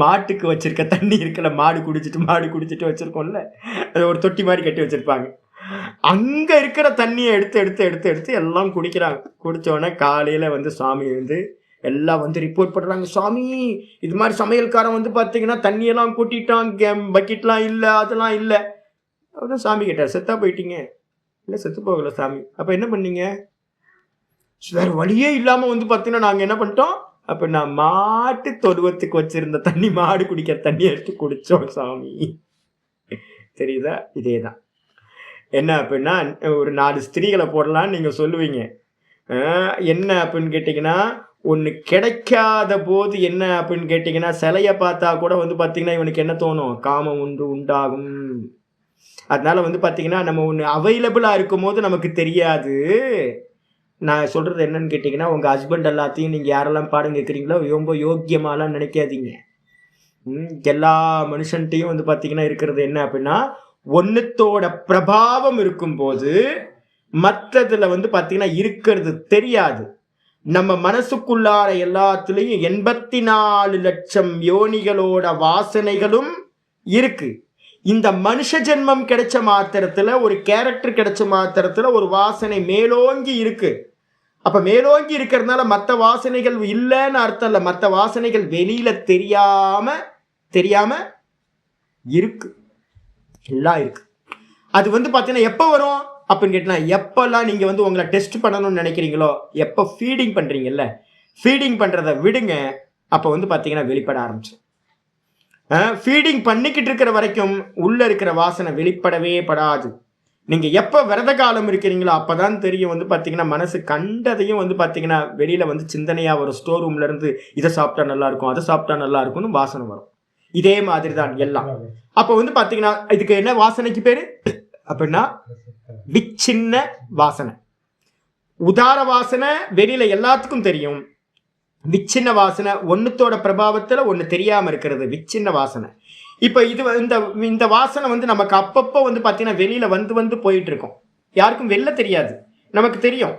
மாட்டுக்கு வச்சிருக்க தண்ணி இருக்குல்ல, மாடு குடிச்சிட்டு வச்சுருக்கோம்ல, அது ஒரு தொட்டி மாதிரி கட்டி வச்சுருப்பாங்க. அங்கே இருக்கிற தண்ணியை எடுத்து எல்லாம் குடிக்கிறாங்க. குடித்தோடனே காலையில் வந்து சாமி வந்து எல்லாம் வந்து ரிப்போர்ட் பண்ணுறாங்க. சாமி, இது மாதிரி சமையல்காரன் வந்து பார்த்தீங்கன்னா தண்ணியெல்லாம் கூட்டிட்டான், பக்கெட்லாம் இல்லை, அதெல்லாம் இல்லை. அதான் சாமி கேட்டார், செத்தா போயிட்டீங்க? இல்லை, செத்து போகல சாமி. அப்போ என்ன பண்ணீங்க? வேறு வழியே இல்லாமல் வந்து பார்த்தீங்கன்னா நாங்கள் என்ன பண்ணிட்டோம், அப்போ நான் மாட்டு தொழுவத்துக்கு வச்சுருந்த தண்ணி, மாடு குடிக்கிற தண்ணியை எடுத்து குடித்தோம் சாமி. தெரியுதா? இதே தான். என்ன அப்படின்னா, ஒரு 4 ஸ்திரீகளை போடலான்னு நீங்கள் சொல்லுவீங்க. என்ன அப்படின்னு கேட்டிங்கன்னா, ஒன்று கிடைக்காத போது என்ன அப்படின்னு கேட்டிங்கன்னா, சிலையை பார்த்தா கூட வந்து பார்த்திங்கன்னா இவனுக்கு என்ன தோணும், காமம் ஒன்று உண்டாகும். அதனால் வந்து பார்த்திங்கன்னா நம்ம ஒன்று அவைலபிளாக இருக்கும் போது நமக்கு தெரியாது. நான் சொல்கிறது என்னன்னு கேட்டிங்கன்னா, உங்கள் ஹஸ்பண்ட் எல்லாத்தையும் நீங்கள் யாரெல்லாம் பாடம் கேட்குறீங்களோ ரொம்ப யோக்கியமாலாம் நினைக்காதீங்க. எல்லா மனுஷன்ட்டையும் வந்து பார்த்திங்கன்னா இருக்கிறது என்ன அப்படின்னா, ஒன்றுத்தோட பிரபாவம் இருக்கும்போது மற்றதில் வந்து பார்த்திங்கன்னா இருக்கிறது தெரியாது. நம்ம மனசுக்குள்ளார எல்லாத்துலேயும் 84 லட்சம் யோனிகளோட வாசனைகளும் இருக்கு. இந்த மனுஷ ஜென்மம் கிடைச்ச மாத்திரத்தில், ஒரு கேரக்டர் கிடைச்ச மாத்திரத்தில் ஒரு வாசனை மேலோங்கி இருக்கு. அப்போ மேலோங்கி இருக்கிறதுனால மற்ற வாசனைகள் இல்லைன்னு அர்த்தம் இல்லை, மற்ற வாசனைகள் வெளியில தெரியாம இருக்கு, எல்லாம் இருக்கு. அது வந்து பார்த்தீங்கன்னா எப்போ வரும் அப்படின்னு கேட்டீங்கன்னா, எப்பெல்லாம் நீங்கள் வந்து உங்களை டெஸ்ட் பண்ணணும்னு நினைக்கிறீங்களோ, எப்போ ஃபீடிங் பண்ணுறீங்கல்ல, ஃபீடிங் பண்ணுறதை விடுங்க, அப்போ வந்து பார்த்தீங்கன்னா வெளிப்பட ஆரம்பிச்சிடும். ஃபீடிங் பண்ணிக்கிட்டு இருக்கிற வரைக்கும் உள்ளே இருக்கிற வாசனை வெளிப்படவே படாது. நீங்கள் எப்போ விரத காலம் இருக்கிறீங்களோ அப்போ தான் தெரியும் வந்து பார்த்தீங்கன்னா மனசு கண்டதையும் வந்து பார்த்தீங்கன்னா வெளியில் வந்து சிந்தனையாக வரும். ஸ்டோர் ரூம்லேருந்து இதை சாப்பிட்டா நல்லாயிருக்கும், அதை சாப்பிட்டா நல்லா இருக்கும்னு வாசனை வரும். இதே மாதிரி தான் எல்லாம். அப்போ வந்து பார்த்தீங்கன்னா இதுக்கு என்ன வாசனைக்கு பேர் அப்படின்னா விச்சின்ன வாசனை. உதார வாசனை வெளியில் எல்லாத்துக்கும் தெரியும். விச்சின்ன வாசனை ஒன்றுத்தோட பிரபாவத்தில் ஒன்று தெரியாமல் இருக்கிறது விச்சின்ன வாசனை. இப்போ இது இந்த வாசனை வந்து நமக்கு அப்பப்போ வந்து பார்த்தீங்கன்னா வெளியில் வந்து போயிட்டு இருக்கோம். யாருக்கும் வெளில தெரியாது, நமக்கு தெரியும்.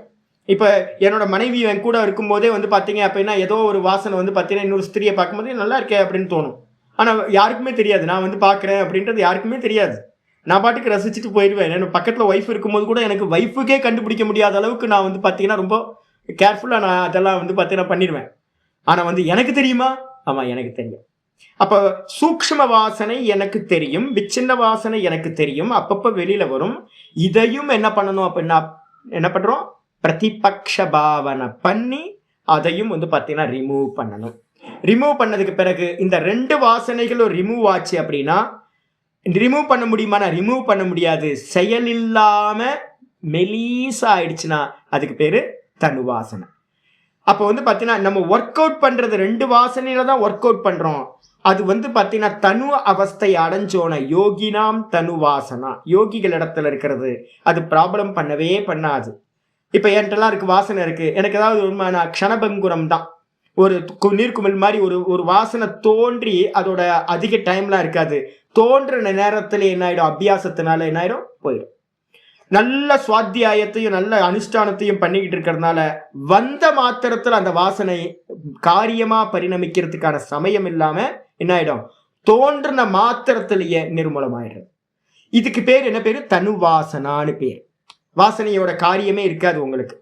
இப்போ என்னோட மனைவி என் கூட இருக்கும்போதே வந்து பார்த்தீங்க அப்படின்னா ஏதோ ஒரு வாசனை வந்து பார்த்தீங்கன்னா இன்னொரு ஸ்திரியை பார்க்கும்போது நல்லா இருக்கே அப்படின்னு தோணும். ஆனால் யாருக்குமே தெரியாது நான் வந்து பார்க்குறேன் அப்படின்றது யாருக்குமே தெரியாது. நான் பாட்டுக்கு ரசிச்சுட்டு போயிடுவேன். எனக்கு பக்கத்தில் ஒய்ஃப் இருக்கும்போது கூட எனக்கு ஒய்ஃபுக்கே கண்டுபிடிக்க முடியாத அளவுக்கு நான் வந்து பார்த்தீங்கன்னா ரொம்ப கேர்ஃபுல்லாக நான் அதெல்லாம் வந்து பார்த்தீங்கன்னா பண்ணிடுவேன். ஆனால் வந்து எனக்கு தெரியுமா? ஆமாம், எனக்கு தெரியும். அப்போ சூக்ஷ்ம வாசனை எனக்கு தெரியும், விச்சின்ன வாசனை எனக்கு தெரியும், அப்பப்போ வெளியில் வரும். இதையும் என்ன பண்ணணும் அப்படின்னா என்ன பண்ணுறோம், பிரதிபக்ஷ பாவனை பண்ணி அதையும் வந்து பார்த்தீங்கன்னா ரிமூவ் பண்ணணும். ரிமூவ் பண்ணதுக்கு பிறகு இந்த 2 வாசனைகளும் ரிமூவ் ஆச்சு அப்படின்னா, ரிமூவ் பண்ண முடியுமானா ரிமூவ் பண்ண முடியாது. செயல் இல்லாமல் மெலீஸா ஆயிடுச்சுன்னா அதுக்கு பேர் தனு வாசனை. அப்போ வந்து பார்த்தீங்கன்னா நம்ம ஒர்க் அவுட் பண்ணுறது 2 வாசனையில தான் ஒர்க் அவுட் பண்ணுறோம். அது வந்து பார்த்தீங்கன்னா தனு அவஸ்தை அடைஞ்சோன யோகினாம் தனு வாசனா, யோகிகள் இடத்துல இருக்கிறது. அது ப்ராப்ளம் பண்ணவே பண்ணாது. இப்போ என்கிட்டலாம் இருக்குது வாசனை இருக்குது, எனக்கு ஏதாவது நான் க்ஷணபங்குரம் தான், ஒரு நீர்க்குமிழ் மாதிரி ஒரு வாசனை தோன்றி அதோட அதிக டைம்லாம் இருக்காது. தோன்ற நேரத்தில் என்ன ஆகிடும், அபியாசத்தினால என்ன ஆகிடும், போயிடும். நல்ல சுவாத்தியாயத்தையும் நல்ல அனுஷ்டானத்தையும் பண்ணிக்கிட்டு இருக்கிறதுனால வந்த மாத்திரத்தில் அந்த வாசனை காரியமாக பரிணமிக்கிறதுக்கான சமயம் இல்லாமல் என்ன ஆகிடும், தோன்றின மாத்திரத்திலேயே நிர்மூலமாயிடும். இதுக்கு பேர் என்ன பேர், தனு வாசனான்னு பேர். வாசனையோட காரியமே இருக்காது உங்களுக்கு.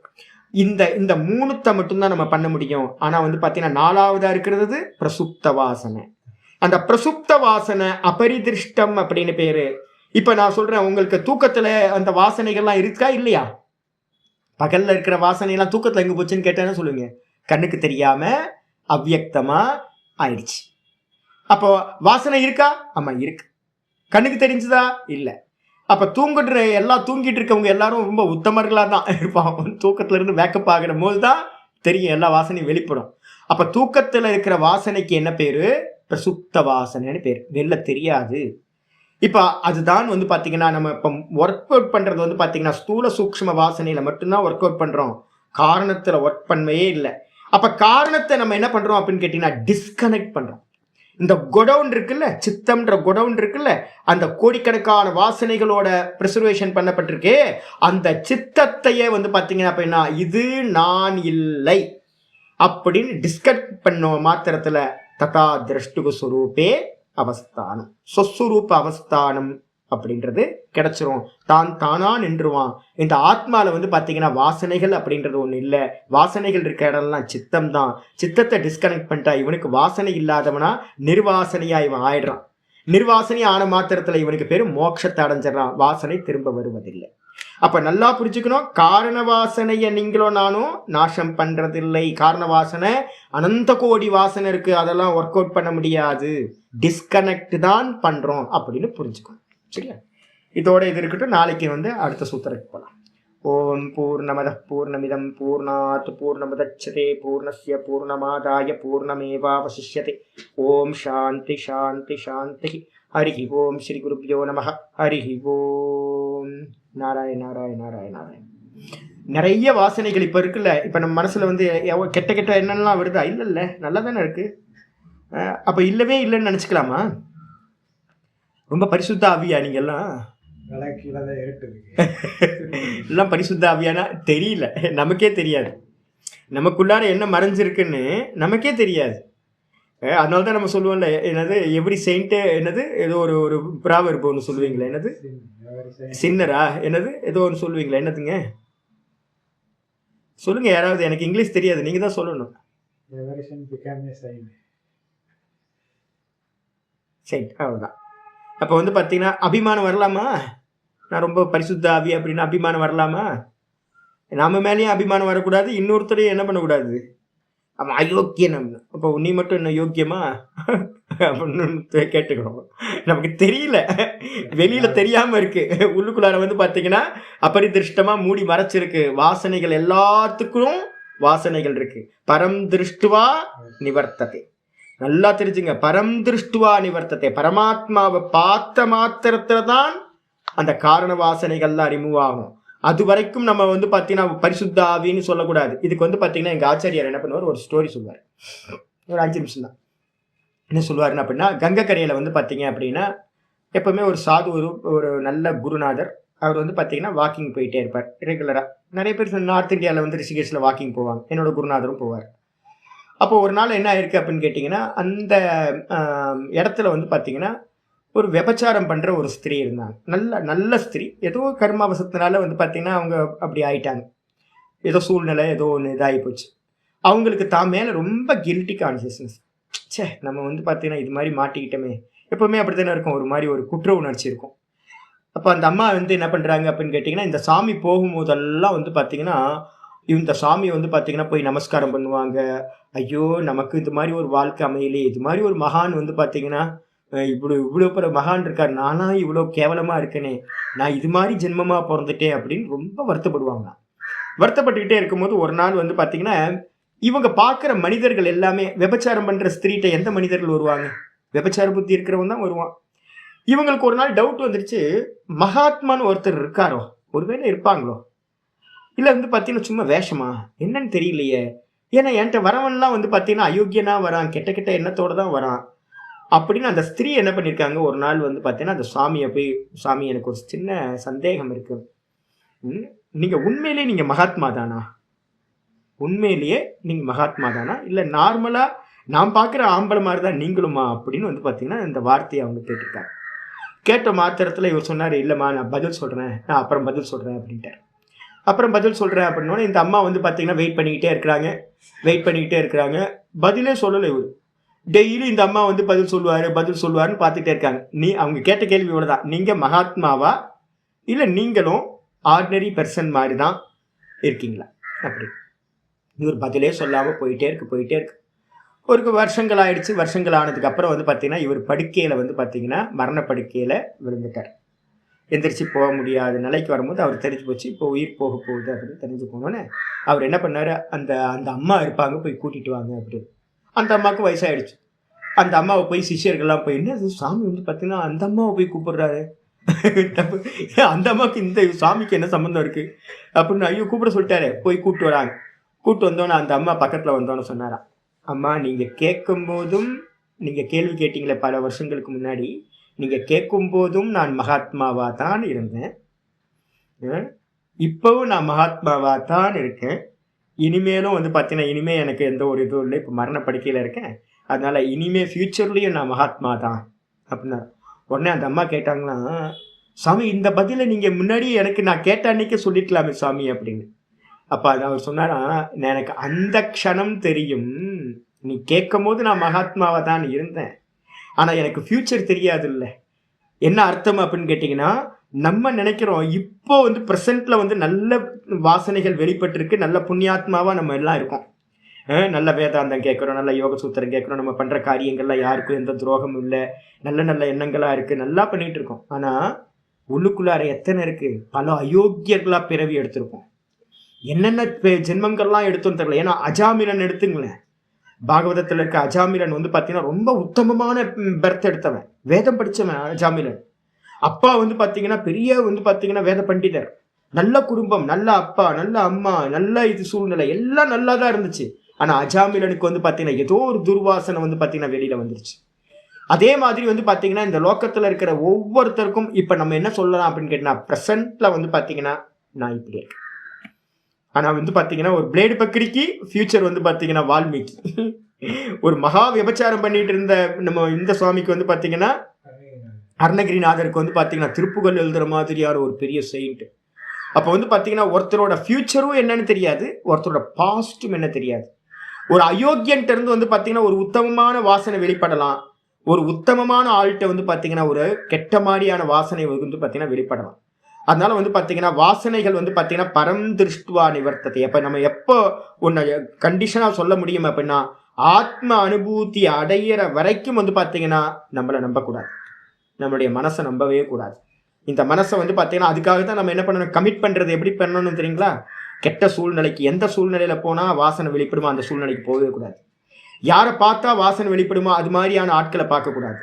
இந்த 3 மட்டும்தான் நம்ம பண்ண முடியும். ஆனால் வந்து பார்த்தீங்கன்னா 4வதா இருக்கிறது பிரசுப்த வாசனை. அந்த பிரசுப்த வாசனை அபரிதிருஷ்டம் அப்படின்னு பேர். இப்போ நான் சொல்கிறேன், உங்களுக்கு தூக்கத்தில் அந்த வாசனைகள்லாம் இருக்கா இல்லையா? பகலில் இருக்கிற வாசனையெல்லாம் தூக்கத்தில் எங்கே போச்சுன்னு கேட்டேன்னு சொல்லுவீங்க, கண்ணுக்கு தெரியாமல் அவ்வியக்தமாக ஆயிடுச்சு. அப்போ வாசனை இருக்கா? ஆமா இருக்கு. கண்ணுக்கு தெரிஞ்சுதா? இல்லை. அப்போ தூங்கிட்டு எல்லாம் தூங்கிட்டு இருக்கவங்க எல்லாரும் ரொம்ப உத்தமர்களாக தான் இருப்பாங்க. தூக்கத்துல இருந்து வேக்கப் ஆகிற போது தான் தெரியும் எல்லா வாசனையும் வெளிப்படும். அப்போ தூக்கத்தில் இருக்கிற வாசனைக்கு என்ன பேரு? பிரசுப்த வாசனைன்னு பேர். வெளில தெரியாது. இப்போ அதுதான் வந்து பார்த்தீங்கன்னா நம்ம இப்போ ஒர்க் அவுட் பண்ணுறது வந்து பார்த்தீங்கன்னா ஸ்தூல சூக்ஷ்ம வாசனையில் மட்டும்தான் ஒர்க் அவுட் பண்ணுறோம். காரணத்தில் ஒர்க் பண்ணவே இல்லை. அப்போ காரணத்தை நம்ம என்ன பண்ணுறோம் அப்படின்னு கேட்டிங்கன்னா டிஸ்கனெக்ட் பண்ணுறோம். இந்த கொடவுன் இருக்குல்ல, சித்தம்ன்ற கொடவுன் இருக்குல்ல, அந்த கோடிக்கணக்கான வாசனைகளோட ப்ரிசர்வேஷன் பண்ணப்பட்டிருக்கு. அந்த சித்தத்தையே வந்து பார்த்தீங்கன்னா அப்படின்னா இது நான் இல்லை அப்படின்னு டிஸ்கனெக்ட் பண்ண மாத்திரத்தில் ததா திரஷ்டுகு சுரூபே அவஸ்தானம், சொஸ்வரூப அவஸ்தானம் அப்படின்றது கிடைச்சிரும். தான் தானா நின்றுவான். இந்த ஆத்மாவில் வந்து பார்த்தீங்கன்னா வாசனைகள் அப்படின்றது ஒன்று இல்லை. வாசனைகள் இருக்க இடம்லாம் சித்தம் தான். சித்தத்தை டிஸ்கனெக்ட் பண்ணிட்டா இவனுக்கு வாசனை இல்லாதவனா நிர்வாசனையா இவன் ஆயிடுறான். நிர்வாசனை ஆன மாத்திரத்தில் இவனுக்கு பேர் மோட்சத்தை அடைஞ்சிடறான். வாசனை திரும்ப வருவதில்லை. அப்ப நல்லா புரிஞ்சுக்கணும், காரண வாசனைய நீங்களும் நானும் நாசம் பண்றதில்லை. காரண வாசனை அனந்த கோடி வாசனை இருக்கு, அதெல்லாம் ஒர்க் அவுட் பண்ண முடியாது. டிஸ்கனெக்ட் தான் பண்றோம் அப்படின்னு புரிஞ்சுக்கணும். சரியா? இதோட இது இருக்கட்டும். நாளைக்கு வந்து அடுத்த சூத்திரத்துக்கு போகலாம். ஓம் பூர்ணமத பூர்ணமிதம் பூர்ணாத் பூர்ணமுதச்யதே பூர்ணஸ்ய பூர்ணமாதாய பூர்ணமேவாவசிஷ்யதே. ஓம் சாந்தி சாந்தி சாந்தி. ஹரி ஓம் ஸ்ரீ குருப்யோ நமஹ. ஹரி ஓம். நாராயண நாராயண நாராயண நாராயண. நிறைய வாசனைகள் இப்போ இருக்குல்ல. இப்போ நம்ம மனசுல வந்து கெட்ட கெட்ட என்னெல்லாம் வருதா? இல்லைல்ல, நல்லா தானே இருக்கு. அப்போ இல்லவே இல்லைன்னு நினச்சிக்கலாமா? ரொம்ப பரிசுத்த ஆவியா நீங்க எல்லாம்? எல்லாம் பரிசுத்த ஆவியானா தெரியல, நமக்கே தெரியாது. நமக்குள்ளார என்ன மறைஞ்சிருக்குன்னு நமக்கே தெரியாது. அதனால தான் நம்ம சொல்லுவோம்ல, என்னது எவ்ரி செயின்ட்டு, என்னது ஏதோ ஒரு ப்ராவர்பு ஒன்று சொல்லுவீங்களா? என்னது சின்னரா, என்னது ஏதோ ஒன்று சொல்லுவீங்களா? என்னதுங்க சொல்லுங்க யாராவது. எனக்கு இங்கிலீஷ் தெரியாது, நீங்க தான் சொல்லணும். சரி, அவ்வளோதான். அப்போ வந்து பார்த்தீங்கன்னா அபிமானம் வரலாமா? நான் ரொம்ப பரிசுத்த ஆவி அப்படின்னு அபிமானம் வரலாமா? நம்ம மேலேயும் அபிமானம் வரக்கூடாது, இன்னொருத்தரையும் என்ன பண்ணக்கூடாது, அவன் அயோக்கியன். அப்போ நீ மட்டும் என்ன யோக்கியமா அப்படின்னு கேட்டுக்கணும். நமக்கு தெரியல, வெளியில தெரியாம இருக்கு, உள்ளுக்குள்ளார வந்து பார்த்தீங்கன்னா அபரிதிருஷ்டமா மூடி மறைச்சிருக்கு. வாசனைகள் எல்லாத்துக்கும் வாசனைகள் இருக்கு. பரம் திருஷ்டுவா நிவர்த்ததே. நல்லா தெரிஞ்சுங்க, பரம் திருஷ்டுவா நிவர்த்தத்தை. பரமாத்மாவை பார்த்த மாத்திரத்துல தான் அந்த காரண வாசனைகள்லாம் ரிமூவ் ஆகும். அது வரைக்கும் நம்ம வந்து பார்த்தீங்கன்னா பரிசுத்த ஆவின்னு சொல்லக்கூடாது. இதுக்கு வந்து பார்த்தீங்கன்னா எங்கள் ஆச்சாரியார் என்ன பண்ணுவார், ஒரு ஸ்டோரி சொல்லுவார். ஒரு 5 நிமிஷம் தான். என்ன சொல்லுவாருன்னு அப்படின்னா, கங்கைக்கரையில் வந்து பார்த்தீங்க அப்படின்னா எப்பவுமே ஒரு சாது, ஒரு நல்ல குருநாதர், அவர் வந்து பார்த்தீங்கன்னா வாக்கிங் போயிட்டே இருப்பார் ரெகுலராக. நிறைய பேர் நார்த் இந்தியாவில் வந்து ரிஷிகேஷில் வாக்கிங் போவாங்க. என்னோட குருநாதரும் போவார். அப்போ ஒரு நாள் என்ன ஆயிருக்கு அப்படின்னு கேட்டிங்கன்னா, அந்த இடத்துல வந்து பார்த்தீங்கன்னா ஒரு விபச்சாரம் பண்ணுற ஒரு ஸ்திரீ இருந்தாங்க. நல்ல ஸ்திரீ. ஏதோ கர்மாவசத்தினால வந்து பார்த்தீங்கன்னா அவங்க அப்படி ஆயிட்டாங்க. ஏதோ சூழ்நிலை ஏதோ ஒன்று இதாகி போச்சு. அவங்களுக்கு தான் மேலே ரொம்ப கில்ட்டி கான்சியஸ்னஸ். நம்ம வந்து பார்த்தீங்கன்னா இது மாதிரி மாட்டிக்கிட்டோமே. எப்போவுமே அப்படி தானே இருக்கும், ஒரு மாதிரி ஒரு குற்ற உணர்ச்சி இருக்கும். அப்போ அந்த அம்மா வந்து என்ன பண்ணுறாங்க அப்படின்னு கேட்டிங்கன்னா, இந்த சாமி போகும்போதெல்லாம் வந்து பார்த்தீங்கன்னா இந்த சாமி வந்து பார்த்தீங்கன்னா போய் நமஸ்காரம் பண்ணுவாங்க. ஐயோ நமக்கு இது மாதிரி ஒரு வாழ்க்கை அமையலே, இது மாதிரி ஒரு மகான் வந்து பார்த்தீங்கன்னா இவ்வளோ பெரிய மகான் இருக்கார், நானா இவ்வளோ கேவலமாக இருக்கேனே, நான் இது மாதிரி ஜென்மமாக பிறந்துட்டேன் அப்படின்னு ரொம்ப வருத்தப்படுவாங்க. வருத்தப்பட்டுக்கிட்டே இருக்கும்போது ஒரு நாள் வந்து பார்த்தீங்கன்னா இவங்க பார்க்குற மனிதர்கள் எல்லாமே விபச்சாரம் பண்ணுற ஸ்திரீட்ட எந்த மனிதர்கள் வருவாங்க? விபச்சார புத்தி இருக்கிறவன் தான் வருவான். இவங்களுக்கு ஒரு நாள் டவுட் வந்துருச்சு, மகாத்மான்னு ஒருத்தர் இருக்காரோ, ஒருவேளை இருப்பாங்களோ, இல்லை வந்து பார்த்தீங்கன்னா சும்மா வேஷமா என்னன்னு தெரியலையே. ஏன்னா என்கிட்ட வரவன்லாம் வந்து பார்த்தீங்கன்னா அயோக்கியனா வரான், கெட்ட கெட்ட எண்ணத்தோடு தான் வரான் அப்படின்னு அந்த ஸ்திரீ என்ன பண்ணியிருக்காங்க, ஒரு நாள் வந்து பார்த்தீங்கன்னா அந்த சாமியை போய், சாமி எனக்கு ஒரு சின்ன சந்தேகம் இருக்கு, நீங்கள் உண்மையிலேயே நீங்கள் மகாத்மா தானா? உண்மையிலேயே நீங்கள் மகாத்மா தானா? இல்லை நார்மலாக நான் பார்க்குற ஆம்பளை மாதிரி தான் நீங்களுமா அப்படின்னு வந்து பார்த்தீங்கன்னா இந்த வார்த்தையை அவங்க கேட்டிருக்காங்க. கேட்ட மாத்திரத்தில் இவர் சொன்னார், இல்லைம்மா நான் பதில் சொல்கிறேன், நான் அப்புறம் பதில் சொல்கிறேன் அப்படின்ட்டார். அப்புறம் பதில் சொல்கிறேன் அப்படின்னோடனே இந்த அம்மா வந்து பார்த்தீங்கன்னா வெயிட் பண்ணிக்கிட்டே இருக்கிறாங்க. பதிலே சொல்லலை இவர். டெய்லி இந்த அம்மா வந்து பதில் சொல்லுவாருன்னு பார்த்துட்டே இருக்காங்க. அவங்க கேட்ட கேள்வியோட தான், நீங்கள் மகாத்மாவா இல்லை நீங்களும் ஆர்டினரி பர்சன் மாதிரி தான் இருக்கீங்களா அப்படி. இவர் பதிலே சொல்லாமல் போயிட்டே இருக்கு. ஒரு வருஷங்கள் ஆயிடுச்சு. வருஷங்கள் ஆனதுக்கு அப்புறம் வந்து பார்த்தீங்கன்னா, இவர் படுக்கையில வந்து பார்த்தீங்கன்னா, மரண படுக்கையில விழுந்துட்டார். எந்திரிச்சு போக முடியாத நிலைக்கு வரும்போது அவர் தெரிஞ்சு போச்சு. இப்போ உயிர் போக போகுது அப்படின்னு தெரிஞ்சு போனோன்னே, அவர் என்ன பண்ணாரு, அந்த அந்த அம்மா இருப்பாங்க, போய் கூட்டிட்டு வாங்க அப்படின்னு. அந்த அம்மாவுக்கு வயசாயிடுச்சு. அந்த அம்மாவை போய் சிஷ்யர்கள்லாம் போய், என்ன சாமி வந்து பார்த்தீங்கன்னா, அந்த அம்மாவை போய் கூப்பிடுறாரு. அந்த அம்மாவுக்கு இந்த சாமிக்கு என்ன சம்மந்தம் இருக்கு அப்படின்னு, ஐயோ கூப்பிட சொல்லிட்டாரு. போய் கூப்பிட்டு வராங்க. கூப்பிட்டு வந்தோன்னே அந்த அம்மா பக்கத்தில் வந்தோன்னு சொன்னாராம், அம்மா நீங்கள் கேட்கும்போதும், நீங்கள் கேள்வி கேட்டீங்களே பல வருஷங்களுக்கு முன்னாடி, நீங்கள் கேட்கும்போதும் நான் மகாத்மாவாக தான் இருந்தேன். இப்போவும் நான் மகாத்மாவாக தான் இருக்கேன். இனிமேலும் வந்து பார்த்தீங்கன்னா, இனிமேல் எனக்கு எந்த ஒரு இதுவும் இல்லை. இப்போ மரண படுக்கையில் இருக்கேன். அதனால் இனிமேல் ஃப்யூச்சர்லேயும் நான் மகாத்மா தான் அப்படின்னா. உடனே அந்த அம்மா கேட்டாங்களாம், சாமி இந்த பதிலை நீங்கள் முன்னாடி எனக்கு நான் கேட்ட அன்னைக்கே சொல்லிக்கலாமே சாமி அப்படின்னு. அப்போ அது அவர் சொன்னாராம், எனக்கு அந்த க்ஷணம் தெரியும், நீ கேட்கும் போது நான் மகாத்மாவாக தான் இருந்தேன், ஆனால் எனக்கு ஃப்யூச்சர் தெரியாது இல்லை. என்ன அர்த்தம் அப்படின்னு கேட்டிங்கன்னா, நம்ம நினைக்கிறோம் இப்போ வந்து ப்ரெசண்ட்டில் வந்து நல்ல வாசனைகள் வெளிப்பட்டிருக்கு, நல்ல புண்ணியாத்மாவாக நம்ம எல்லாம் இருக்கோம். நல்ல வேதாந்தம் கேட்குறோம், நல்ல யோக சூத்திரம் கேட்குறோம், நம்ம பண்ணுற காரியங்கள்லாம் யாருக்கும் எந்த துரோகமும் இல்லை, நல்ல நல்ல எண்ணங்களாக இருக்குது, நல்லா பண்ணிகிட்டு இருக்கோம். ஆனால் உள்ளுக்குள்ளார எத்தனை இருக்குது, பல அயோக்கியர்களாக பிறவி எடுத்திருக்கோம். என்னென்ன ஜென்மங்கள்லாம் எடுத்தோன்னு தெரியல. ஏன்னா அஜாமிலன் எடுத்துங்களேன், பாகவதத்தில் இருக்க அஜாமிலன் வந்து பார்த்தீங்கன்னா ரொம்ப உத்தமமான பர்த் எடுத்தவன், வேதம் படித்தவன் அஜாமிலன். அப்பா வந்து பார்த்தீங்கன்னா பெரிய வந்து பார்த்தீங்கன்னா வேத பண்டிதர், நல்ல குடும்பம், நல்ல அப்பா, நல்ல அம்மா, நல்ல இது சூழ்நிலை எல்லாம் நல்லா தான் இருந்துச்சு. ஆனால் அஜாமிலனுக்கு வந்து பார்த்தீங்கன்னா ஏதோ ஒரு துர்வாசனை வந்து பார்த்தீங்கன்னா வெளியில் வந்துருச்சு. அதே மாதிரி வந்து பார்த்தீங்கன்னா இந்த லோக்கத்தில் இருக்கிற ஒவ்வொருத்தருக்கும் இப்போ நம்ம என்ன சொல்லலாம் அப்படின்னு கேட்டால், ப்ரெசண்ட்டில் வந்து பார்த்தீங்கன்னா நான் இப்படி இருக்கேன். ஆனால் வந்து பார்த்தீங்கன்னா ஒரு பிளேடு பக்கிரிக்கு ஃபியூச்சர் வந்து பார்த்தீங்கன்னா வால்மீகி. ஒரு மகா விபச்சாரம் பண்ணிட்டு இருந்த நம்ம இந்த சுவாமிக்கு வந்து பார்த்தீங்கன்னா, அருணகிரிநாதருக்கு வந்து பார்த்தீங்கன்னா திருப்புகழ் எழுதுகிற மாதிரியான ஒரு பெரிய செயின்ட். அப்போ வந்து பார்த்தீங்கன்னா ஒருத்தரோட ஃபியூச்சரும் என்னன்னு தெரியாது, ஒருத்தரோட பாஸ்ட்டும் என்ன தெரியாது. ஒரு அயோக்கியன்ட்டு இருந்து வந்து பார்த்தீங்கன்னா ஒரு உத்தமமான வாசனை வெளிப்படலாம், ஒரு உத்தமமான ஆள்கிட்ட வந்து பார்த்தீங்கன்னா ஒரு கெட்ட மாதிரியான வாசனை வந்து பார்த்தீங்கன்னா வெளிப்படலாம். அதனால வந்து பார்த்தீங்கன்னா வாசனைகள் வந்து பார்த்தீங்கன்னா பரம் திருஷ்டுவா நிவர்த்தத்தை. அப்போ நம்ம எப்போ ஒன்று கண்டிஷனாக சொல்ல முடியும் அப்படின்னா, ஆத்ம அனுபூதி அடையிற வரைக்கும் வந்து பார்த்தீங்கன்னா நம்மளை நம்பக்கூடாது, நம்மளுடைய மனசை நம்பவே கூடாது. இந்த மனசை வந்து பார்த்தீங்கன்னா அதுக்காக தான் நம்ம என்ன பண்ணணும், கமிட் பண்ணுறது எப்படி பண்ணணும்னு தெரியுங்களா? கெட்ட சூழ்நிலைக்கு எந்த சூழ்நிலையில் போனால் வாசனை வெளிப்படுமோ அந்த சூழ்நிலைக்கு போகவே கூடாது. யாரை பார்த்தா வாசனை வெளிப்படுமோ அது மாதிரியான ஆட்களை பார்க்கக்கூடாது.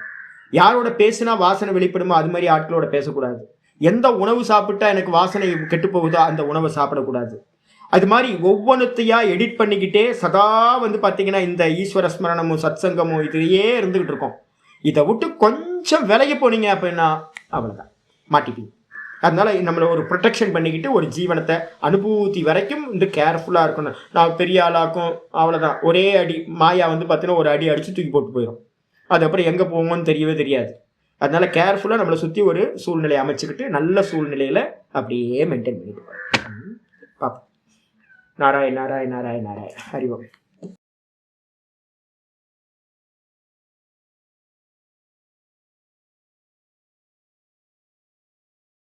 யாரோட பேசினா வாசனை வெளிப்படுமோ அது மாதிரி ஆட்களோட பேசக்கூடாது. எந்த உணவு சாப்பிட்டா எனக்கு வாசனை கெட்டு போகுதோ அந்த உணவை சாப்பிடக்கூடாது. அது மாதிரி ஒவ்வொன்றுத்தையா எடிட் பண்ணிக்கிட்டே சதா வந்து பார்த்தீங்கன்னா இந்த ஈஸ்வர ஸ்மரணமும் சத்சங்கமும் இதுலேயே இருந்துகிட்டு இருக்கோம். இதை விட்டு கொஞ்சம் விலகி போனீங்க அப்படின்னா அவ்வளோதான், மாட்டிப்பீங்க. அதனால நம்மளை ஒரு ப்ரொடெக்ஷன் பண்ணிக்கிட்டு ஒரு ஜீவனத்தை அனுபூதி வரைக்கும் வந்து கேர்ஃபுல்லாக இருக்கணும். நான் பெரிய ஆளாக்கும் அவ்வளோதான், ஒரே அடி மாயா வந்து பார்த்தீங்கன்னா ஒரு அடி அடித்து தூக்கி போட்டு போயிடும். அதுக்கப்புறம் எங்கே போவோம்னு தெரியவே தெரியாது. அதனால கேர்ஃபுல்லாக நம்மளை சுற்றி ஒரு சூழ்நிலையை அமைச்சுக்கிட்டு நல்ல சூழ்நிலையில் அப்படியே மெயின்டைன் பண்ணிட்டு பார்ப்போம். நாராயண் நாராயண் நாராயண் நாராயண். ஹரி ஓம்.